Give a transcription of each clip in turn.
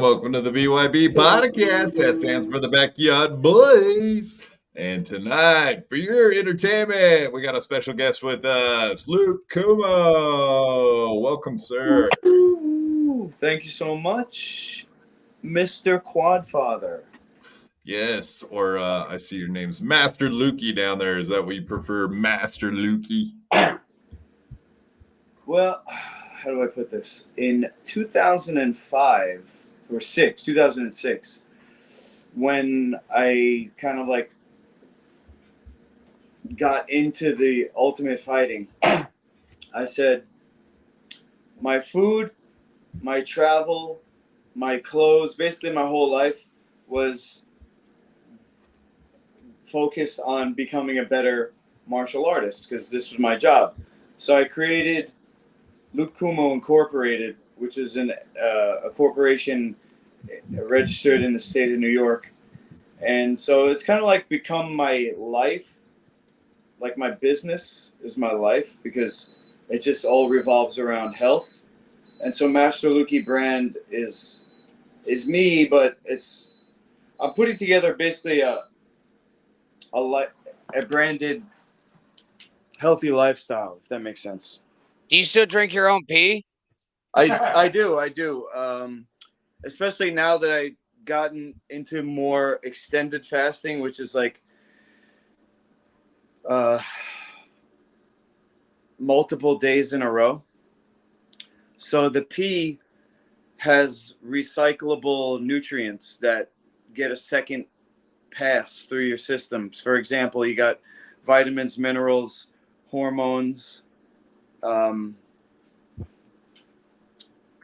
welcome to the BYB podcast. That stands for the Backyard Boys. And tonight, for your entertainment, we got a special guest with us, Luke Cummo. Welcome, sir. Ooh, thank you so much, Mr. Quadfather. Yes, or I see your name's Master Lukey down there. Is that what you prefer, Master Lukey? Well, how do I put this? In 2006, when I kind of like got into the ultimate fighting, I said, my food, my travel, my clothes, basically my whole life was focused on becoming a better martial artist because this was my job. So I created Luke Cummo Incorporated, which is a corporation registered in the state of New York. And so it's kind of like become my life, like my business is my life because it just all revolves around health. And so Master Lukey brand is me, but I'm putting together basically a branded healthy lifestyle, if that makes sense. Do you still drink your own pee? I do. Especially now that I gotten into more extended fasting, which is like multiple days in a row. So the pee has recyclable nutrients that get a second pass through your systems. For example, you got vitamins, minerals, hormones.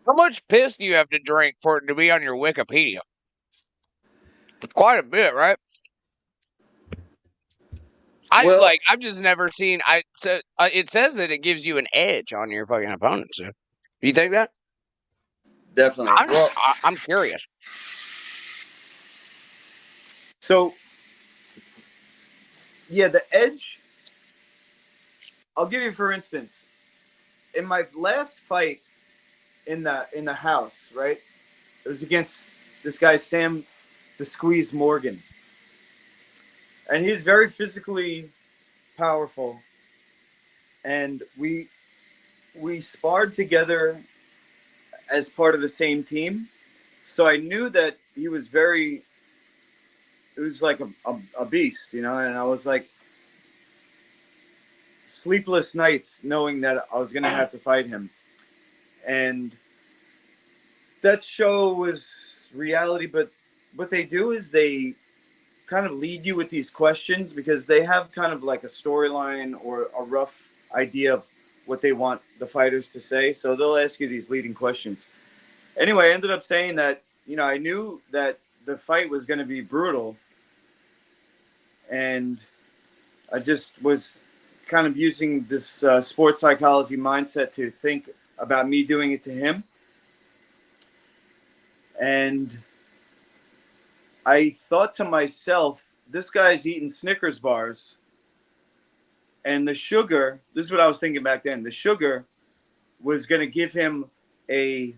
How much piss do you have to drink for it to be on your Wikipedia? It's quite a bit, right? I've just never seen. It says that it gives you an edge on your fucking opponent. So, do you think that? Definitely. I'm curious. So, yeah, the edge. I'll give you, for instance, in my last fight in the house, right? It was against this guy Sam the Squeeze Morgan, and he's very physically powerful, and we sparred together as part of the same team. So I knew that he was it was like a beast, you know, and I was like sleepless nights knowing that I was going to have to fight him. And that show was reality, but what they do is they kind of lead you with these questions because they have kind of like a storyline or a rough idea of what they want the fighters to say. So they'll ask you these leading questions. Anyway, I ended up saying that, you know, I knew that the fight was going to be brutal. And I just was kind of using this sports psychology mindset to think about me doing it to him. And I thought to myself, this guy's eating Snickers bars. And the sugar, this is what I was thinking back then, the sugar was going to give him an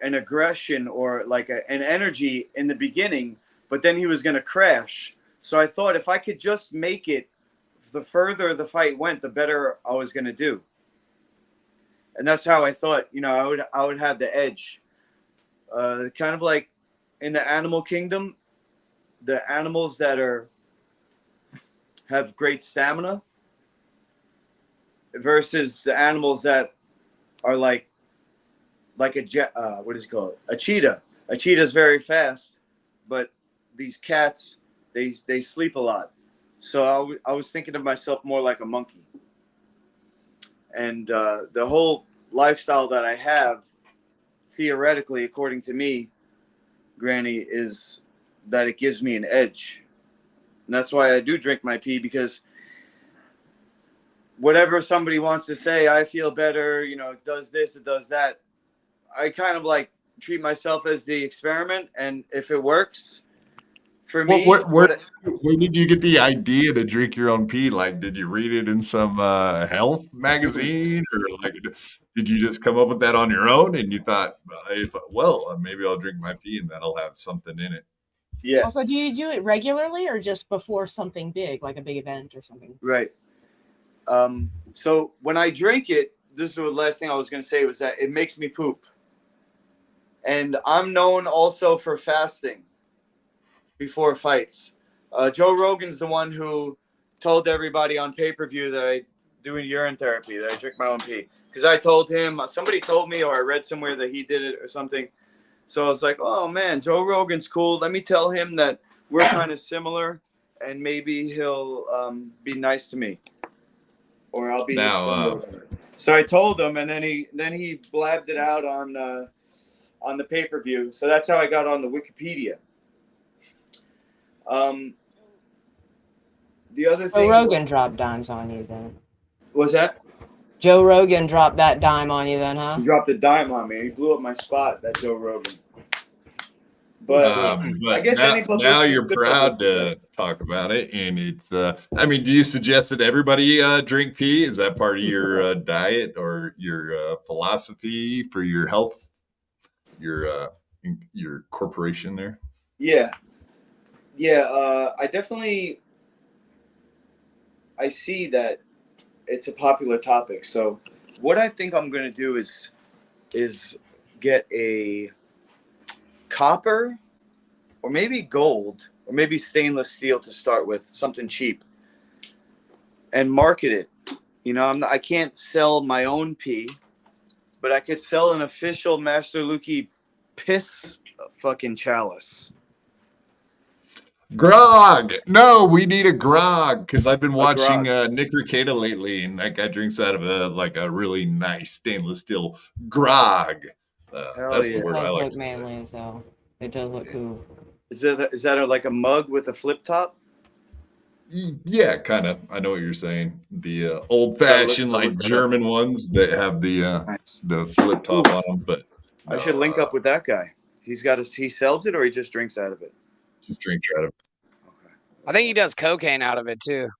aggression or like an energy in the beginning, but then he was going to crash. So I thought if I could just make it, the further the fight went, the better I was going to do. And that's how I thought, you know, I would have the edge. Kind of like in the animal kingdom, the animals that have great stamina versus the animals that are like what is it called? A cheetah. A cheetah is very fast, but these cats, they sleep a lot. So I was thinking of myself more like a monkey. And the whole lifestyle that I have, theoretically, according to me, Granny, is that it gives me an edge. And that's why I do drink my pee, because whatever somebody wants to say, I feel better, you know, it does this, it does that. I kind of like treat myself as the experiment. And if it works, For What, me, where did you get the idea to drink your own pee? Like, did you read it in some health magazine, or like, did you just come up with that on your own? And you thought, maybe I'll drink my pee and that'll have something in it. yeah, Also, do you do it regularly or just before something big, like a big event or something? right. So when I drink it, this is the last thing I was going to say was that it makes me poop. And I'm known also for fasting before fights. Joe Rogan's the one who told everybody on pay-per-view that I do urine therapy, that I drink my own pee. Because I told him, somebody told me, or I read somewhere that he did it or something. So I was like, oh man, Joe Rogan's cool. Let me tell him that we're kind of similar, and maybe he'll be nice to me, or I'll be his friend. So I told him, and then he blabbed it out on the pay-per-view. So that's how I got on the Wikipedia. The other thing. Joe Rogan dropped dimes on you then. Was that? Joe Rogan dropped that dime on you then, huh? He dropped a dime on me. He blew up my spot, that Joe Rogan. But I guess now you're proud to talk about it, and it's. I mean, do you suggest that everybody drink pee? Is that part of your diet or your philosophy for your health, your corporation there? Yeah. I see that it's a popular topic. So what I think I'm going to do is get a copper or maybe gold or maybe stainless steel to start with, something cheap, and market it. You know, I can't sell my own pee, but I could sell an official Master Lukey piss fucking chalice. Grog. No, we need a grog, because I've been watching Nick Rekieta lately, and that guy drinks out of a really nice stainless steel grog. That's the word I like. It does look manly as hell. It does look cool. Is that like a mug with a flip top? Yeah, kind of. I know what you're saying. The old-fashioned, like German ones that have the flip top on them. But I should link up with that guy. He sells it, or he just drinks out of it. Just drinks out of it. Okay. I think he does cocaine out of it too.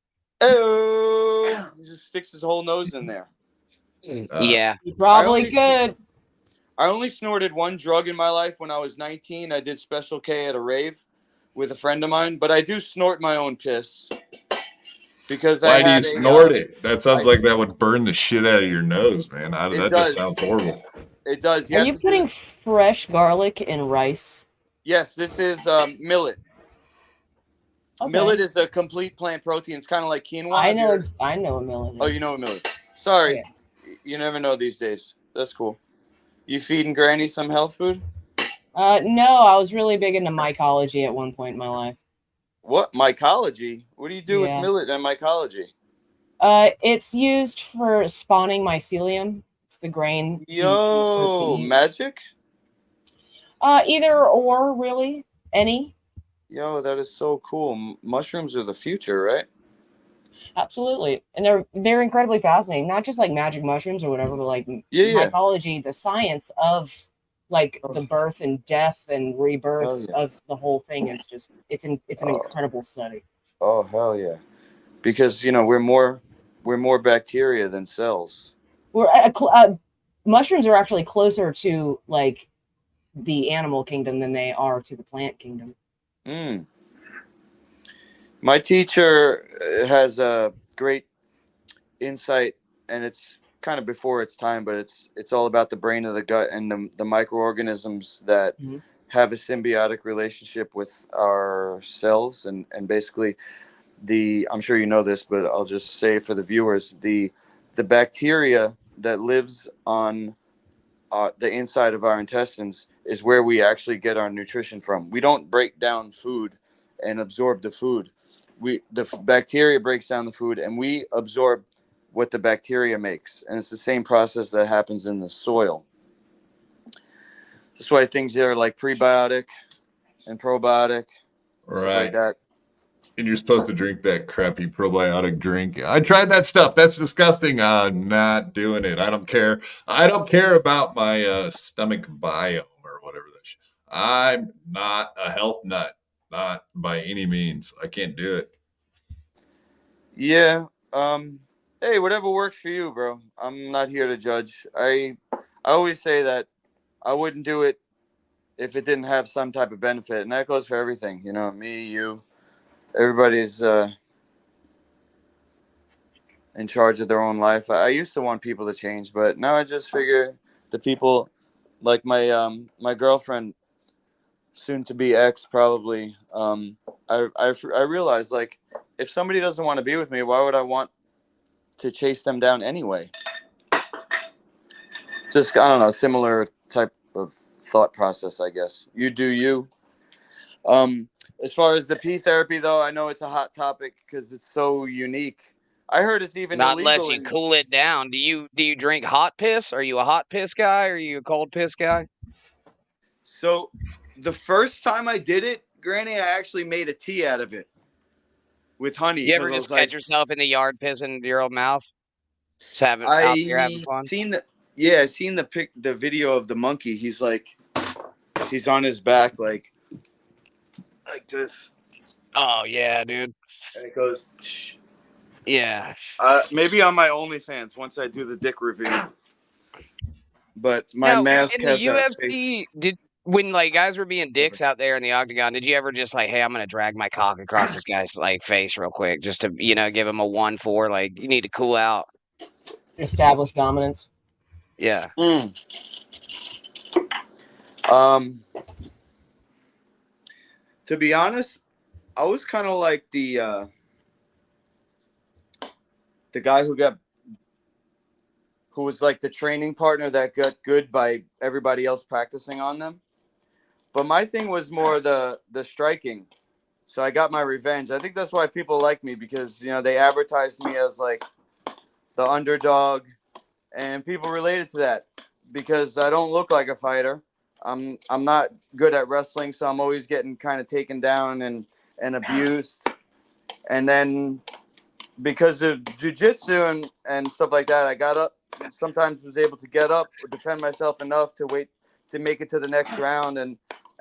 Oh, he just sticks his whole nose in there. Yeah, you probably could. I only snorted one drug in my life when I was 19. I did Special K at a rave with a friend of mine, but I do snort my own piss. Because why do you snort it? That sounds like that would burn the shit out of your nose, man. That just sounds horrible. It does. Are you putting fresh garlic in rice? Yes, this is millet. Okay. Millet is a complete plant protein. It's kind of like quinoa. I know a millet is. Oh, you know a millet. Sorry. Yeah. You never know these days. That's cool. You feeding Granny some health food? No, I was really big into mycology at one point in my life. What? Mycology? What do you do with millet and mycology? It's used for spawning mycelium. It's the grain. Yo, magic? Either or, really. Any. Yo, that is so cool. Mushrooms are the future, right? Absolutely. And they're incredibly fascinating. Not just like magic mushrooms or whatever, but like mycology, the science of like the birth and death and rebirth of the whole thing is just it's an incredible study. Oh hell yeah. Because we're more bacteria than cells. Mushrooms are actually closer to like the animal kingdom than they are to the plant kingdom. My teacher has a great insight, and it's kind of before its time, but it's all about the brain of the gut and the microorganisms that have a symbiotic relationship with our cells, and basically I'm sure you know this, but I'll just say for the viewers, the bacteria that lives on the inside of our intestines is where we actually get our nutrition from. We don't break down food and absorb the food. The bacteria breaks down the food, and we absorb what the bacteria makes. And it's the same process that happens in the soil. That's why things are like prebiotic and probiotic, stuff like that. And you're supposed to drink that crappy probiotic drink. I tried that stuff. That's disgusting. I'm not doing it. I don't care. I don't care about my stomach biome or whatever that shit. I'm not a health nut. not by any means. I can't do it. Yeah. Hey, whatever works for you, bro. I'm not here to judge. I always say that I wouldn't do it if it didn't have some type of benefit, and that goes for everything. You know, me, you, everybody's in charge of their own life. I used to want people to change, but now I just figure the people like my girlfriend, soon to be ex, probably. I realized, like, if somebody doesn't want to be with me, why would I want to chase them down anyway? Just, I don't know, similar type of thought process, I guess. You do you. As far as the pee therapy, though, I know it's a hot topic because it's so unique. I heard it's even Not illegal. unless you cool it down. Do you drink hot piss? Are you a hot piss guy? Or are you a cold piss guy? So the first time I did it, Granny, I actually made a tea out of it with honey. You ever 'cause I just was catch like, yourself in the yard pissing into your own mouth? Just having out there having fun. I seen the video of the monkey. He's on his back like this, Oh yeah, dude. and it goes. Yeah. Maybe on my OnlyFans once I do the dick review. But my Now mask in the has that face. UFC, when like guys were being dicks out there in the octagon, did you ever just like, hey, I'm gonna drag my cock across this guy's like face real quick, just to give him a 1-4, like you need to cool out. Establish dominance. Yeah. To be honest, I was kind of like the guy who was like the training partner that got good by everybody else practicing on them. But my thing was more the striking. So I got my revenge. I think that's why people like me, because, you know, they advertised me as like the underdog, and people related to that because I don't look like a fighter. I'm not good at wrestling, so I'm always getting kind of taken down and abused. And then because of jiu-jitsu and stuff like that, I got up, sometimes was able to get up or defend myself enough to wait to make it to the next round, and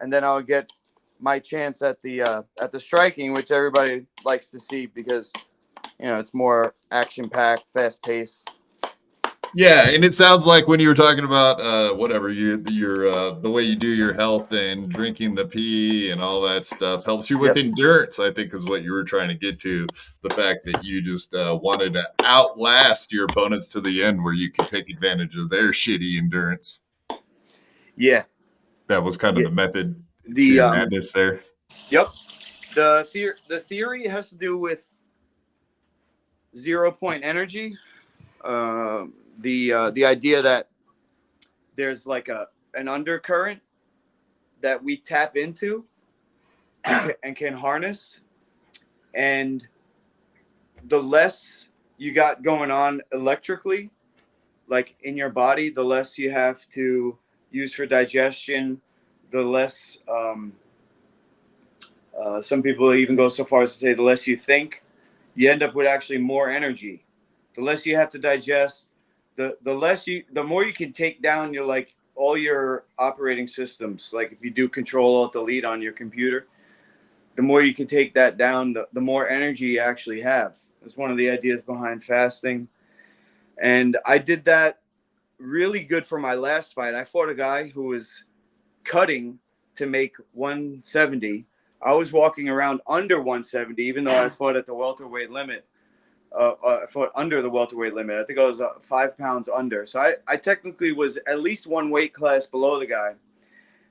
then I would get my chance at the striking, which everybody likes to see because, you know, it's more action-packed, fast-paced. Yeah, and it sounds like when you were talking about whatever your the way you do your health and drinking the pee and all that stuff helps you with endurance, I think is what you were trying to get to. The fact that you just wanted to outlast your opponents to the end where you could take advantage of their shitty endurance. Yeah. That was kind of the method to The your madness there. Yep. The theory has to do with 0-point energy. The idea that there's like an undercurrent that we tap into and can harness, and the less you got going on electrically, like in your body, the less you have to use for digestion, the less some people even go so far as to say the less you think, you end up with actually more energy. The less you have to digest, the more you can take down your, like, all your operating systems. Like if you do Control-Alt-Delete on your computer, the more you can take that down, the more energy you actually have. That's one of the ideas behind fasting. And I did that really good for my last fight. I fought a guy who was cutting to make 170. I was walking around under 170, even though I fought at the welterweight limit. I fought under the welterweight limit. I think I was 5 pounds under. So I technically was at least one weight class below the guy.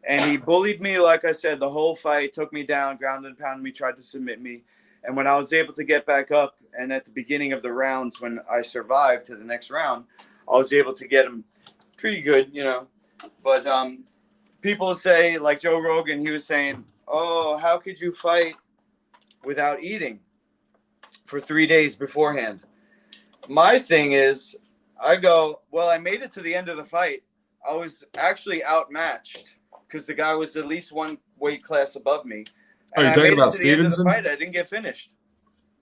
And he bullied me, like I said, the whole fight, took me down, grounded and pounded me, tried to submit me. And when I was able to get back up, and at the beginning of the rounds, when I survived to the next round, I was able to get him pretty good, you know. But people say, like Joe Rogan, he was saying, oh, how could you fight without eating for 3 days beforehand? My thing is, I go, well, I made it to the end of the fight. I was actually outmatched because the guy was at least one weight class above me. And Are you talking about Stevenson? The fight, I didn't get finished.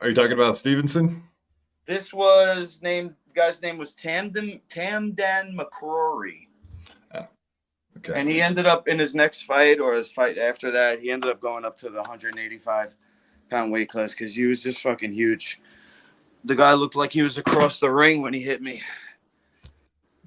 Are you talking about Stevenson? This guy's name was Tamdan McCrory. Okay. And he ended up in his next fight or his fight after that, he ended up going up to the 185-pound weight class because he was just fucking huge. The guy looked like he was across the ring when he hit me.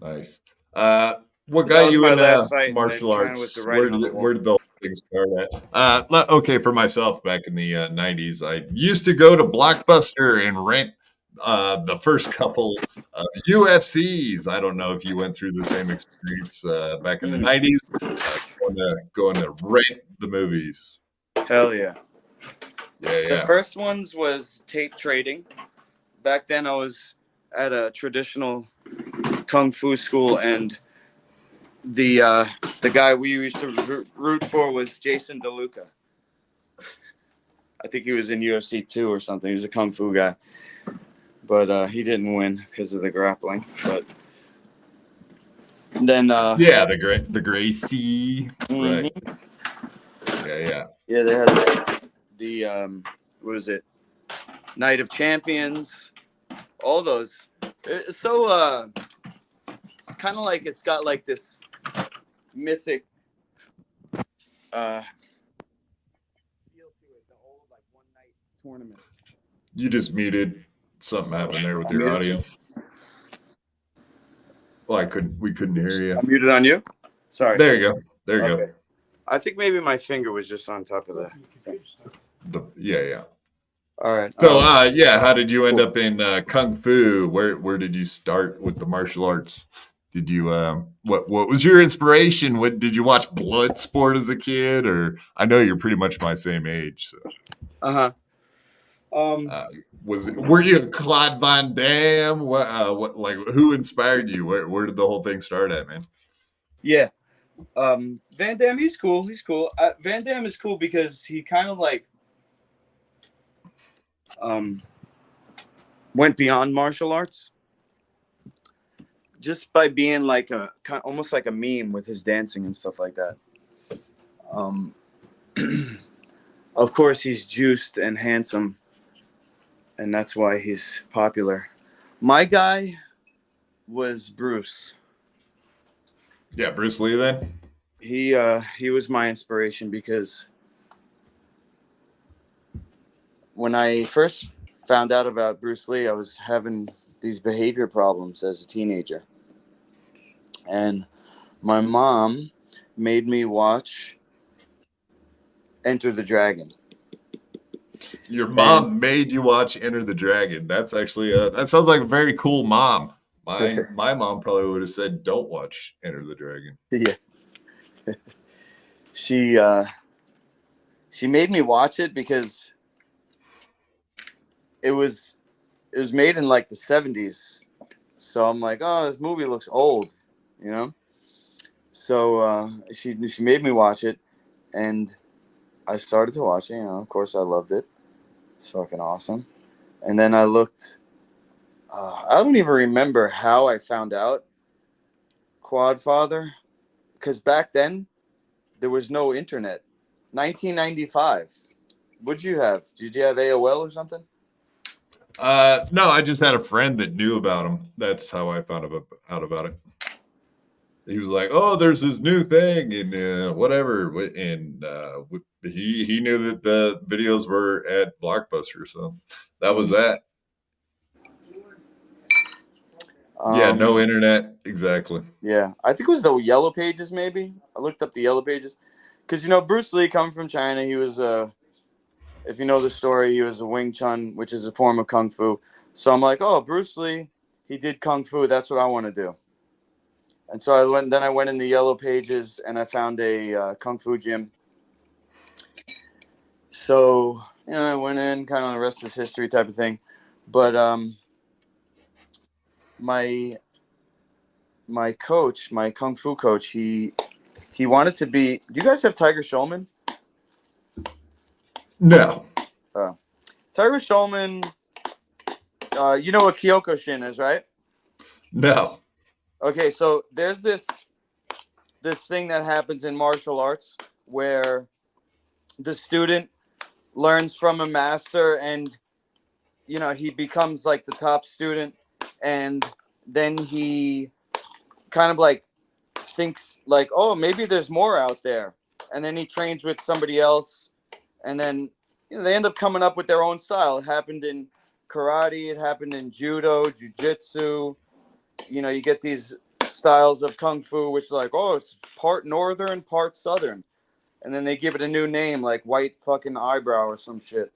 Nice. What That got was you my into last fight, and martial it kinda was the arts? writing on the wall. Where did the whole thing start at? Okay, for myself, back in the 90s, I used to go to Blockbuster and rent the first couple UFCs. I don't know if you went through the same experience back in the 90s, going to rent the movies. Hell yeah. Yeah, The first ones was tape trading. Back then, I was at a traditional kung fu school, and the guy we used to root for was Jason DeLuca. I think he was in UFC 2 or something. He was a kung fu guy, but he didn't win because of the grappling. But then, the Gracie, right? Yeah. Yeah, they had the what is it? Night of Champions. All those. So it's kind of like it's got like this mythic feel to it, the whole like one night tournaments. You just muted. Something happened there with your audio. Well, we couldn't hear you. I'm muted on you. Sorry. There you go. There you go. I think maybe my finger was just on top of that. Yeah. All right. So, how did you end up in Kung Fu? Where did you start with the martial arts? Did you what was your inspiration? What did you watch Bloodsport as a kid? Or I know you're pretty much my same age. So. Were you Claude Van Damme? What who inspired you? Where did the whole thing start at, man? Yeah. Van Damme, he's cool. Van Damme is cool because he kind of like went beyond martial arts just by being like almost like a meme with his dancing and stuff like that. Of course, he's juiced and handsome, and that's why he's popular. My guy was Bruce. Yeah, Bruce Lee then? He was my inspiration because when I first found out about Bruce Lee, I was having these behavior problems as a teenager. And my mom made me watch Enter the Dragon. Your mom made you watch Enter the Dragon. That's actually that sounds like a very cool mom. My mom probably would have said, "Don't watch Enter the Dragon." Yeah. She made me watch it because it was made in like the 70s. So I'm like, oh, this movie looks old, you know? So she made me watch it, and I started to watch it. You know, of course, I loved it. It's fucking awesome. And then I looked. I don't even remember how I found out Quadfather, because back then there was no internet. 1995. What'd you have? Did you have AOL or something? No, I just had a friend that knew about him. That's how I found out about it. He was like, "Oh, there's this new thing and whatever," and he knew that the videos were at Blockbuster, so that was that. Yeah, no internet, exactly. Yeah, I think it was the Yellow Pages. Maybe I looked up the Yellow Pages because Bruce Lee coming from China, he was if you know the story, he was a Wing Chun, which is a form of Kung Fu. So I'm like, oh, Bruce Lee, he did Kung Fu. That's what I want to do. And so I went in the Yellow Pages and I found a Kung Fu gym. So, I went in, kind of the rest is history type of thing. But my coach, my Kung Fu coach, he wanted to be. Do you guys have Tiger Schulman? No. Tiger Schulman, you know what Kyokushin is, right? No. Okay, so there's this thing that happens in martial arts where the student learns from a master and, he becomes like the top student, and then he kind of like thinks like, oh, maybe there's more out there. And then he trains with somebody else. And then, they end up coming up with their own style. It happened in karate. It happened in judo, jiu-jitsu. You get these styles of kung fu, which is like, oh, it's part northern, part southern. And then they give it a new name, like white fucking eyebrow or some shit.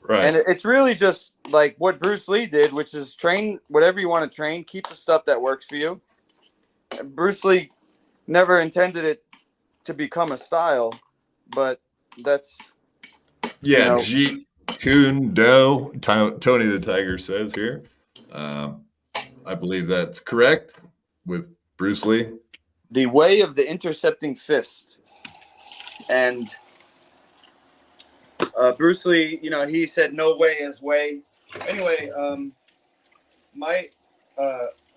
Right. And it's really just like what Bruce Lee did, which is train whatever you want to train. Keep the stuff that works for you. And Bruce Lee never intended it to become a style, but that's... Yeah, Jeet Kune Do, Tony the Tiger says here. I believe that's correct with Bruce Lee. The way of the intercepting fist. And Bruce Lee, he said no way is way. Anyway,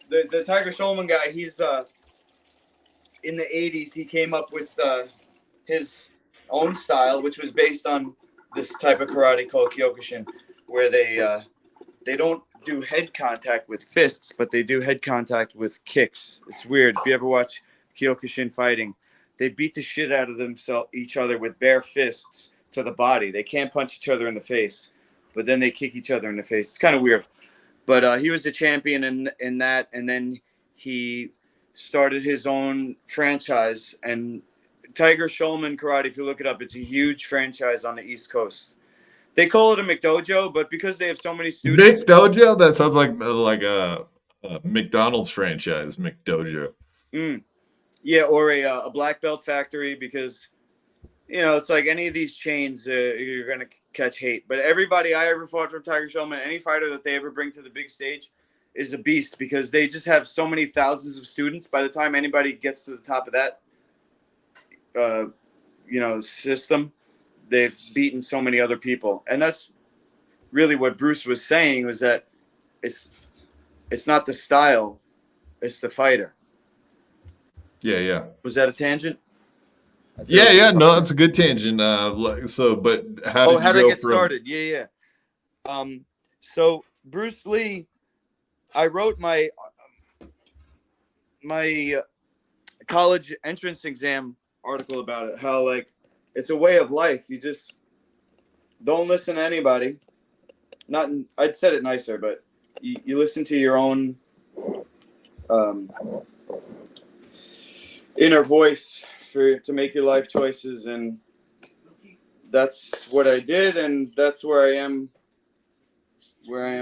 the Tiger Schulman guy, he's in the 80s, he came up with his own style, which was based on this type of karate called Kyokushin, where they don't do head contact with fists, but they do head contact with kicks. It's weird. If you ever watch Kyokushin fighting, they beat the shit out of each other with bare fists to the body. They can't punch each other in the face, but then they kick each other in the face. It's kind of weird. But he was the champion in that, and then he started his own franchise. And Tiger Schulman Karate, if you look it up, it's a huge franchise on the East Coast. They call it a McDojo, but because they have so many students... McDojo? That sounds like a McDonald's franchise, McDojo. Yeah, or a black belt factory, because, it's like any of these chains, you're going to catch hate. But everybody I ever fought from Tiger Schulman, any fighter that they ever bring to the big stage is a beast, because they just have so many thousands of students. By the time anybody gets to the top of that, system, they've beaten so many other people. And that's really what Bruce was saying, was that it's not the style, it's the fighter. Yeah. Was that a tangent? Yeah. No, that's a good tangent. But how did I get started? Yeah. So Bruce Lee, I wrote my college entrance exam article about it. How it's a way of life. You just don't listen to anybody. I'd said it nicer, but you listen to your own inner voice to make your life choices, and that's what I did, and that's where I am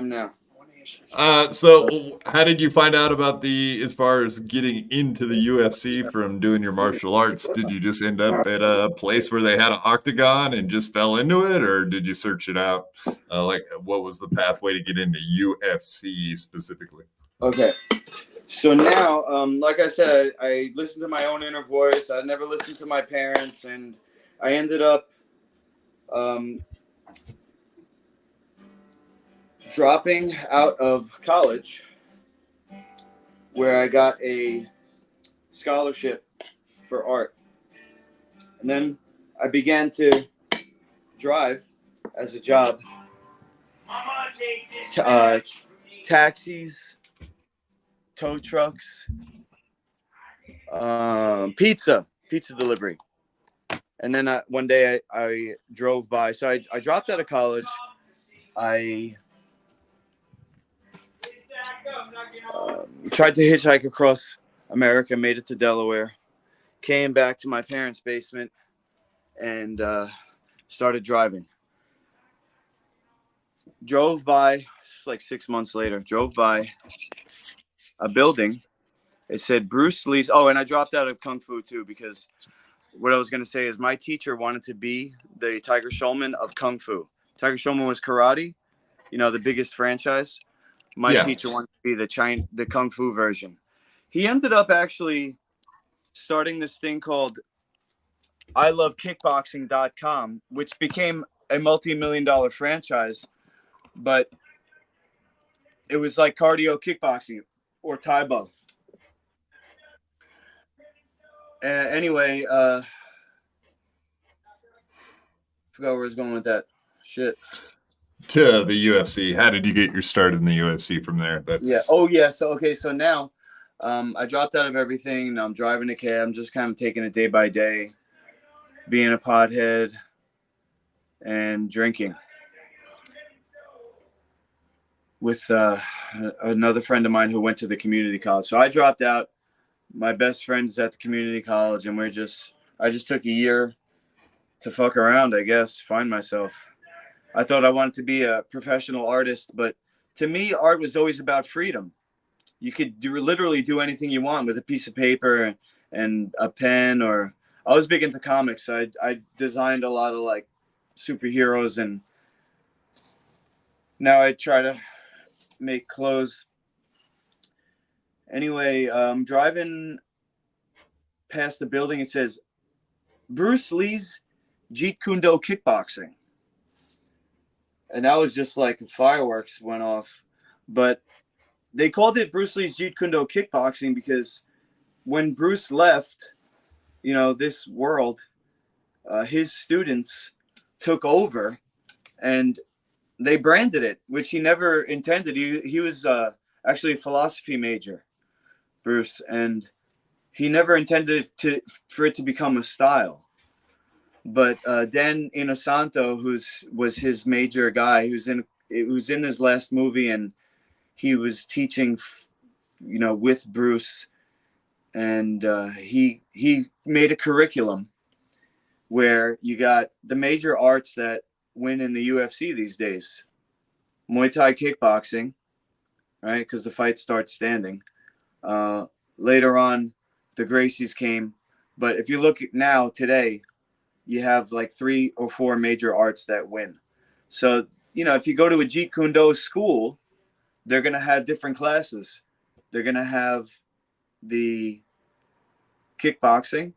now. So how did you find out about as far as getting into the UFC from doing your martial arts? Did you just end up at a place where they had an octagon and just fell into it, or did you search it out? What was the pathway to get into UFC specifically? Okay. So now, like I said, I listened to my own inner voice. I never listened to my parents, and I ended up dropping out of college, where I got a scholarship for art. And then I began to drive as a job. Taxis, tow trucks, pizza delivery. And then one day I drove by. So I dropped out of college. I tried to hitchhike across America, made it to Delaware, came back to my parents' basement, and started driving. Drove by, like 6 months later, drove by a building. It said Bruce Lee's. Oh, and I dropped out of Kung Fu too, because what I was going to say is my teacher wanted to be the Tiger Schulman of Kung Fu. Tiger Schulman was karate, the biggest franchise. My teacher wanted to be the Kung Fu version. He ended up actually starting this thing called ILoveKickboxing.com, which became a multi-million-dollar franchise, but it was like cardio kickboxing or Taibo. Anyway, forgot where I was going with that. Shit. To the UFC. How did you get your start in the UFC from there? Yeah. Oh, yeah. So now I dropped out of everything. I'm driving a cab. I'm just kind of taking it day by day, being a pothead and drinking with another friend of mine who went to the community college. So I dropped out. My best friend's at the community college, and I just took a year to fuck around, I guess, find myself. I thought I wanted to be a professional artist, but to me, art was always about freedom. You could literally do anything you want with a piece of paper and a pen. Or I was big into comics. I designed a lot of like superheroes, and now I try to make clothes. Anyway, driving past the building, it says Bruce Lee's Jeet Kune Do kickboxing. And that was just like fireworks went off. But they called it Bruce Lee's Jeet Kune Do kickboxing because when Bruce left, this world, his students took over and they branded it, which he never intended. He was actually a philosophy major, Bruce, and he never intended for it to become a style. But Dan Inosanto, was his major guy, it was in his last movie, and he was teaching, with Bruce, and he made a curriculum where you got the major arts that win in the UFC these days: Muay Thai, kickboxing, right? Because the fight starts standing. Later on, the Gracies came, but if you look now today, you have like 3 or 4 major arts that win. So if you go to a Jeet Kune Do school, they're gonna have different classes. They're gonna have the kickboxing.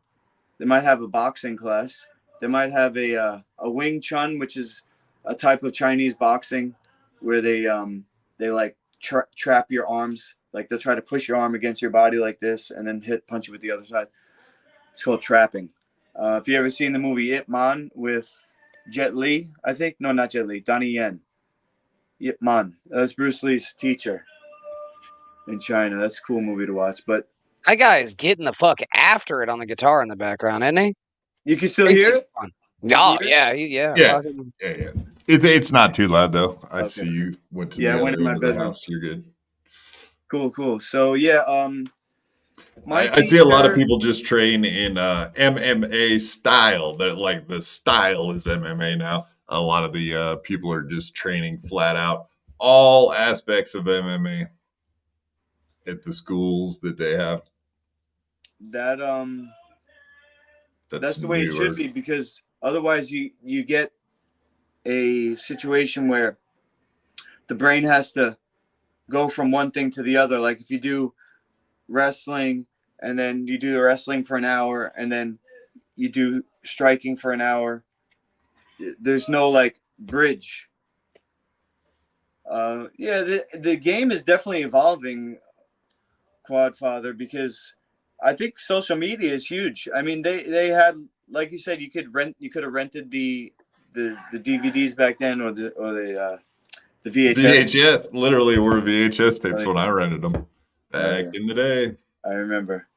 They might have a boxing class. They might have a Wing Chun, which is a type of Chinese boxing where they like trap your arms. Like they'll try to push your arm against your body like this and then punch you with the other side. It's called trapping. If you ever seen the movie Ip Man with Jet Li, I think. No, not Jet Li. Donnie Yen. Ip Man. That's Bruce Lee's teacher in China. That's a cool movie to watch. But that guy is getting the fuck after it on the guitar in the background, isn't he? You can still hear it? Oh, yeah. Yeah. It's not too loud, though. I see you went to I went in my bedroom. house. You're good. Cool. So, yeah, I see a lot of people just train in MMA style. That like the style is MMA now. A lot of the people are just training flat out all aspects of MMA at the schools that they have. That's the way it should be, because otherwise you get a situation where the brain has to go from one thing to the other. Like if you do wrestling and then you do wrestling for an hour and then you do striking for an hour, there's no like bridge. The game is definitely evolving, Quadfather, because I think social media is huge. I mean, they had, like you said, you could have rented the DVDs back then, or the VHS. VHS literally were VHS tapes when I rented them back in the day. I remember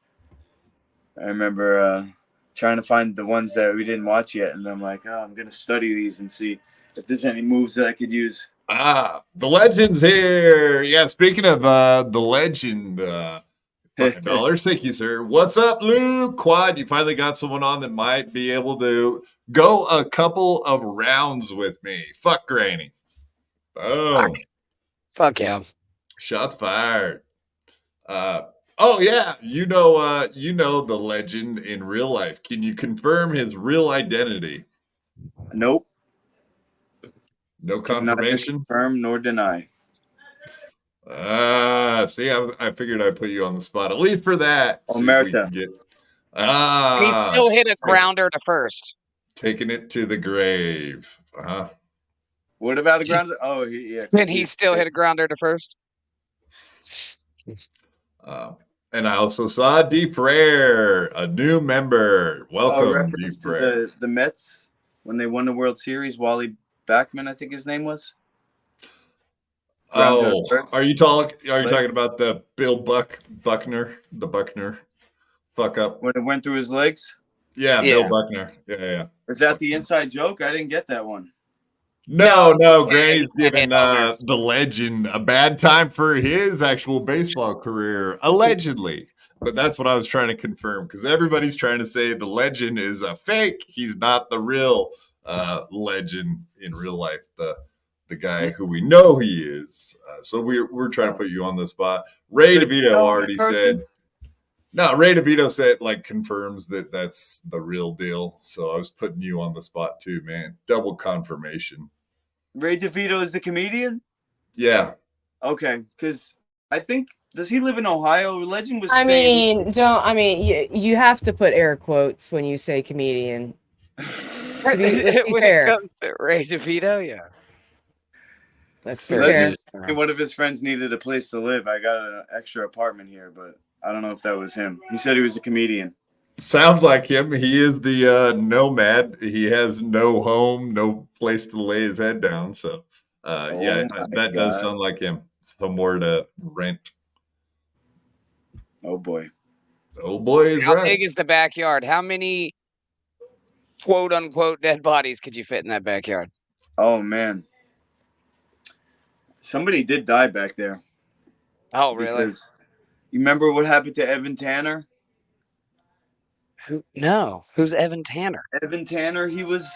trying to find the ones that we didn't watch yet, and I'm like, I'm gonna study these and see if there's any moves that I could use. The legend's here. Yeah, speaking of the legend, $5. Thank you, sir. What's up, Luke? Quad, you finally got someone on that might be able to go a couple of rounds with me. Fuck Granny. Boom. Fuck yeah. Shots fired. Oh yeah, you know the legend in real life. Can you confirm his real identity? Nope. No confirmation? Neither confirm nor deny. See, I figured I'd put you on the spot, at least for that. Omerta. He still hit a grounder to first. Taking it to the grave. What about a grounder? Oh, yeah. And he still hit a grounder to first. And I also saw Deep Rare, a new member. Welcome, Deep Rare. The Mets when they won the World Series. Wally Backman, I think his name was. Oh, are you talking Leg? about the Buckner, the Buckner fuck up? When it went through his legs? Yeah, Bill Yeah. Buckner. Yeah. Is that the inside joke? I didn't get that one. No, Yeah, Granny's he giving hit Homer. the legend a bad time for his actual baseball career, allegedly. But that's what I was trying to confirm because everybody's trying to say the legend is a fake. He's not the real legend in real life. The guy who we know he is. So we're trying to put you on the spot. Ray So DeVito already said. No, Ray DeVito said confirms that that's the real deal. So I was putting you on the spot too, man. Double confirmation. Ray DeVito is the comedian? Yeah. Okay, because I think, does he live in Ohio? Legend was I saying. mean, you have to put air quotes when you say comedian. Let's be When fair. it comes to Ray DeVito, yeah. Let's be fair. One of his friends needed a place to live. I got an extra apartment here, but I don't know if that was him. He said he was a comedian. Sounds like him. He is the nomad. He has no home, no place to lay his head down. So, that does sound like him. Somewhere to rent. Oh boy. Oh boy, is How right. big is the backyard? How many quote unquote dead bodies could you fit in that backyard? Oh man. Somebody did die back there. Oh, really? Because you remember what happened to Evan Tanner? Who? No. Who's Evan Tanner? Evan Tanner, he was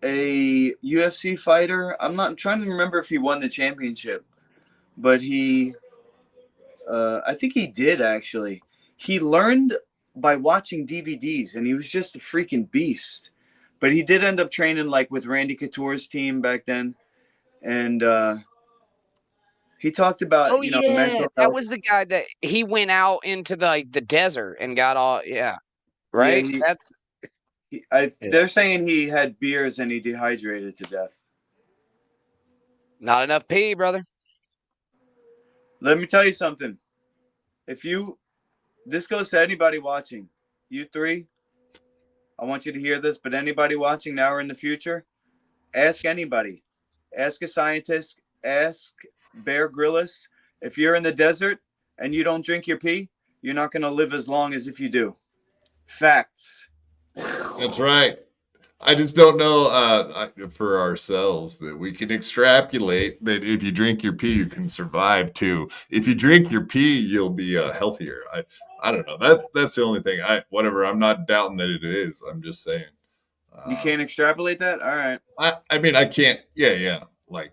a UFC fighter. I'm trying to remember if he won the championship, but I think he did actually. He learned by watching DVDs, and he was just a freaking beast. But he did end up training like with Randy Couture's team back then, and he talked about mental that health. was the guy that he went out into the desert and got all right. They're saying he had beers and he dehydrated to death. Not enough pee, brother. Let me tell you something. This goes to anybody watching, you three, I want you to hear this, but anybody watching now or in the future, ask anybody. Ask a scientist, ask Bear Grylls. If you're in the desert and you don't drink your pee, you're not going to live as long as if you do. Facts. That's right. I just don't know for ourselves that we can extrapolate that if you drink your pee, you can survive too. If you drink your pee, you'll be healthier. I don't know. That's the only thing. Whatever. I'm not doubting that it is. I'm just saying. You can't extrapolate that? All right. I mean, I can't. Yeah. Like,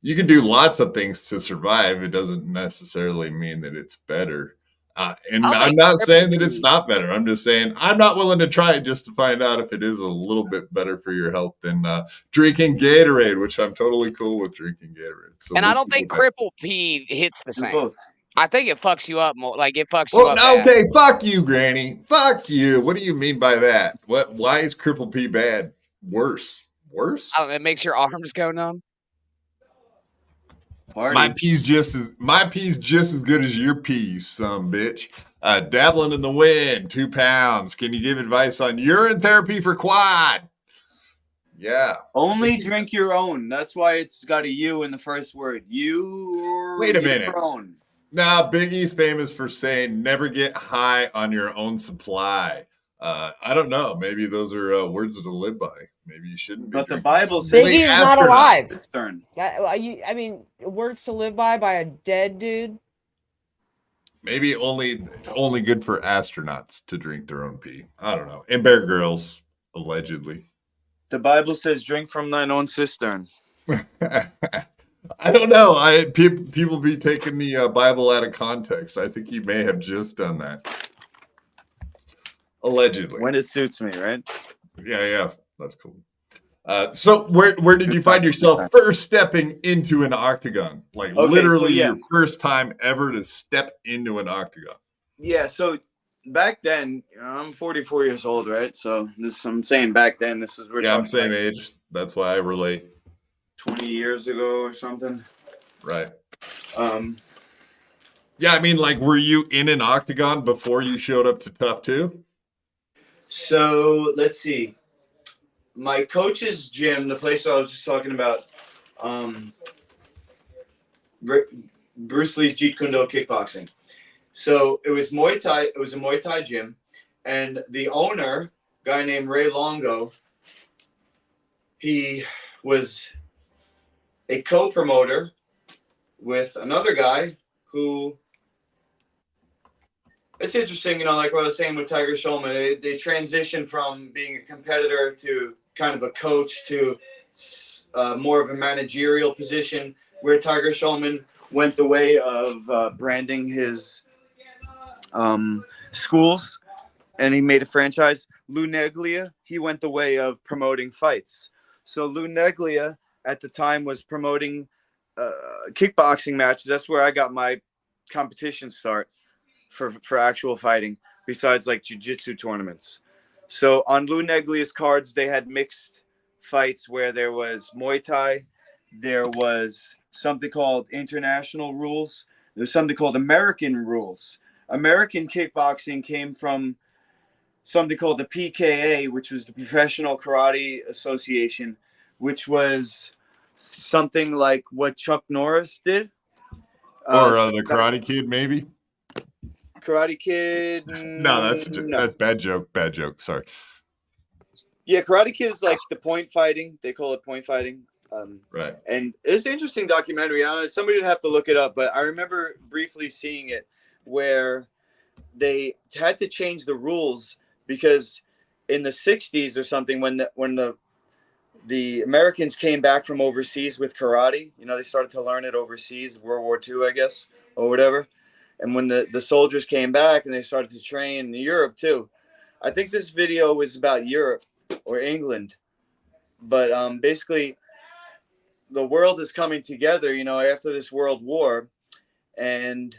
you can do lots of things to survive. It doesn't necessarily mean that it's better. And I'm not saying that it's not better. I'm just saying I'm not willing to try it just to find out if it is a little bit better for your health than drinking Gatorade, which I'm totally cool with drinking Gatorade. So and I don't think cripple pee hits the same. Both. I think it fucks you up more. Like it fucks you up. Okay, fuck you, Granny. Fuck you. What do you mean by that? Why is cripple pee bad? Worse? I don't know, it makes your arms go numb. Party. My pee's just as good as your pee, you son bitch. Dabbling in the wind, 2 pounds. Can you give advice on urine therapy for quad? Yeah. Only drink your own. That's why it's got a U in the first word. Wait a minute. Now, Biggie's famous for saying never get high on your own supply. I don't know. Maybe those are words to live by. Maybe you shouldn't be. But the Bible says Biggie is not alive. Cistern. I mean, words to live by a dead dude. Maybe only good for astronauts to drink their own pee. I don't know. And Bear Grylls, allegedly. The Bible says drink from thine own cistern. I don't know. People be taking the Bible out of context. I think he may have just done that. Allegedly. When it suits me, right? Yeah. That's cool. So where did you find yourself first stepping into an octagon? Like literally your first time ever to step into an octagon. Yeah, so back then, I'm 44 years old, right? So I'm saying back then, this is I'm same age. That's why I relate. 20 years ago or something. Right. Yeah, I mean, like, were you in an octagon before you showed up to Tough 2? So let's see. My coach's gym, the place I was just talking about, Bruce Lee's Jeet Kune Do kickboxing. So it was Muay Thai. It was a Muay Thai gym, and the owner, guy named Ray Longo, he was a co-promoter with another guy who. It's interesting, like what I was saying with Tiger Schulman. They transitioned from being a competitor to kind of a coach to more of a managerial position, where Tiger Schulman went the way of branding his schools, and he made a franchise. Lou Neglia, he went the way of promoting fights. So Lou Neglia at the time was promoting kickboxing matches. That's where I got my competition start for actual fighting, besides like jiu-jitsu tournaments. So on Lou Neglia's cards, they had mixed fights where there was Muay Thai, there was something called international rules, there's something called American rules. American kickboxing came from something called the PKA, which was the Professional Karate Association, which was something like what Chuck Norris did. Or the Karate Kid, maybe? Karate Kid. No, that's bad joke. Bad joke. Sorry. Yeah, Karate Kid is like the point fighting. They call it point fighting. Right. And it's an interesting documentary. I don't know, somebody would have to look it up, but I remember briefly seeing it where they had to change the rules because in the 60s or something, when the Americans came back from overseas with karate, they started to learn it overseas, World War II, I guess, or whatever. And when the soldiers came back and they started to train in Europe too. I think this video was about Europe or England. But basically, the world is coming together, after this world war. And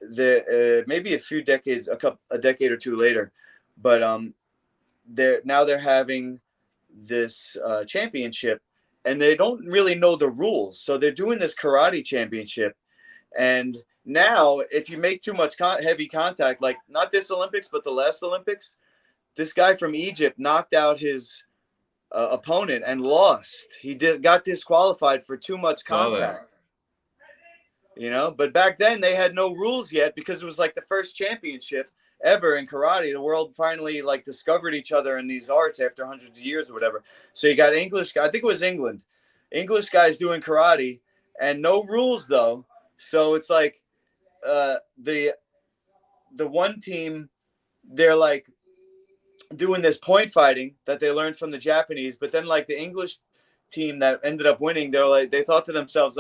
maybe a few decades, a decade or two later. But they're having this championship. And they don't really know the rules. So they're doing this karate championship. And now, if you make too much heavy contact, like not this Olympics, but the last Olympics, this guy from Egypt knocked out his opponent and lost. He got disqualified for too much contact. But back then they had no rules yet because it was like the first championship ever in karate. The world finally discovered each other in these arts after hundreds of years or whatever. So you got English, I think it was England, English guys doing karate and no rules though. So it's like the one team, they're like doing this point fighting that they learned from the Japanese, but then the English team that ended up winning, they thought to themselves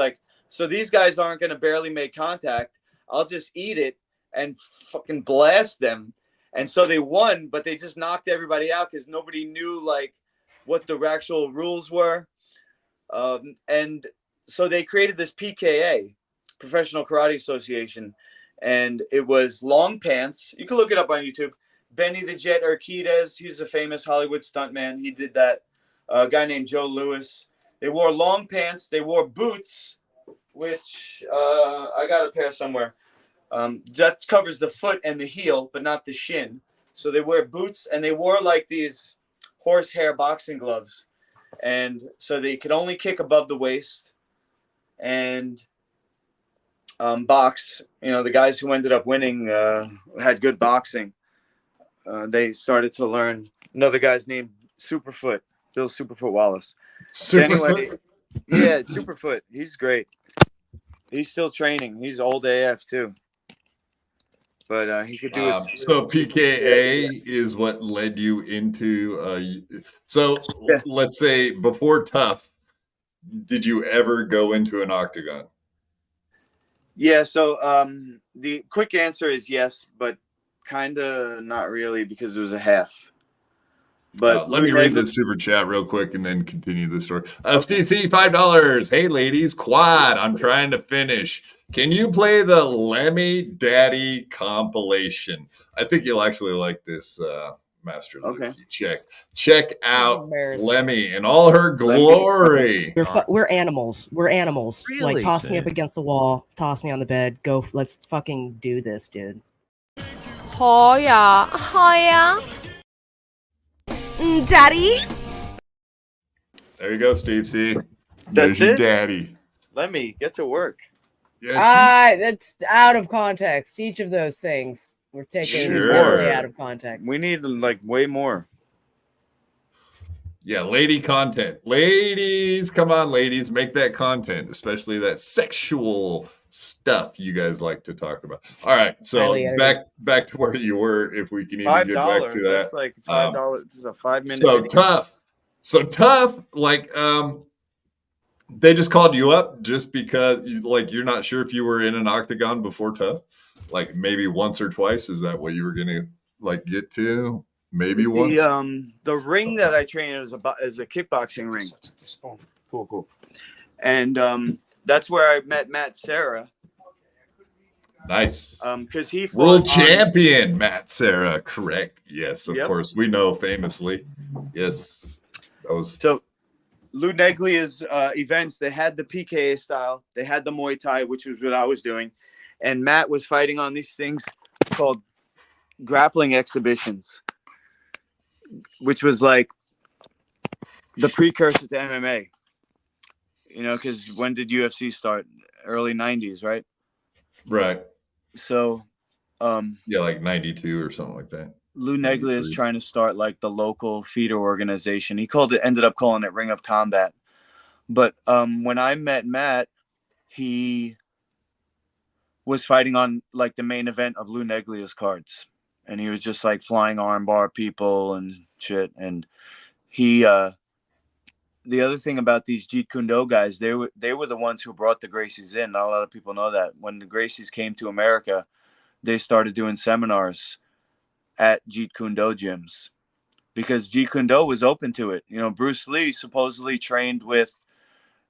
so these guys aren't going to barely make contact. I'll just eat it and fucking blast them. And so they won, but they just knocked everybody out because nobody knew what the actual rules were. And so they created this PKA, Professional Karate Association, and it was long pants. You can look it up on YouTube. Benny the Jet Urquidez, he's a famous Hollywood stuntman. He did that. A guy named Joe Louis. They wore long pants. They wore boots, which I got a pair somewhere. That covers the foot and the heel, but not the shin. So they wear boots, and they wore these horsehair boxing gloves. And so they could only kick above the waist and box. The guys who ended up winning had good boxing. They started to learn. Another guy's named Superfoot, Bill Superfoot Wallace. Anyway, yeah, Superfoot. He's great. He's still training. He's old AF too. But he could do his. So PKA is what led you into. Let's say before Tough, did you ever go into an octagon? Yeah. So the quick answer is yes, but kind of not really because it was a half. But let me read this super chat real quick and then continue the story. Steve C, $5. Hey, ladies, quad. I'm trying to finish. Can you play the Lemmy Daddy compilation? I think you'll actually like this, Master Luke. Okay. Check out Lemmy in all her glory. We're animals. We're animals. Really? Toss me up against the wall. Toss me on the bed. Go. Let's fucking do this, dude. Hoya. Hoya. Daddy? There you go, Steve C. That's There's your it? daddy. Let me get to work. Yeah, That's out of context. Each of those things were taken really out of context. We need like way more. Yeah, lady content. Ladies, come on, ladies, make that content, especially that sexual stuff you guys like to talk about. All right, so back to where you were, if we can even get back to that. That's like $5. It's a 5-minute So video. tough. So tough, like they just called you up just because you're not sure if you were in an octagon before tough? Like maybe once or twice. Is that what you were gonna get to? Maybe once. The ring that I train is a kickboxing ring. Cool. And that's where I met Matt Serra. Nice. Because he fought world champion Matt Serra, correct? Yes, of Yep. course. We know famously. Yes. That was so Lou Neglia's events, they had the PKA style, they had the Muay Thai, which was what I was doing. And Matt was fighting on these things called grappling exhibitions, which was like the precursor to MMA. You know, because when did UFC start? Early 90s, right? Right. So, yeah, like 92 or something like that. Lou Neglia is trying to start like the local feeder organization. He ended up calling it Ring of Combat. But when I met Matt, he was fighting on like the main event of Lou Neglia's cards. And he was just like flying armbar people and shit. And he, the other thing about these Jeet Kune Do guys, they were the ones who brought the Gracies in. Not a lot of people know that. When the Gracies came to America, they started doing seminars at Jeet Kune Do gyms because Jeet Kune Do was open to it. You know, Bruce Lee supposedly trained with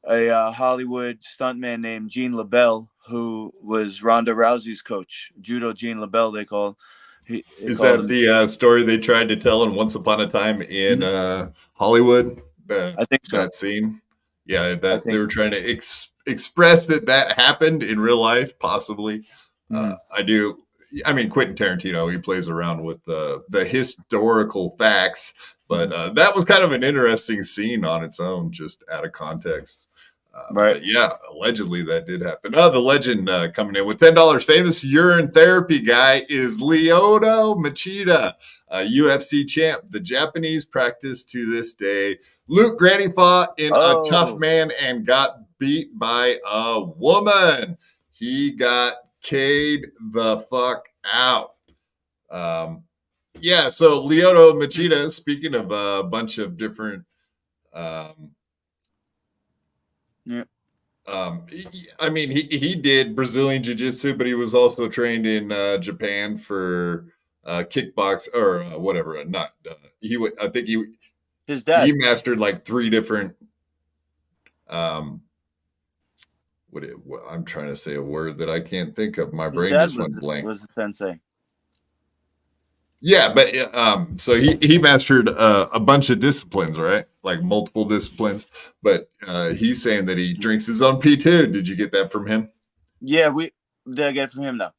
a Hollywood stuntman named Gene LaBelle, who was Ronda Rousey's coach. Judo Gene LaBelle, they call. Is that the story they tried to tell in Once Upon a Time in Hollywood? I think so. That scene. Yeah, that they were trying to express that happened in real life, possibly. I mean, Quentin Tarantino, he plays around with the historical facts, but that was kind of an interesting scene on its own, just out of context. Right. But yeah, allegedly that did happen. The legend coming in with $10. Famous urine therapy guy is Lyoto Machida, a UFC champ. The Japanese practice to this day. Luke Granny fought in a tough man and got beat by a woman. He got K'd the fuck out. Yeah, so Lyoto Machida, speaking of a bunch of different I mean, he did Brazilian Jiu-Jitsu, but he was also trained in Japan for kickbox or whatever. I think his dad. He mastered like 3 different. I'm trying to say a word that I can't think of. My brain just went blank. Was a sensei. Yeah, but so he mastered a bunch of disciplines, right? Like multiple disciplines. But he's saying that he drinks his own pee too. Did you get that from him? Yeah, did I get it from him? No.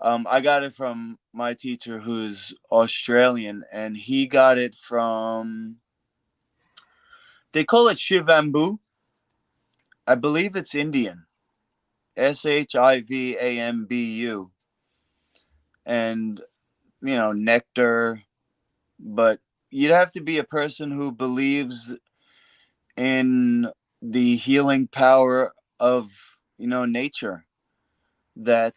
I got it from my teacher who's Australian, and he got it from, they call it Shivambu. I believe it's Indian. Shivambu. And you know, nectar, but you'd have to be a person who believes in the healing power of, you know, nature, that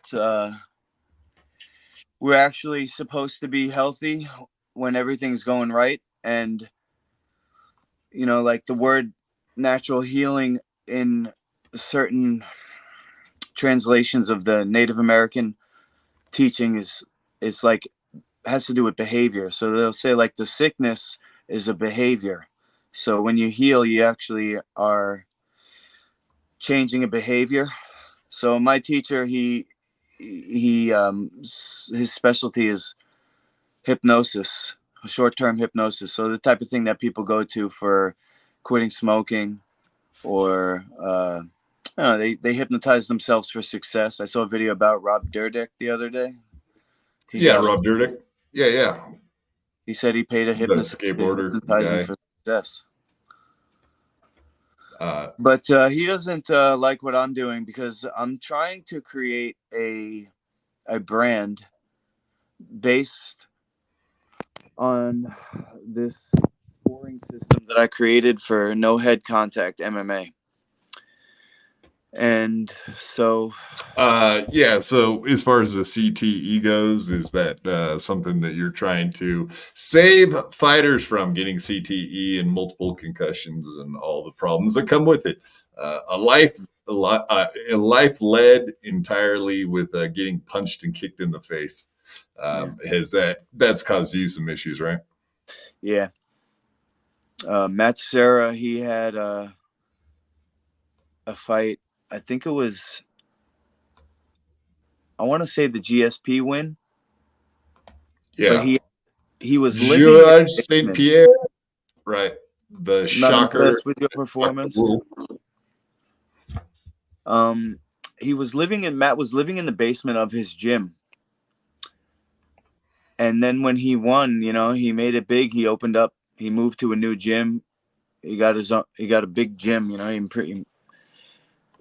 we're actually supposed to be healthy when everything's going right. And, you know, like the word natural healing in certain translations of the Native American teaching is like, has to do with behavior. So they'll say like the sickness is a behavior. So when you heal, you actually are changing a behavior. So my teacher, his specialty is hypnosis, short-term hypnosis. So the type of thing that people go to for quitting smoking, or I don't know, they hypnotize themselves for success. I saw a video about Rob Dyrdek the other day. Rob Dyrdek. Yeah. He said he paid a hypnotist skateboarder hypnotizing guy for success. But he doesn't like what I'm doing because I'm trying to create a brand based on this scoring system that I created for no head contact MMA. And so so as far as the CTE goes, is that something that you're trying to save fighters from getting CTE and multiple concussions and all the problems that come with it? A life led entirely with getting punched and kicked in the face. That's caused you some issues, right? Yeah. Matt Serra, he had a fight. I think it was, I want to say the GSP win. Yeah. But he was living George St. Pierre, right? The shocker with your performance. Matt was living in the basement of his gym. And then when he won, he made it big. He opened up, he moved to a new gym. He got a big gym, he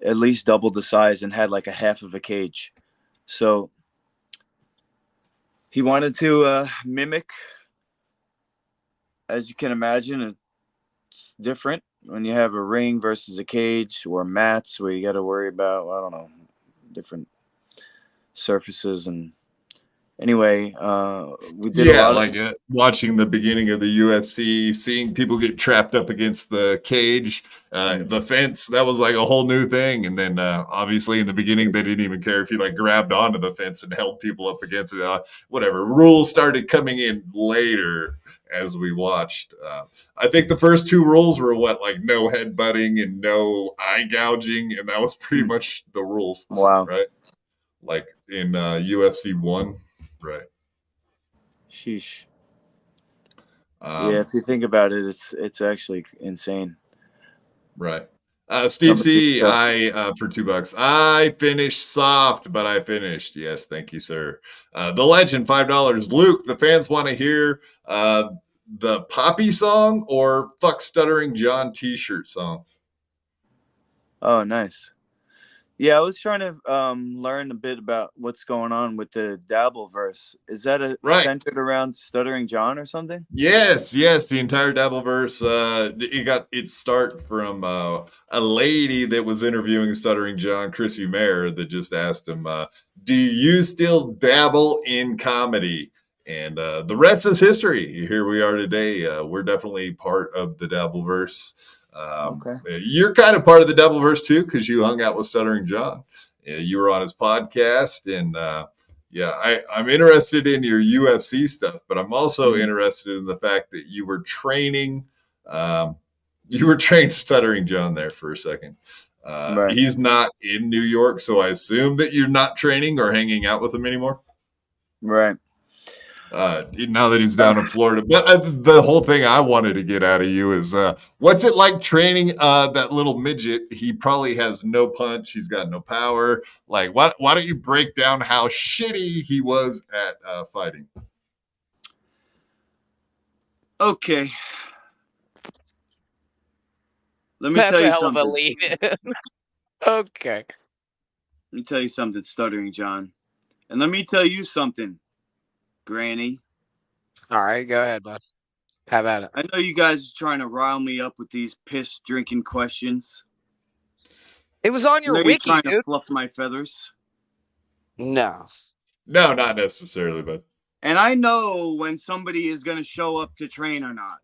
at least doubled the size and had like a half of a cage. So he wanted to mimic, as you can imagine, it's different when you have a ring versus a cage or mats where you got to worry about, I don't know, different surfaces. And anyway, we did a lot of watching the beginning of the UFC, seeing people get trapped up against the cage, the fence. That was like a whole new thing. And then obviously in the beginning, they didn't even care if you like grabbed onto the fence and held people up against it. Whatever. Rules started coming in later as we watched. I think the first two rules were no headbutting and no eye gouging, and that was pretty much the rules. Wow. Right? Like in UFC 1. Right. Sheesh. Yeah, if you think about it, it's actually insane. Right. Steve C, for $2. I finished soft, but I finished. Yes, thank you, sir. The legend, $5. Luke, the fans want to hear the Poppy song or Fuck Stuttering John t-shirt song. Oh, nice. Yeah, I was trying to learn a bit about what's going on with the Dabbleverse. Is that centered around Stuttering John or something? Yes. The entire Dabbleverse. It got its start from a lady that was interviewing Stuttering John, Chrissy Mayer, that just asked him, "Do you still dabble in comedy?" And the rest is history. Here we are today. We're definitely part of the Dabbleverse. Okay. You're kind of part of the Dabbleverse too, because you hung out with Stuttering John. You were on his podcast, and I'm interested in your UFC stuff, but I'm also interested in the fact that you were training. You were trained Stuttering John there for a second. Right. He's not in New York, so I assume that you're not training or hanging out with him anymore. Right. Now that he's down in Florida. But the whole thing I wanted to get out of you is what's it like training that little midget? He probably has no punch. He's got no power. Like, why don't you break down how shitty he was at fighting? Okay. Let me tell you something. That's a hell of a lead. Okay. Let me tell you something, Stuttering John. And let me tell you something, Granny. All right, go ahead, bud. Have at it. I know you guys are trying to rile me up with these piss drinking questions. It was on your wiki, trying to fluff my feathers. No, not necessarily, but. And I know when somebody is going to show up to train or not.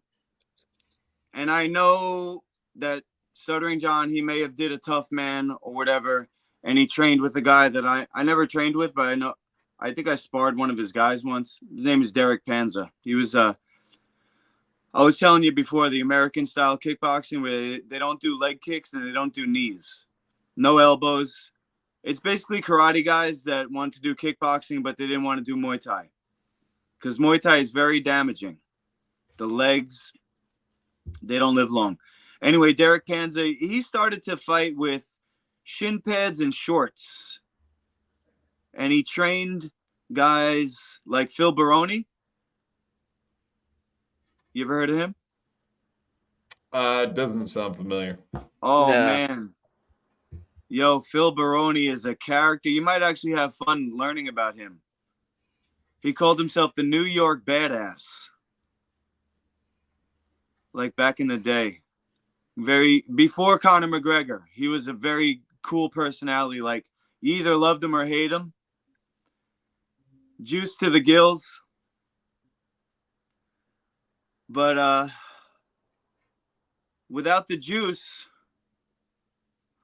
And I know that Stuttering John, he may have did a tough man or whatever, and he trained with a guy that I never trained with, but I think I sparred one of his guys once. His name is Derek Panza. He was I was telling you before, the American style kickboxing where they don't do leg kicks and they don't do knees. No elbows. It's basically karate guys that want to do kickboxing, but they didn't want to do Muay Thai. Because Muay Thai is very damaging. The legs, they don't live long. Anyway, Derek Panza, he started to fight with shin pads and shorts. And he trained guys like Phil Baroni. You ever heard of him? Doesn't sound familiar. Oh, No. man. Yo, Phil Baroni is a character. You might actually have fun learning about him. He called himself the New York Badass. Like back in the day. Before Conor McGregor. He was a very cool personality. Like, you either loved him or hate him. Juice to the gills. But without the juice,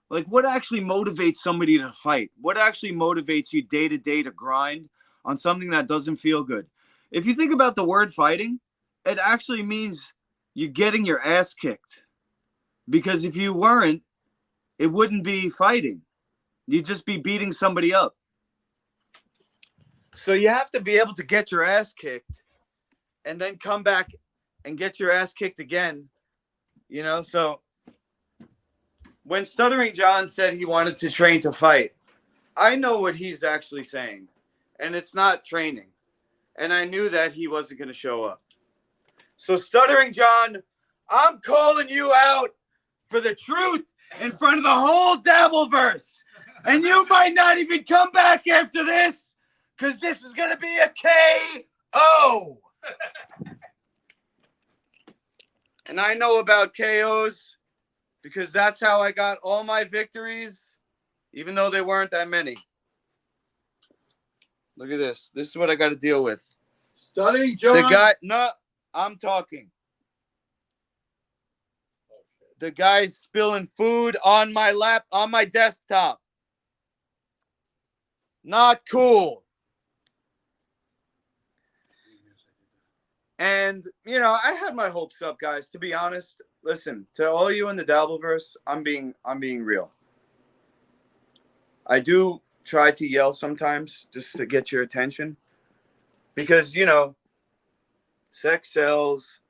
like, what actually motivates somebody to fight? What actually motivates you day to day to grind on something that doesn't feel good? If you think about the word fighting, it actually means you're getting your ass kicked. Because if you weren't, it wouldn't be fighting. You'd just be beating somebody up. So you have to be able to get your ass kicked and then come back and get your ass kicked again. You know, so when Stuttering John said he wanted to train to fight, I know what he's actually saying. And it's not training. And I knew that he wasn't going to show up. So Stuttering John, I'm calling you out for the truth in front of the whole Dabbleverse. And you might not even come back after this, because this is going to be a KO. And I know about KOs because that's how I got all my victories, even though they weren't that many. Look at this. This is what I got to deal with. Stuttering John. The guy, no, I'm talking. The guy's spilling food on my lap, on my desktop. Not cool. And, you know, I had my hopes up, guys, to be honest. Listen, to all you in the Dabbleverse, I'm being real. I do try to yell sometimes just to get your attention. Because, you know, sex sells.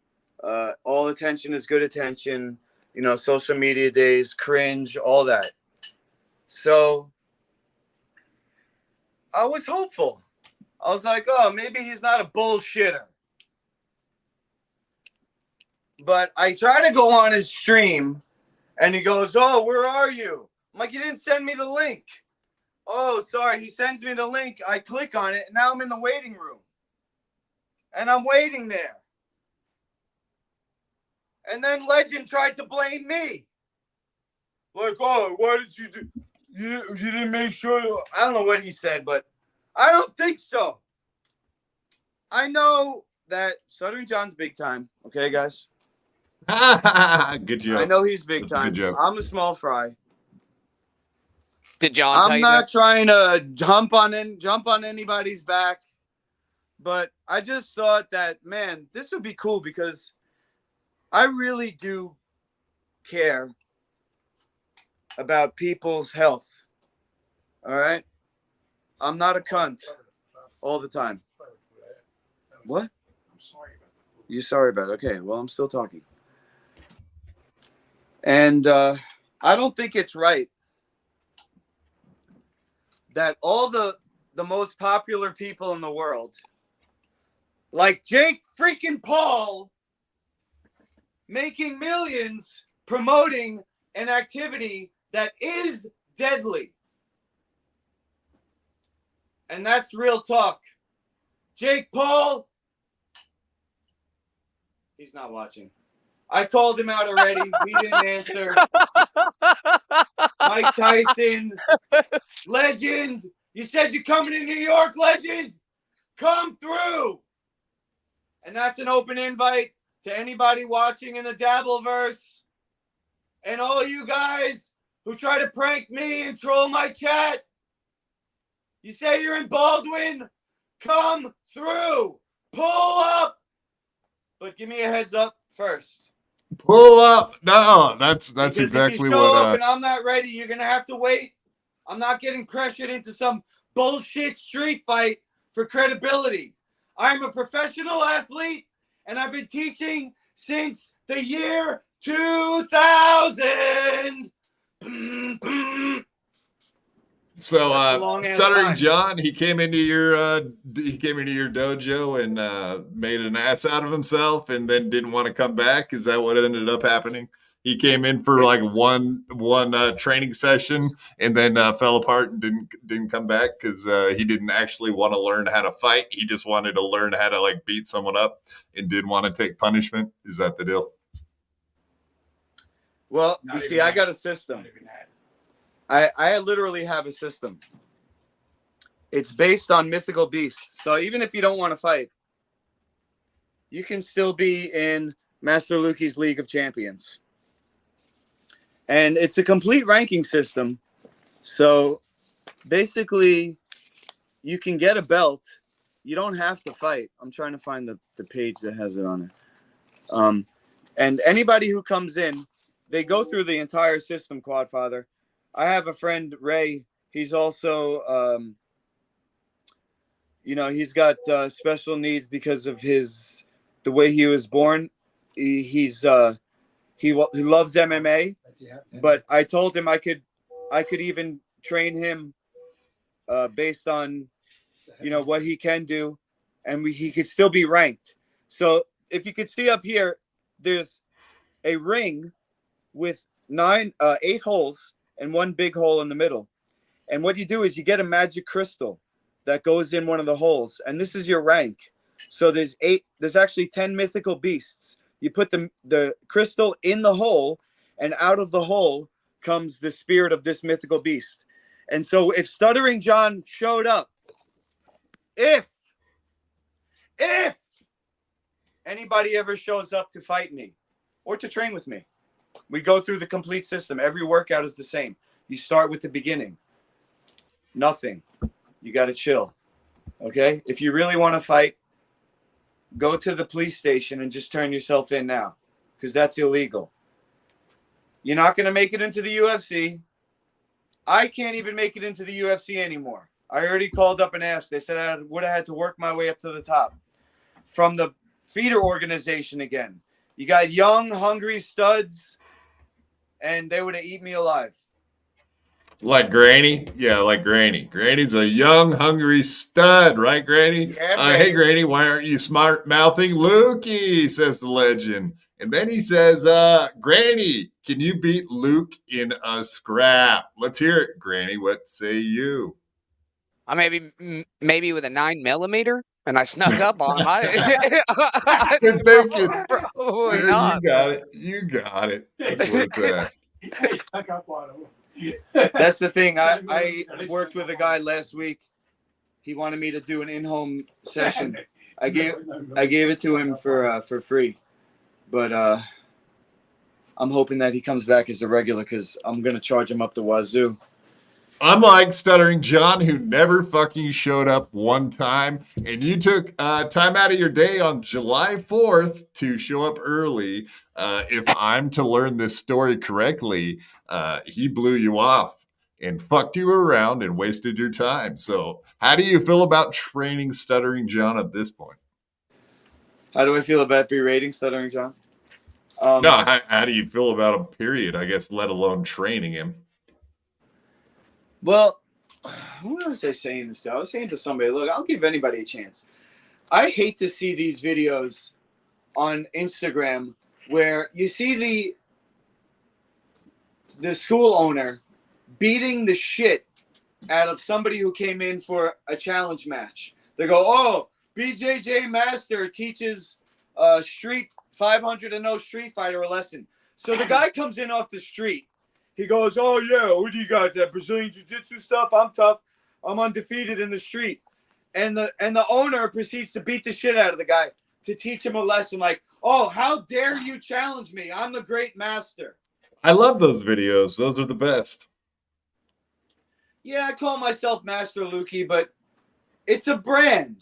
All attention is good attention. You know, social media days, cringe, all that. So I was hopeful. I was like, oh, maybe he's not a bullshitter. But I try to go on his stream, and he goes, oh, where are you? I'm like, you didn't send me the link. Oh, sorry. He sends me the link. I click on it, and now I'm in the waiting room. And I'm waiting there. And then Legend tried to blame me. Like, oh, why did you do? You didn't make sure. I don't know what he said, but I don't think so. I know that Stuttering John's big time. Okay, guys? Good job. I know he's big That's a good time. joke. I'm a small fry. Did John tell I'm you not that? trying to jump on anybody's back, but I just thought that, man, this would be cool because I really do care about people's health. All right? I'm not a cunt all the time. What? I'm sorry about that. You're sorry about it. Okay, well, I'm still talking. And I don't think it's right that all the most popular people in the world, like Jake freaking Paul, making millions promoting an activity that is deadly. And that's real talk. Jake Paul, he's not watching. I called him out already. He didn't answer. Mike Tyson, Legend. You said you're coming to New York, Legend. Come through. And that's an open invite to anybody watching in the Dabbleverse. And all you guys who try to prank me and troll my chat. You say you're in Baldwin. Come through. Pull up. But give me a heads up first. Pull up. No, that's Because exactly if you show up what. and I'm not ready, you're going to have to wait. I'm not getting pressured into some bullshit street fight for credibility. I'm a professional athlete, and I've been teaching since the year 2000. So That's a long-ass Stuttering time. John, he came into your dojo and made an ass out of himself and then didn't want to come back. Is that what ended up happening? He came in for like one training session and then fell apart and didn't come back because he didn't actually want to learn how to fight. He just wanted to learn how to like beat someone up and didn't want to take punishment. Is that the deal? Well, you see, I got a system. I literally have a system. It's based on mythical beasts. So even if you don't want to fight, you can still be in Master Luki's League of Champions. And it's a complete ranking system. So basically, you can get a belt. You don't have to fight. I'm trying to find the page that has it on it. And anybody who comes in, they go through the entire system, Quadfather. I have a friend, Ray. He's also, he's got special needs because of the way he was born. He loves MMA, but I told him I could even train him based on, what he can do, and he could still be ranked. So if you could see up here, there's a ring with 8 holes and 1 big hole in the middle. And what you do is you get a magic crystal that goes in one of the holes, and this is your rank. So there's actually 10 mythical beasts. You put the crystal in the hole, and out of the hole comes the spirit of this mythical beast. And so if Stuttering John showed up, if anybody ever shows up to fight me or to train with me, we go through the complete system. Every workout is the same. You start with the beginning. Nothing. You got to chill. Okay? If you really want to fight, go to the police station and just turn yourself in now, because that's illegal. You're not going to make it into the UFC. I can't even make it into the UFC anymore. I already called up and asked. They said I would have had to work my way up to the top. From the feeder organization again. You got young, hungry studs, and they would have eaten me alive. Like Granny? Yeah, like Granny. Granny's a young, hungry stud, right, Granny? Yeah, hey, Granny, why aren't you smart-mouthing Lukey, says the legend. And then he says, Granny, can you beat Luke in a scrap? Let's hear it, Granny. What say you? I maybe with a 9mm, and I snuck up on him. I Good thinking. Probably Yeah, not. You got it. That's where it's at. Stuck up on him. That's the thing. I worked with a guy last week. He wanted me to do an in-home session. I gave it to him for free, but I'm hoping that he comes back as a regular because I'm gonna charge him up the wazoo. Unlike Stuttering John, who never fucking showed up one time, and you took time out of your day on July 4th to show up early. If I'm to learn this story correctly, he blew you off and fucked you around and wasted your time. So how do you feel about training Stuttering John at this point? How do I feel about berating Stuttering John? No, how do you feel about him, period, I guess, let alone training him? Well, what was I saying this to? I was saying to somebody, look, I'll give anybody a chance. I hate to see these videos on Instagram where you see the school owner beating the shit out of somebody who came in for a challenge match. They go, oh, BJJ Master teaches Street 500 Street Fighter a lesson. So the guy comes in off the street. He goes, oh, yeah, what do you got, that Brazilian Jiu-Jitsu stuff? I'm tough. I'm undefeated in the street. And the owner proceeds to beat the shit out of the guy to teach him a lesson like, oh, how dare you challenge me? I'm the great master. I love those videos. Those are the best. Yeah, I call myself Master Lukey, but it's a brand.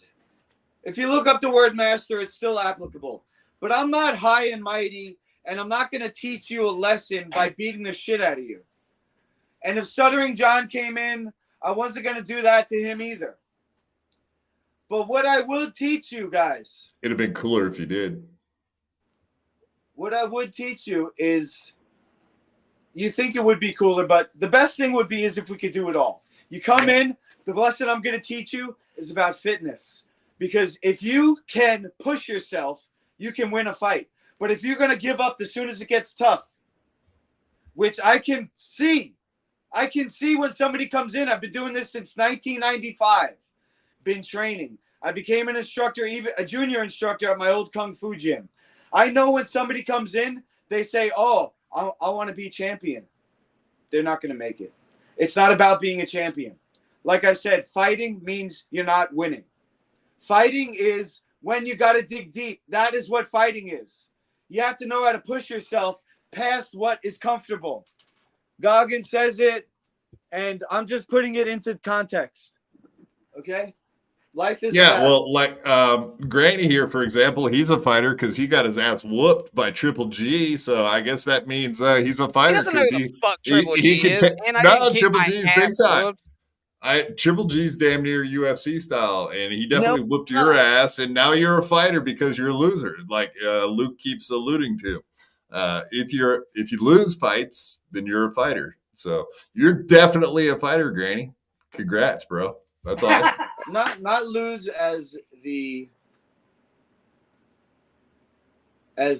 If you look up the word master, it's still applicable. But I'm not high and mighty, and I'm not going to teach you a lesson by beating the shit out of you. And if Stuttering John came in, I wasn't going to do that to him either. But what I will teach you guys. It'd have been cooler if you did. What I would teach you is, you think it would be cooler, but the best thing would be is if we could do it all. You come in, the lesson I'm going to teach you is about fitness. Because if you can push yourself, you can win a fight. But if you're going to give up as soon as it gets tough, which I can see when somebody comes in. I've been doing this since 1995. Been training. I became an instructor, even a junior instructor at my old Kung Fu gym. I know when somebody comes in, they say, oh, I want to be champion. They're not going to make it. It's not about being a champion. Like I said, fighting means you're not winning. Fighting is when you got to dig deep. That is what fighting is. You have to know how to push yourself past what is comfortable. Goggins says it, and I'm just putting it into context. Okay? Life is well, like Granny here, for example, he's a fighter because he got his ass whooped by Triple G. So I guess that means he's a fighter. He doesn't know who the fuck Triple G is, and I no, didn't get Triple my G's ass big time. whooped. Triple G's damn near UFC style, and he definitely whooped your ass, and now you're a fighter because you're a loser, like Luke keeps alluding to. If you lose fights, then you're a fighter. So you're definitely a fighter, Granny. Congrats, bro. That's awesome. not lose as the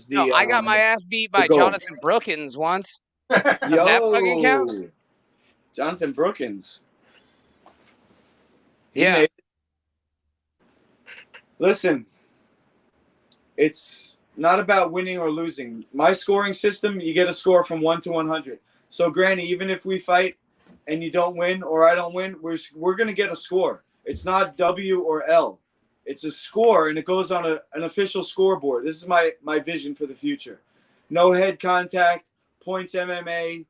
No, I got my ass beat by Jonathan Brookins once. Does that fucking count? Jonathan Brookins. Yeah. Listen, it's not about winning or losing. My scoring system, you get a score from 1 to 100. So, Granny, even if we fight and you don't win or I don't win, we're going to get a score. It's not W or L. It's a score, and it goes on an official scoreboard. This is my vision for the future. No head contact, points MMA.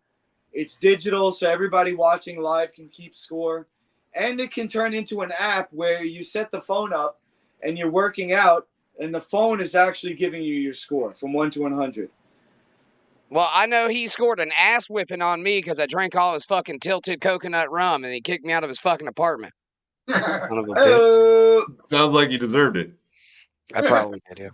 It's digital, so everybody watching live can keep score. And it can turn into an app where you set the phone up and you're working out, and the phone is actually giving you your score from 1 to 100. Well, I know he scored an ass whipping on me because I drank all his fucking tilted coconut rum, and he kicked me out of his fucking apartment. Son of a bitch. Sounds like you deserved it. I probably did, yeah.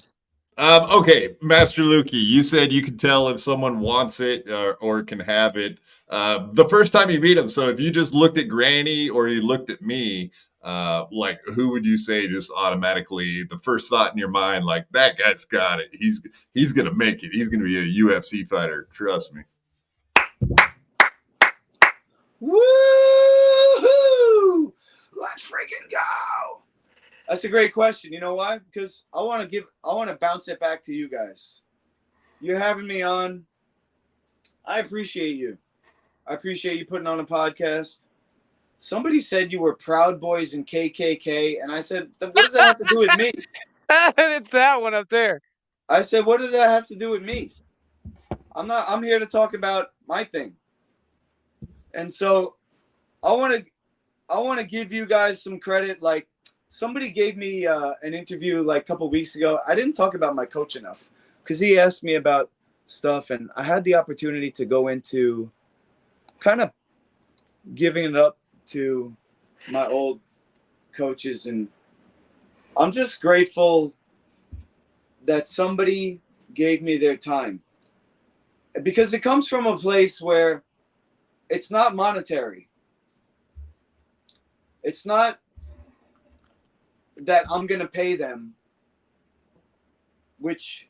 Okay, Master Lukey, you said you can tell if someone wants it or can have it the first time you meet him. So if you just looked at Granny or you looked at me, like who would you say just automatically the first thought in your mind, like that guy's got it. He's gonna make it. He's gonna be a UFC fighter. Trust me. Woo-hoo! Let's freaking go. That's a great question. You know why? Because I want to bounce it back to you guys. You're having me on. I appreciate you. I appreciate you putting on a podcast. Somebody said you were Proud Boys and KKK, and I said, what does that have to do with me? It's that one up there. I said, what did that have to do with me? I'm here to talk about my thing. And so I want to give you guys some credit. Like, somebody gave me an interview like a couple weeks ago. I didn't talk about my coach enough because he asked me about stuff, and I had the opportunity to go into kind of giving it up to my old coaches, and I'm just grateful that somebody gave me their time, because it comes from a place where it's not monetary. It's not that I'm going to pay them, which,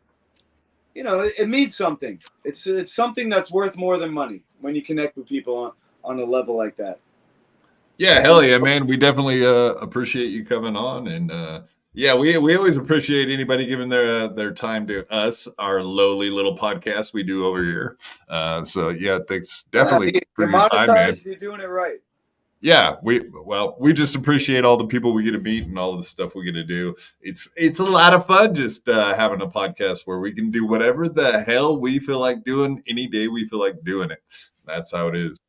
you know, it means something. It's something that's worth more than money when you connect with people on a level like that. Yeah, hell yeah, man. We definitely appreciate you coming on, and yeah, we always appreciate anybody giving their time to us, our lowly little podcast we do over here. So yeah, thanks definitely for your time, man. You're doing it right. Yeah, we just appreciate all the people we get to meet and all the stuff we get to do. It's a lot of fun just having a podcast where we can do whatever the hell we feel like doing any day we feel like doing it. That's how it is.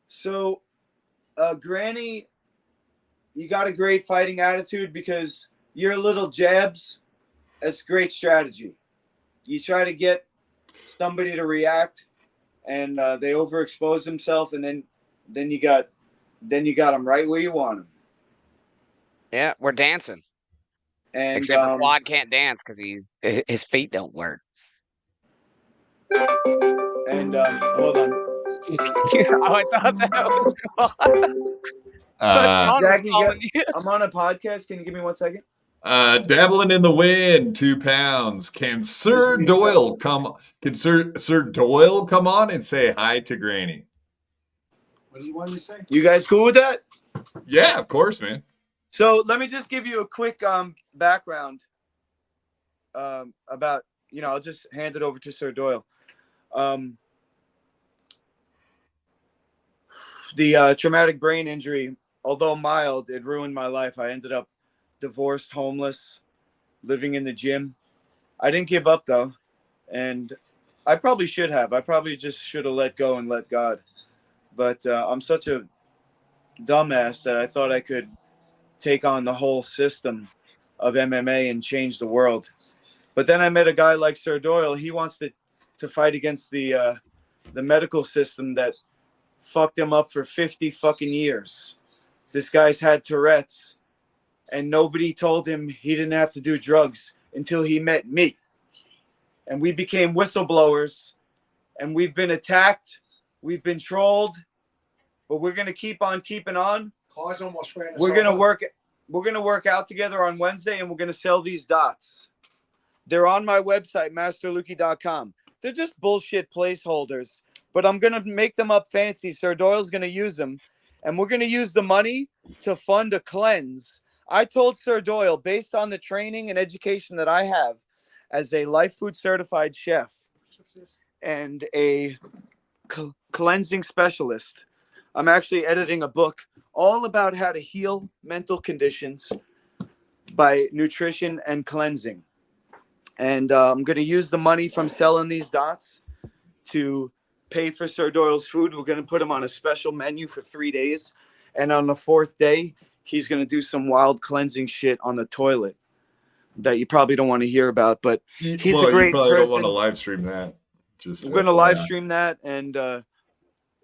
So, Granny, you got a great fighting attitude because your little jabs, that's great strategy. You try to get somebody to react, and they overexpose themselves, and then you got them right where you want them. Yeah, we're dancing. And except for Quad can't dance because his feet don't work. And hold on. Oh, I thought that was cool. John was Jackie, calling you. I'm on a podcast. Can you give me 1 second? Dabbling in the wind, 2 pounds. Can Sir Doyle come? Can Sir Doyle come on and say hi to Granny? What do you want me to say? You guys cool with that? Yeah, of course, man. So let me just give you a quick background about, I'll just hand it over to Sir Doyle. The traumatic brain injury, although mild, it ruined my life. I ended up divorced, homeless, living in the gym. I didn't give up, though, and I probably should have. I probably just should have let go and let God. But I'm such a dumbass that I thought I could take on the whole system of MMA and change the world. But then I met a guy like Sir Doyle. He wants to fight against the medical system that fucked him up for 50 fucking years. This guy's had Tourette's, and nobody told him he didn't have to do drugs until he met me. And we became whistleblowers, and we've been attacked, we've been trolled, but we're gonna keep on keeping on. Cars almost ran us We're gonna over. work out together on Wednesday, and we're gonna sell these dots. They're on my website, masterluki.com. They're just bullshit placeholders, but I'm gonna make them up fancy. Sir Doyle's gonna use them, and we're gonna use the money to fund a cleanse. I told Sir Doyle, based on the training and education that I have as a life food certified chef and a cleansing specialist, I'm actually editing a book all about how to heal mental conditions by nutrition and cleansing. And I'm going to use the money from selling these dots to pay for Sir Doyle's food. We're going to put him on a special menu for 3 days. And on the 4th day, he's going to do some wild cleansing shit on the toilet that you probably don't want to hear about. But he's a great you probably person. don't want to live stream that. We're going to live stream that, and it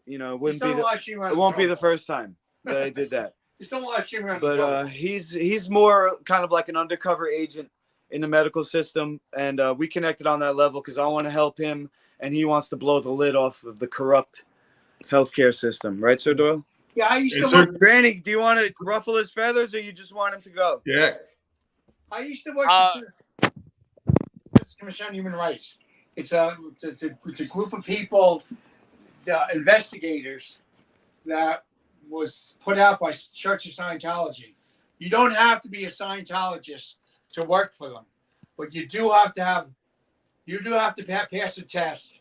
won't be the first time that I did that. Just don't live stream around. But he's more kind of like an undercover agent in the medical system, and we connected on that level because I want to help him, and he wants to blow the lid off of the corrupt healthcare system, right, Sir Doyle? Yeah, I used to work. Granny, do you want to ruffle his feathers, or you just want him to go? Yeah. I used to work for the Commission on Human Rights. It's a group of people, investigators, that was put out by Church of Scientology. You don't have to be a Scientologist to work for them, but you do have to pass a test,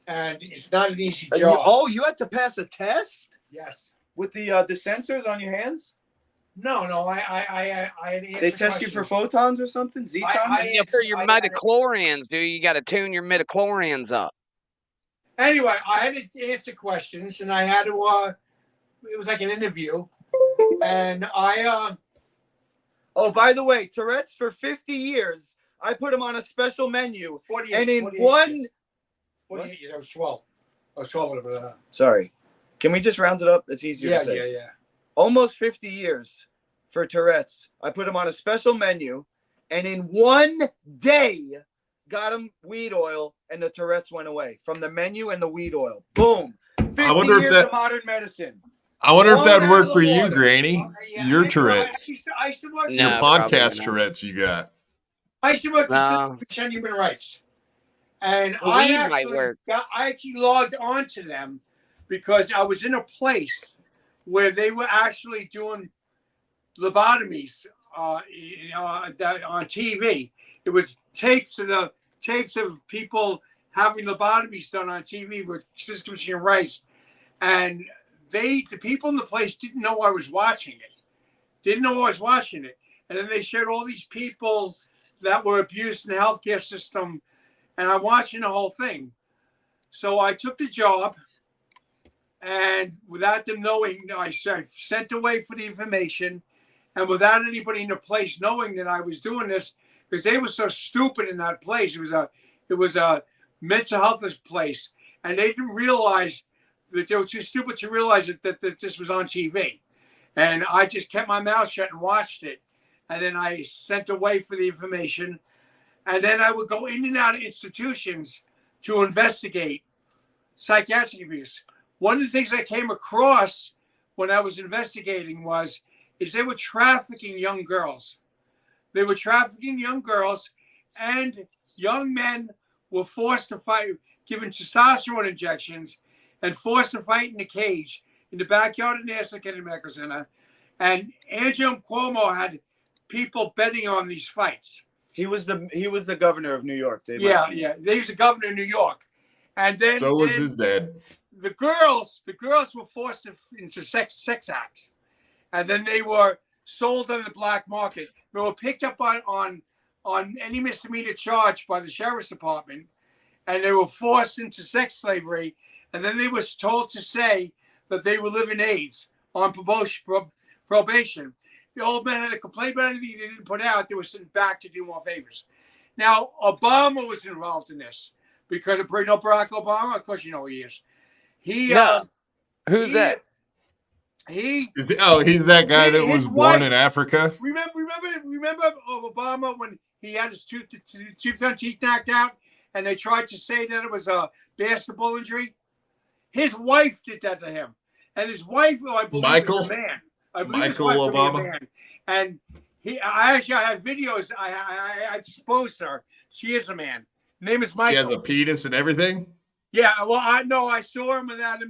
and it's not an easy job. You had to pass a test? Yes. With the sensors on your hands? No, I They test you for photons or something? Zetons? Yeah, for your midichlorians, dude. You got to tune your midichlorians up. Anyway, I had to answer questions, and I had to. It was like an interview, and I. Oh, by the way, Tourette's for 50 years. I put him on a special menu, 48, and in 48 one. years. 48 years. I was 12. I was 12. Sorry, can we just round it up? It's easier to say. Yeah. Almost 50 years for Tourette's. I put him on a special menu, and in one day, got him weed oil, and the Tourette's went away from the menu and the weed oil. Boom. 50 years of modern medicine. I wonder if that would work for you, Granny. Your Tourette's. I used to work. Your podcast Tourette's you got. I used to work for the Commission on Human Rights. And I actually logged on to them because I was in a place where they were actually doing lobotomies on TV. It was tapes of people having lobotomies done on TV with Commission on Human Rights, and the people in the place didn't know I was watching it. And then they showed all these people that were abused in the healthcare system, and I'm watching the whole thing. So I took the job, and without them knowing, I sent away for the information, and without anybody in the place knowing that I was doing this, because they were so stupid in that place. It was a mental health place, and they didn't realize that they were too stupid to realize that this was on TV. And I just kept my mouth shut and watched it. And then I sent away for the information. And then I would go in and out of institutions to investigate psychiatric abuse. One of the things I came across when I was investigating is they were trafficking young girls. They were trafficking young girls, and young men were forced to fight, given testosterone injections, and forced to fight in a cage in the backyard of Nassau County Medical Center. And Andrew Cuomo had people betting on these fights. He was the governor of New York. He was the governor of New York. And then so was his dad. The girls were forced into sex acts, and then they were sold on the black market. They were picked up on any misdemeanor charge by the sheriff's department, and they were forced into sex slavery. And then they were told to say that they were living AIDS on probation. The old man had to complain about anything they didn't put out. They were sent back to do more favors. Now, Obama was involved in this because of Barack Obama. Of course, you know who he is. Who's that? He's that guy that was born in Africa. Remember Obama when he had his front teeth knocked out, and they tried to say that it was a basketball injury. His wife did that to him, and his wife, I believe, was a man. Michael Obama. And I have videos. I exposed her. She is a man. Name is Michael. She has a penis and everything. Yeah, well, I saw him without her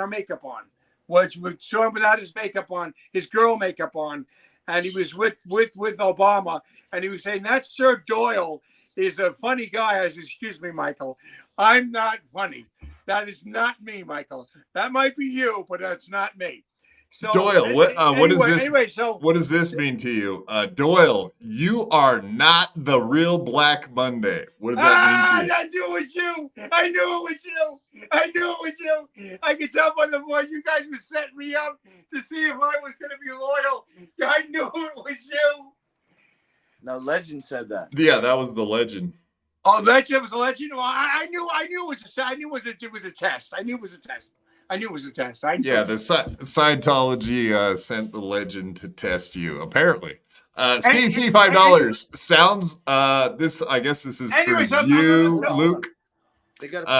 makeup on. Which saw him without his makeup on, his girl makeup on, and he was with Obama, and he was saying that Sir Doyle is a funny guy. I said, excuse me, Michael, I'm not funny. That is not me, Michael. That might be you, but that's not me. So, Doyle, what does this mean to you? Doyle, you are not the real Black Monday. What does that mean to you? I knew it was you. I could tell by the voice you guys were setting me up to see if I was going to be loyal. I knew it was you. No, Legend said that. Yeah, that was the Legend. Oh, Legend was a Legend. Well, I knew it was a test. I knew it was a test. The Scientology sent the Legend to test you, apparently. Steve C, $5. Sounds, I guess this is for you, Luke.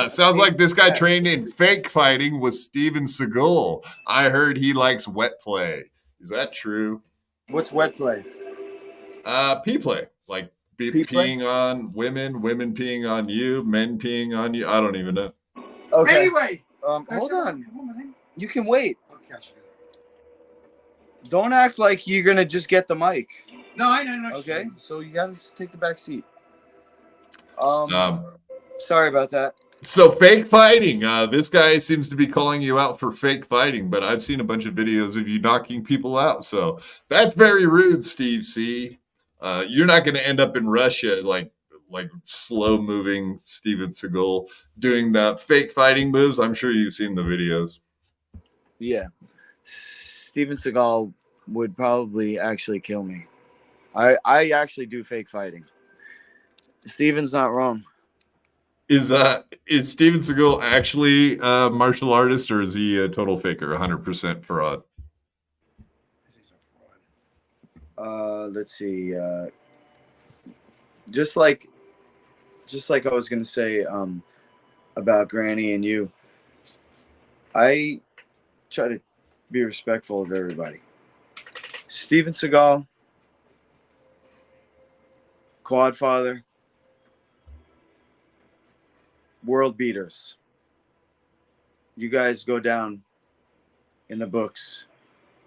Sounds like this guy trained in fake fighting with Steven Seagal. I heard he likes wet play. Is that true? What's wet play? Pee play. Like peeing on women, women peeing on you, men peeing on you. I don't even know. Okay. Anyway. Hold on. You can wait. Don't act like you're going to just get the mic. No, I know. Okay, so you got to take the back seat. Sorry about that. So fake fighting. This guy seems to be calling you out for fake fighting, but I've seen a bunch of videos of you knocking people out. So that's very rude, Steve C. You're not going to end up in Russia like slow-moving Steven Seagal doing the fake fighting moves. I'm sure you've seen the videos. Yeah. Steven Seagal would probably actually kill me. I actually do fake fighting. Steven's not wrong. Is Steven Seagal actually a martial artist, or is he a total faker, 100% fraud? Let's see. Just like I was gonna say about Granny and you, I try to be respectful of everybody. Steven Seagal, Quadfather, world beaters. You guys go down in the books.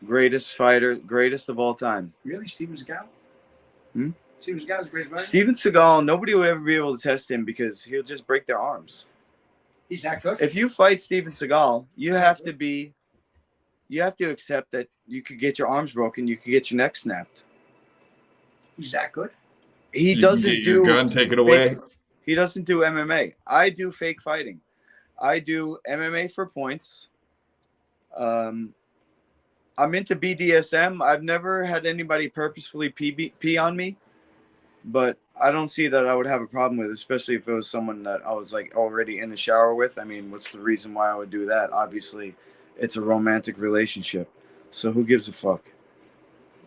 Greatest fighter, greatest of all time. Really, Steven Seagal? Steven Seagal's a great fighter? Steven Seagal, nobody will ever be able to test him because he'll just break their arms. He's that good? If you fight Steven Seagal, you have to accept that you could get your arms broken, you could get your neck snapped. He's that good? He doesn't do your gun, take it away. He doesn't do MMA. I do fake fighting. I do MMA for points. I'm into BDSM. I've never had anybody purposefully pee on me, but I don't see that I would have a problem with it, especially if it was someone that I was like already in the shower with. I mean, what's the reason why I would do that? Obviously, it's a romantic relationship, so who gives a fuck?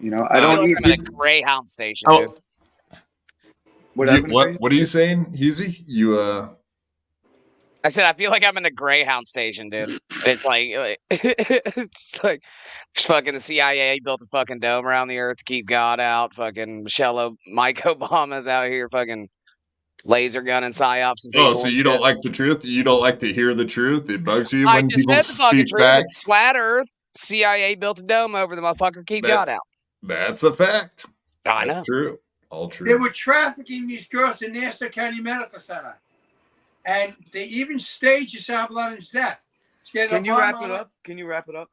You know, I don't. I'm at a Greyhound station. Oh. Dude. What are you saying, Husey? I said I feel like I'm in a Greyhound station, dude. It's like it's like fucking the CIA built a fucking dome around the earth to keep God out. Fucking Mike Obama's out here fucking laser gunning psyops and people. Oh, so and you shit. don't like the truth? You don't like to hear the truth? It bugs you I when just people said the fucking speak truth. It's facts? flat Earth. CIA built a dome over the motherfucker. Keep God out. That's a fact. I That's know. true. All true. They were trafficking these girls in Nassau County Medical Center, and they even staged Osama bin Laden's death. Can you wrap it up? Can you wrap it up?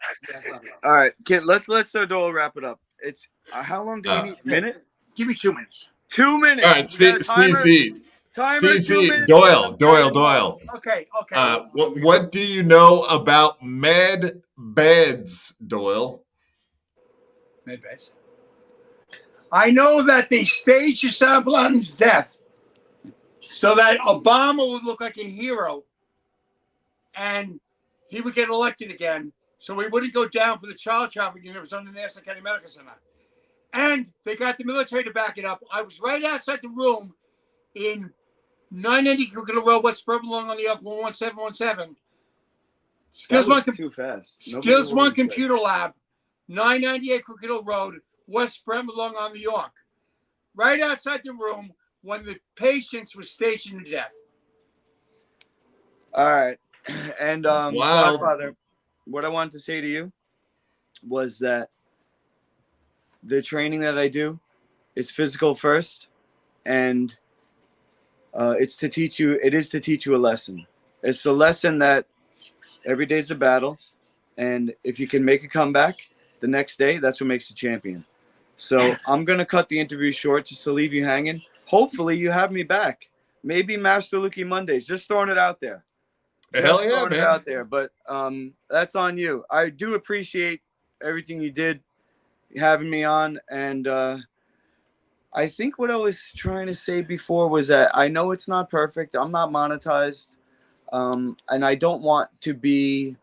All right, let's Doyle wrap it up. It's how long do we need? A minute? Give me 2 minutes. 2 minutes. All right, Steve C. Timer, Steve 2 minutes. Doyle. Okay. What do you know about med beds, Doyle? Med beds. I know that they staged Osama bin Laden's death so that Obama would look like a hero and he would get elected again, so he wouldn't go down for the child trafficking that was on the Nassau County Medical Center. And they got the military to back it up. I was right outside the room in 990 Crooked Road, West Burbling on the up 11717. Skills One too fast. Skills One Computer Lab, 998 Crooked Road, West Burbling on the York. Right outside the room when the patients were stationed to death. All right. And wild. Godfather, what I wanted to say to you was that the training that I do is physical first, and it is to teach you a lesson. It's a lesson that every day is a battle, and if you can make a comeback the next day, that's what makes a champion. So I'm going to cut the interview short just to leave you hanging. Hopefully you have me back. Maybe Master Luki Mondays. Just throwing it out there. Hell yeah, man. It out there, but that's on you. I do appreciate everything you did having me on, and I think what I was trying to say before was that I know it's not perfect. I'm not monetized, and I don't want to be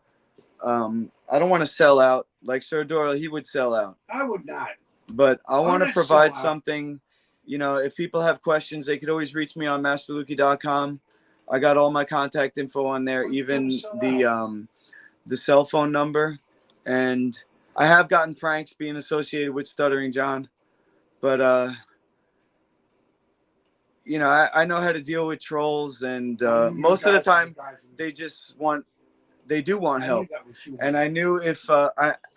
I don't want to sell out like Sir Doyle. He would sell out. I would not. But I want to provide something. You know, if people have questions, they could always reach me on masterluki.com. I got all my contact info on there, even the cell phone number. And I have gotten pranks being associated with Stuttering John. But, you know, I know how to deal with trolls. And most of the time, they do want help. And I knew if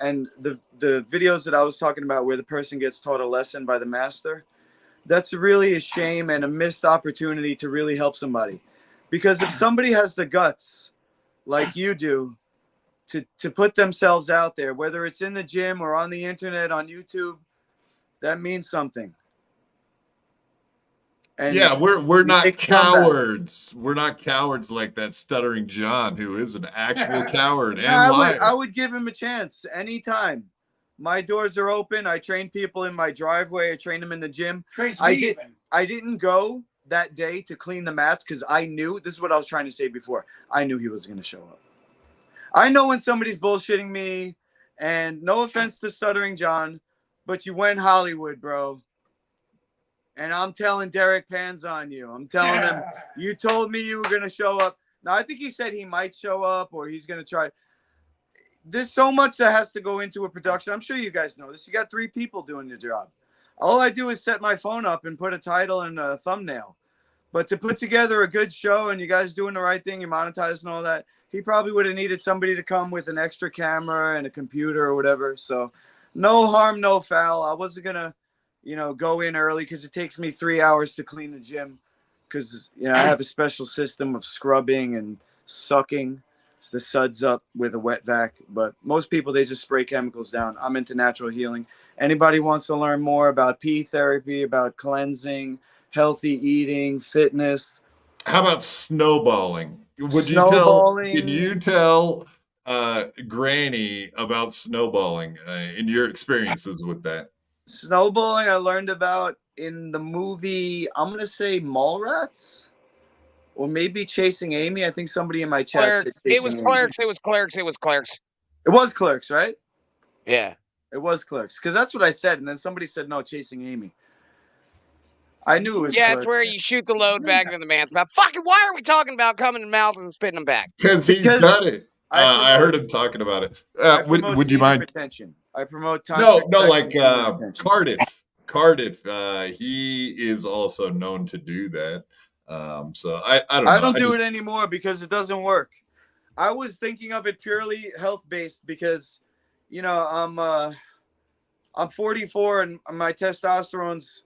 and the videos that I was talking about where the person gets taught a lesson by the master, that's really a shame and a missed opportunity to really help somebody. Because if somebody has the guts like you do to put themselves out there, whether it's in the gym or on the internet, on YouTube, that means something. And yeah, we're not cowards. We're not cowards like that Stuttering John, who is an actual coward and liar. I would give him a chance anytime. My doors are open. I train people in my driveway. I train them in the gym. I didn't go that day to clean the mats because I knew, this is what I was trying to say before, I knew he was going to show up. I know when somebody's bullshitting me, and no offense to Stuttering John, but you went Hollywood, bro. And I'm telling Derek Pans on you. I'm telling him, you told me you were going to show up. Now, I think he said he might show up or he's going to try. There's so much that has to go into a production. I'm sure you guys know this. You got 3 people doing the job. All I do is set my phone up and put a title and a thumbnail. But to put together a good show and you guys doing the right thing, you monetize and all that, he probably would have needed somebody to come with an extra camera and a computer or whatever. So no harm, no foul. I wasn't going to, you know, go in early because it takes me 3 hours to clean the gym because, you know, I have a special system of scrubbing and sucking the suds up with a wet vac. But most people, they just spray chemicals down. I'm into natural healing. Anybody wants to learn more about pee therapy, about cleansing, healthy eating, fitness. How about snowballing? Can you tell Granny about snowballing in your experiences with that? Snowballing I learned about in the movie, I'm going to say Mallrats. Or maybe Chasing Amy. I think somebody in my chat said It was Clerks. It was Clerks. It was Clerks. It was Clerks, right? Yeah. It was Clerks. Because that's what I said. And then somebody said, no, Chasing Amy. I knew it was Yeah, it's Clerks. where you shoot the load back into the man's mouth. Fucking, why are we talking about coming in mouths and spitting them back? Because he's Because done it. I I heard him talking about it. I promote Would you semen mind? retention. I promote No, tantric no, sex like and semen retention. Cardiff. He is also known to do that. So I don't know. I don't do it anymore because it doesn't work. I was thinking of it purely health based because, you know, I'm 44 and my testosterone's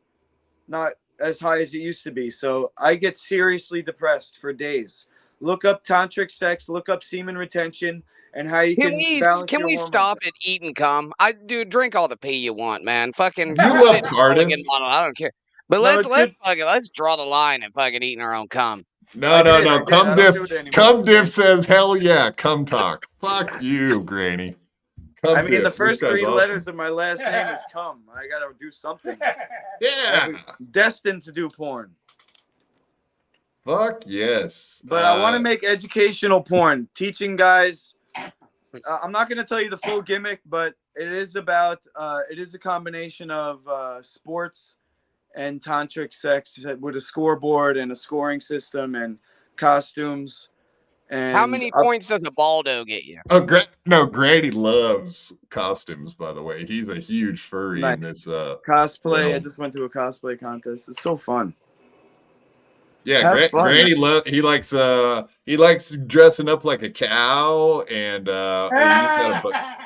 not as high as it used to be. So I get seriously depressed for days. Look up tantric sex, look up semen retention, and how you can balance Can your we hormones. stop at eat and cum? Drink all the pee you want, man. Fucking You love Cardiff. I don't care. But No, let's draw the line at fucking eating our own cum. No. I Cum don't do it Diff. anymore. Cum Diff says, "Hell yeah, cum talk." Fuck you, Granny. Cum I mean, Diff. the first This guy's 3 awesome. letters of my last name is cum. I gotta do something. Yeah. Destined to do porn. Fuck yes. But I want to make educational porn, teaching guys. I'm not going to tell you the full gimmick, but it is about, it is a combination of sports and tantric sex with a scoreboard and a scoring system and costumes. And how many points does a Baldo get you? Oh, Grady loves costumes, by the way. He's a huge furry in this cosplay. realm. I just went to a cosplay contest. It's so fun. Yeah, Granny he likes dressing up like a cow and he's got a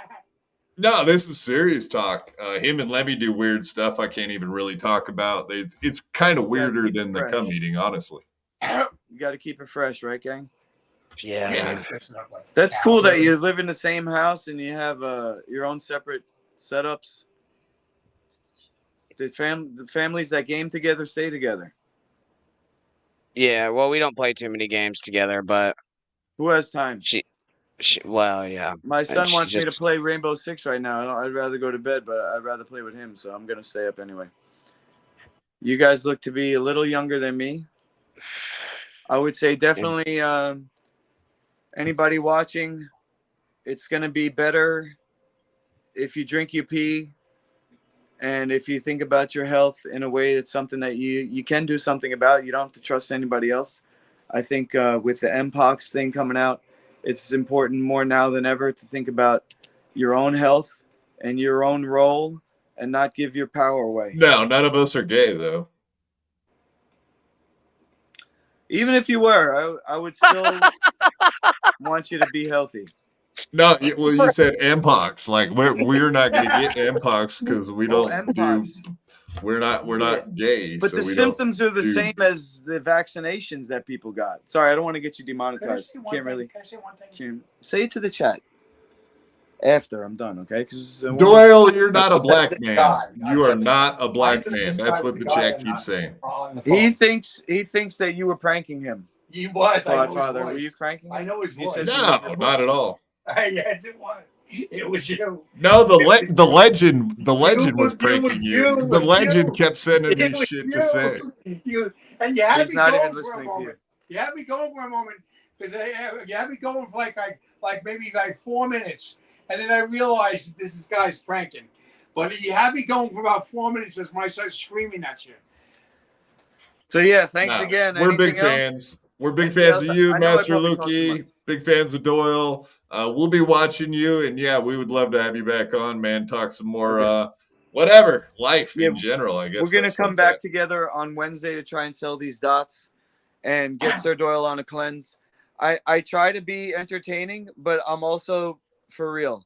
No, this is serious talk. Him and Lemmy do weird stuff I can't even really talk about. It's kind of weirder than the cum eating, honestly. You got to keep it fresh, right, gang? Yeah. That's cool that you live in the same house and you have your own separate setups. The families that game together stay together. Yeah, well, we don't play too many games together, but who has time? Well, yeah. My son wants me to play Rainbow Six right now. I'd rather go to bed, but I'd rather play with him, so I'm gonna stay up anyway. You guys look to be a little younger than me. I would say definitely anybody watching, it's gonna be better if you drink, you pee. And if you think about your health in a way, it's something that you can do something about. You don't have to trust anybody else. I think with the Mpox thing coming out, it's important more now than ever to think about your own health and your own role and not give your power away. No, none of us are gay, though. Even if you were, I would still want you to be healthy. No, well, you said Mpox. Like we're not going to get Mpox because we don't do. We're not gay. But so the symptoms are the same as the vaccinations that people got. Sorry, I don't want to get you demonetized. Can't really. Can I say one thing? Say it to the chat. After I'm done, okay? Because Doyle, you're not a black man. You are not a black man. That's what the chat keeps saying. He thinks that you were pranking him. He was. Godfather, were you pranking him? I know his voice. No, not at all. Yes, it was. It was you. No, the legend was pranking you. The legend kept sending me shit to say. And you had He's me not going even for a listening to moment. you. You had me going for a moment because you had me going for like maybe 4 minutes, and then I realized this guy's pranking. But you had me going for about 4 minutes as I started screaming at you. So yeah, thanks again. We're big Anything fans. else? We're big Anything fans else? of you, I know I Master probably talked too Lukey. much. Big fans of Doyle. We'll be watching you, and yeah, we would love to have you back on, man. Talk some more, whatever, life in general. I guess we're gonna come back together on Wednesday to try and sell these dots and get Sir Doyle on a cleanse. I try to be entertaining, but I'm also for real.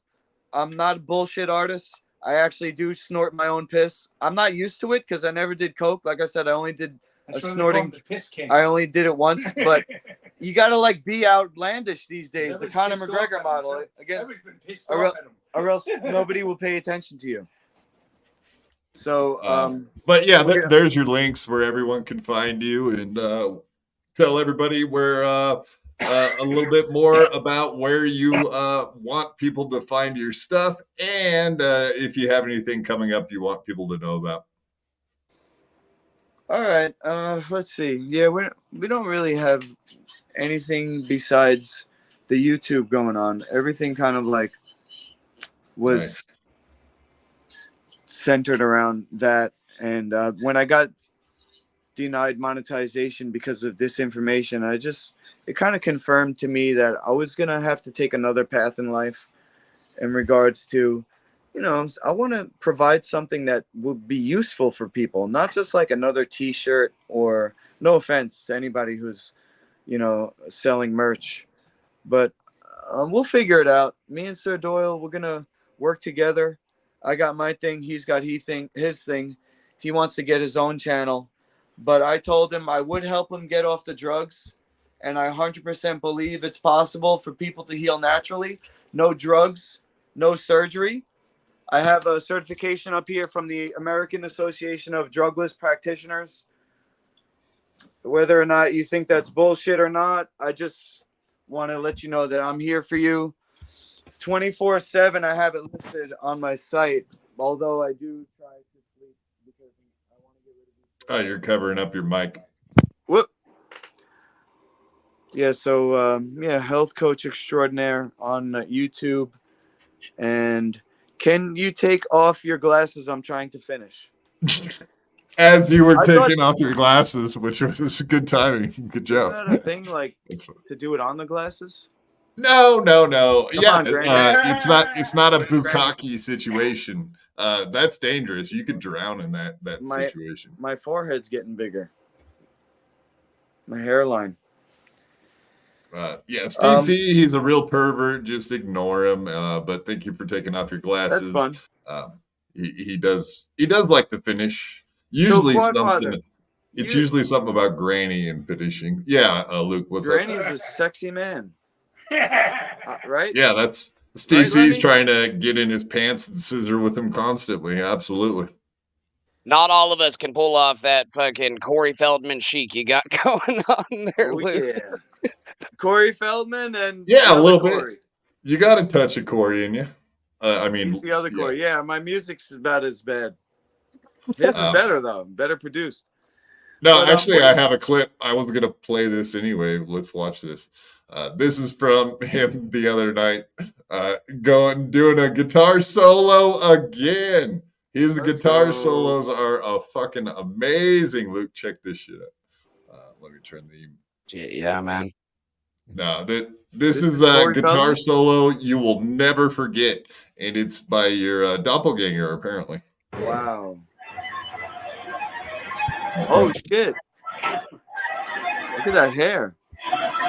I'm not a bullshit artist. I actually do snort my own piss. I'm not used to it because I never did coke. Like I said, I only did snorting. I only did it once, but you gotta like be outlandish these days. The Conor McGregor model, I guess, or else nobody will pay attention to you. So, but yeah, there's your links where everyone can find you, and tell everybody where a little bit more about where you want people to find your stuff, and if you have anything coming up you want people to know about. All right. Let's see. Yeah, we don't really have anything besides the YouTube going on. Everything kind of like was centered around that. And when I got denied monetization because of disinformation. It kind of confirmed to me that I was going to have to take another path in life in regards to, I want to provide something that would be useful for people, not just like another t-shirt, or no offense to anybody who's, selling merch, but we'll figure it out. Me and Sir Doyle, we're going to work together. I got my thing. He's got his thing. He wants to get his own channel, but I told him I would help him get off the drugs. And I 100% believe it's possible for people to heal naturally. No drugs, no surgery. I have a certification up here from the American Association of Drugless Practitioners. Whether or not you think that's bullshit or not, I just want to let you know that I'm here for you. 24/7, I have it listed on my site, although I do try to sleep because I want to get rid of these. Oh, you're covering up your mic. Whoop. Yeah, so health coach extraordinaire on YouTube. And can you take off your glasses? I'm trying to finish. As you were taking off your glasses, which was good timing. Good job. Isn't that a thing, like, to do it on the glasses? No. Come on, It's not a bukkake situation. That's dangerous. You could drown in that situation. My forehead's getting bigger. My hairline. Steve C, he's a real pervert. Just ignore him. But thank you for taking off your glasses. That's fun. He does like to finish. Usually It's usually something about Granny and finishing. Yeah, Luke, what's Granny up? is a sexy man. Right? Yeah, that's Steve C's trying to get in his pants and scissor with him constantly. Absolutely. Not all of us can pull off that fucking Corey Feldman chic you got going on there, Luke. Yeah. Corey Feldman and a little Corey. bit. You got a touch of Corey in you. He's the other Corey. Yeah, my music's about as bad. This is better though. Better produced. No, actually, I have a clip. I wasn't gonna play this anyway. Let's watch this. This is from him the other night. Doing a guitar solo again. His guitar solos are fucking amazing. Luke, check this shit out. Let me turn the. Yeah, man. No, this is a guitar solo you will never forget, and it's by your doppelganger, apparently. Wow. Oh shit! Look at that hair.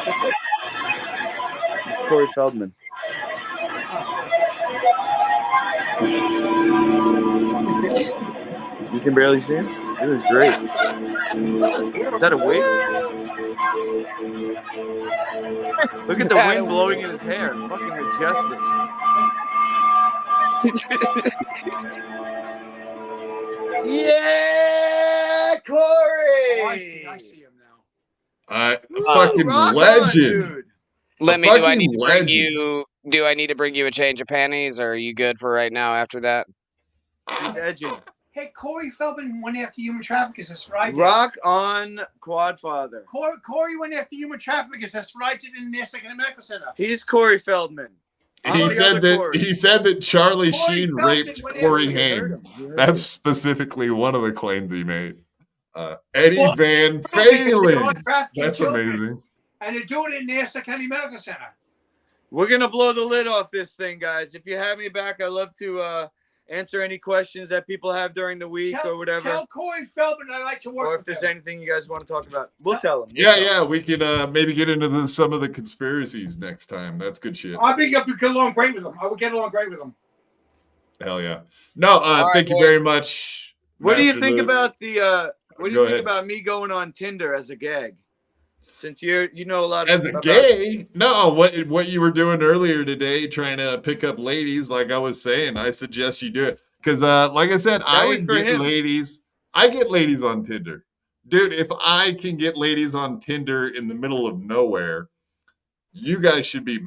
It's Corey Feldman. You can barely see him? This is great. Is that a wig? Look at the wind blowing in his hair. Fucking majestic. Yeah, Corey! Oh, I see him now. Fucking legend. Dude. Lemmy, do I need to bring you a change of panties, or are you good for right now after that? He's edging. Hey, Corey Feldman went after human traffickers. That's what I did. Rock on, Quadfather. Corey went after human traffickers. That's what I did in the Second Medical Center. He's Corey Feldman. He said that Charlie Sheen raped Corey Haim. That's specifically one of the claims he made. Eddie Van Halen. That's amazing. And they're doing it in the Nassau County Medical Center. We're gonna blow the lid off this thing, guys. If you have me back, I'd love to answer any questions that people have during the week or whatever. Tell Corey Feldman I like to work or if with there's him. anything you guys want to talk about. We'll tell him. We can maybe get into some of the conspiracies next time. That's good shit. I think you'll get along great with him. I would get along great with him. Hell yeah. No, thank you very much. What do you think about about me going on Tinder as a gag? Since you know a lot as a gay, no. What you were doing earlier today, trying to pick up ladies, like I was saying, I suggest you do it because, like I said, I get ladies. I get ladies on Tinder, dude. If I can get ladies on Tinder in the middle of nowhere, you guys should be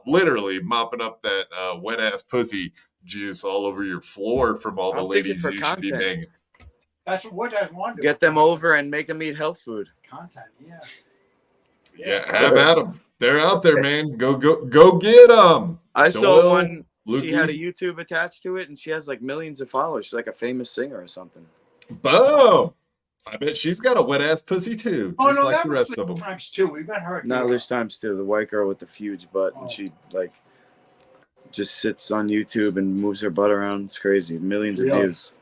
literally mopping up that wet ass pussy juice all over your floor from all the ladies you should be banging. That's what I want to get them over and make them eat health food. Content, yeah. Yeah, have at them. They're out there, man. Go get them. I saw one. She had a YouTube attached to it, and she has like millions of followers. She's like a famous singer or something. Boom. I bet she's got a wet ass pussy too, Oh just no, like that the was rest of them. times too. We met her. No, there's times too. The white girl with the huge butt, and she like just sits on YouTube and moves her butt around. It's crazy. Millions of views.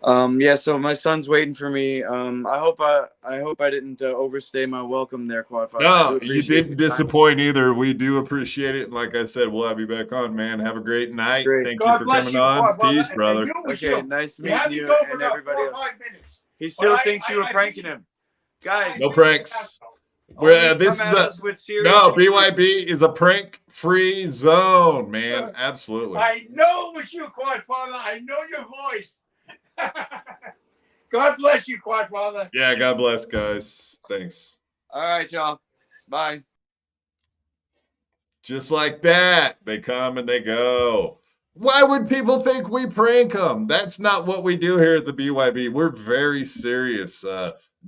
Yeah, so my son's waiting for me. I hope I didn't overstay my welcome there, Quadfather. No, you didn't disappoint either. We do appreciate it. And like I said, we'll have you back on, man. Have a great night. Great. Thank God you for bless coming you, on. Quadfather. Peace, And brother. you was Okay, you. nice We had meeting to you go for and about everybody 4 or else. 5 minutes. He still But thinks you were pranking him. Guys, No pranks. This is no BYB is a prank-free zone, man. Absolutely. I know it was you, Quadfather. I know your voice. God bless you, Quadfather. Yeah, God bless, guys. Thanks. All right, y'all. Bye. Just like that, they come and they go. Why would people think we prank them? That's not what we do here at the BYB. We're very serious.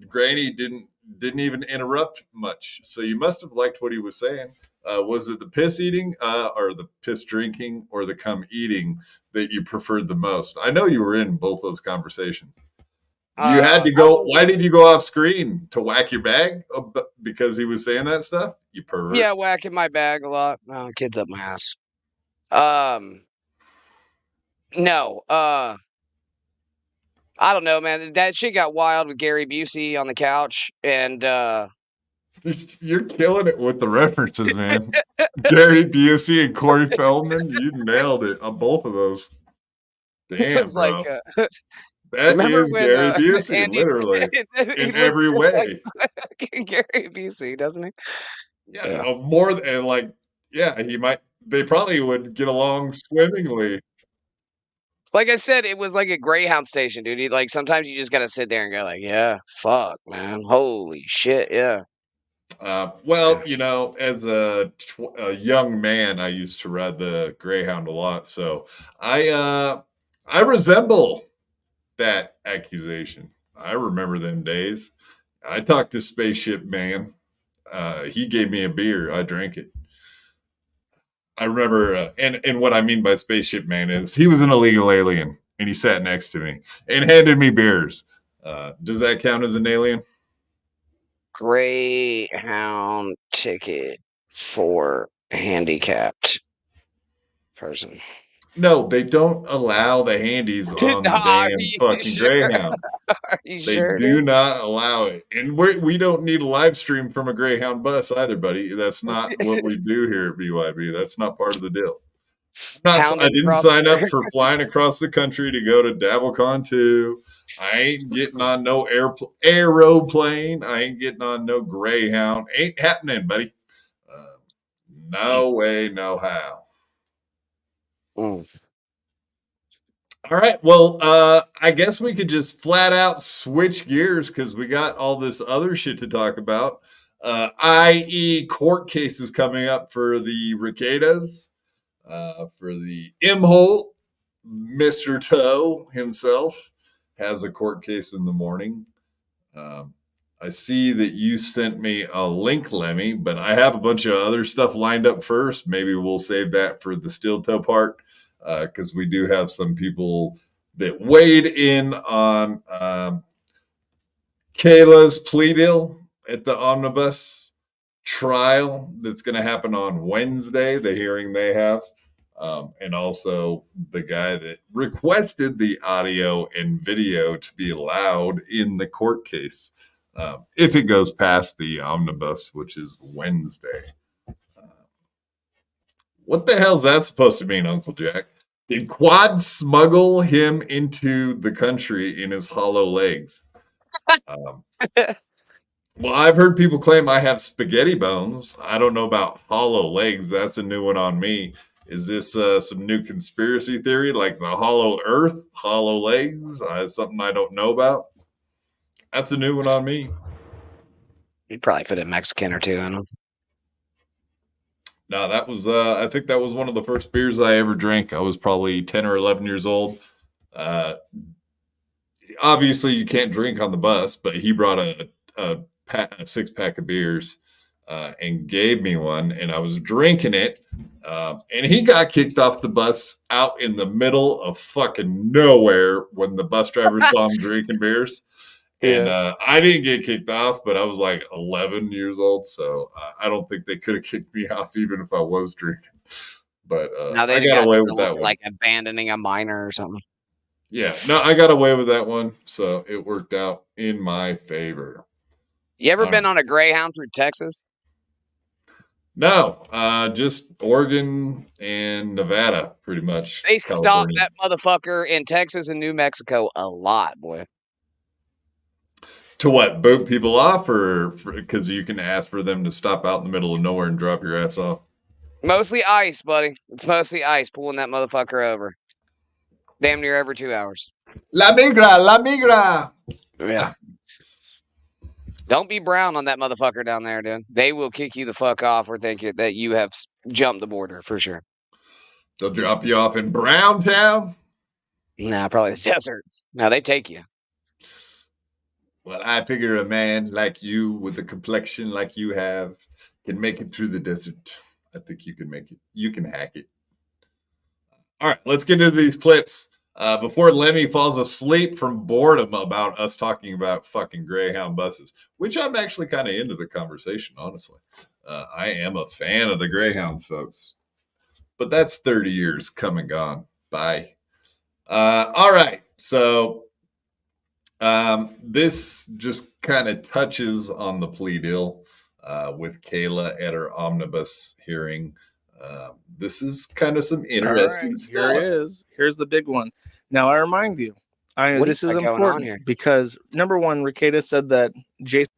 Granny didn't even interrupt much, so you must have liked what he was saying. Was it the piss eating, or the piss drinking, or the cum eating that you preferred the most? I know you were in both those conversations. You had to go. Why did you go off screen? To whack your bag? Because he was saying that stuff? You pervert. Yeah, whacking my bag a lot. Oh, kids up my ass. No. I don't know, man. That shit got wild with Gary Busey on the couch, and you're killing it with the references, man. Gary Busey and Corey Feldman, you nailed it on both of those. Damn, it's bro. like That is Gary Busey, literally, in every way. Like Gary Busey, doesn't he? Yeah, more than like, yeah, he might. They probably would get along swimmingly. Like I said, it was like a Greyhound station, dude. Like sometimes you just gotta sit there and go, like, yeah, fuck, man, holy shit, yeah. Well, you know, as a young man, I used to ride the Greyhound a lot, so I resemble that accusation. I remember them days. I talked to Spaceship Man. He gave me a beer. I drank it. I remember, and what I mean by Spaceship Man is he was an illegal alien, and he sat next to me and handed me beers. Does that count as an alien? Greyhound ticket for handicapped person. No, they don't allow the handies on the damn fucking Greyhound. They do not allow it. And we don't need a live stream from a Greyhound bus either, buddy. That's not what we do here at BYB. That's not part of the deal. I didn't sign up for flying across the country to go to DabbleCon 2. I ain't getting on no aeroplane. I ain't getting on no Greyhound. Ain't happening, buddy. No way, no how. All right. Well, I guess we could just flat out switch gears because we got all this other shit to talk about, i.e. court cases coming up for the Riquedas, for the Imholt. Mr. Toe himself has a court case in the morning. I see that you sent me a link, Lemmy, but I have a bunch of other stuff lined up first. Maybe we'll save that for the steel toe part, because we do have some people that weighed in on Kayla's plea deal at the omnibus trial that's going to happen on Wednesday, the hearing they have. And also the guy that requested the audio and video to be allowed in the court case, if it goes past the omnibus, which is Wednesday. What the hell is that supposed to mean, Uncle Jack? Did Quad smuggle him into the country in his hollow legs? Well, I've heard people claim I have spaghetti bones. I don't know about hollow legs. That's a new one on me. Is this some new conspiracy theory, like the hollow earth, hollow legs? Something I don't know about? That's a new one on me. You'd probably fit a Mexican or two in them. No, that was, I think that was one of the first beers I ever drank. I was probably 10 or 11 years old. Obviously, you can't drink on the bus, but he brought a 6-pack of beers and gave me one, and I was drinking it. And he got kicked off the bus out in the middle of fucking nowhere when the bus driver saw him drinking beers. And I didn't get kicked off, but I was like 11 years old, so I don't think they could have kicked me off even if I was drinking. But Now I got away with that one. like abandoning a minor or something. Yeah, no, I got away with that one, so it worked out in my favor. You ever been on a Greyhound through Texas? No, just Oregon and Nevada, pretty much. They stopped that motherfucker in Texas and New Mexico a lot, boy. To what? Boat people off, or because you can ask for them to stop out in the middle of nowhere and drop your ass off? Mostly ice, buddy. It's mostly ice pulling that motherfucker over. Damn near every 2 hours. La migra, la migra. Yeah. Don't be brown on that motherfucker down there, dude. They will kick you the fuck off or think that you have jumped the border for sure. They'll drop you off in Brown Town? Nah, probably the desert. No, they take you. Well, I figure a man like you with a complexion like you have can make it through the desert. I think you can make it. You can hack it. All right, let's get into these clips. Before Lemmy falls asleep from boredom about us talking about fucking Greyhound buses, which I'm actually kind of into the conversation, honestly. I am a fan of the Greyhounds, folks. But that's 30 years come and gone. Bye. All right, so this just kind of touches on the plea deal with Kayla at her omnibus hearing. This is kind of some interesting stuff. Here it is. Here's the big one. Now, I remind you, this is important because, number one, Rekieta said that Jason...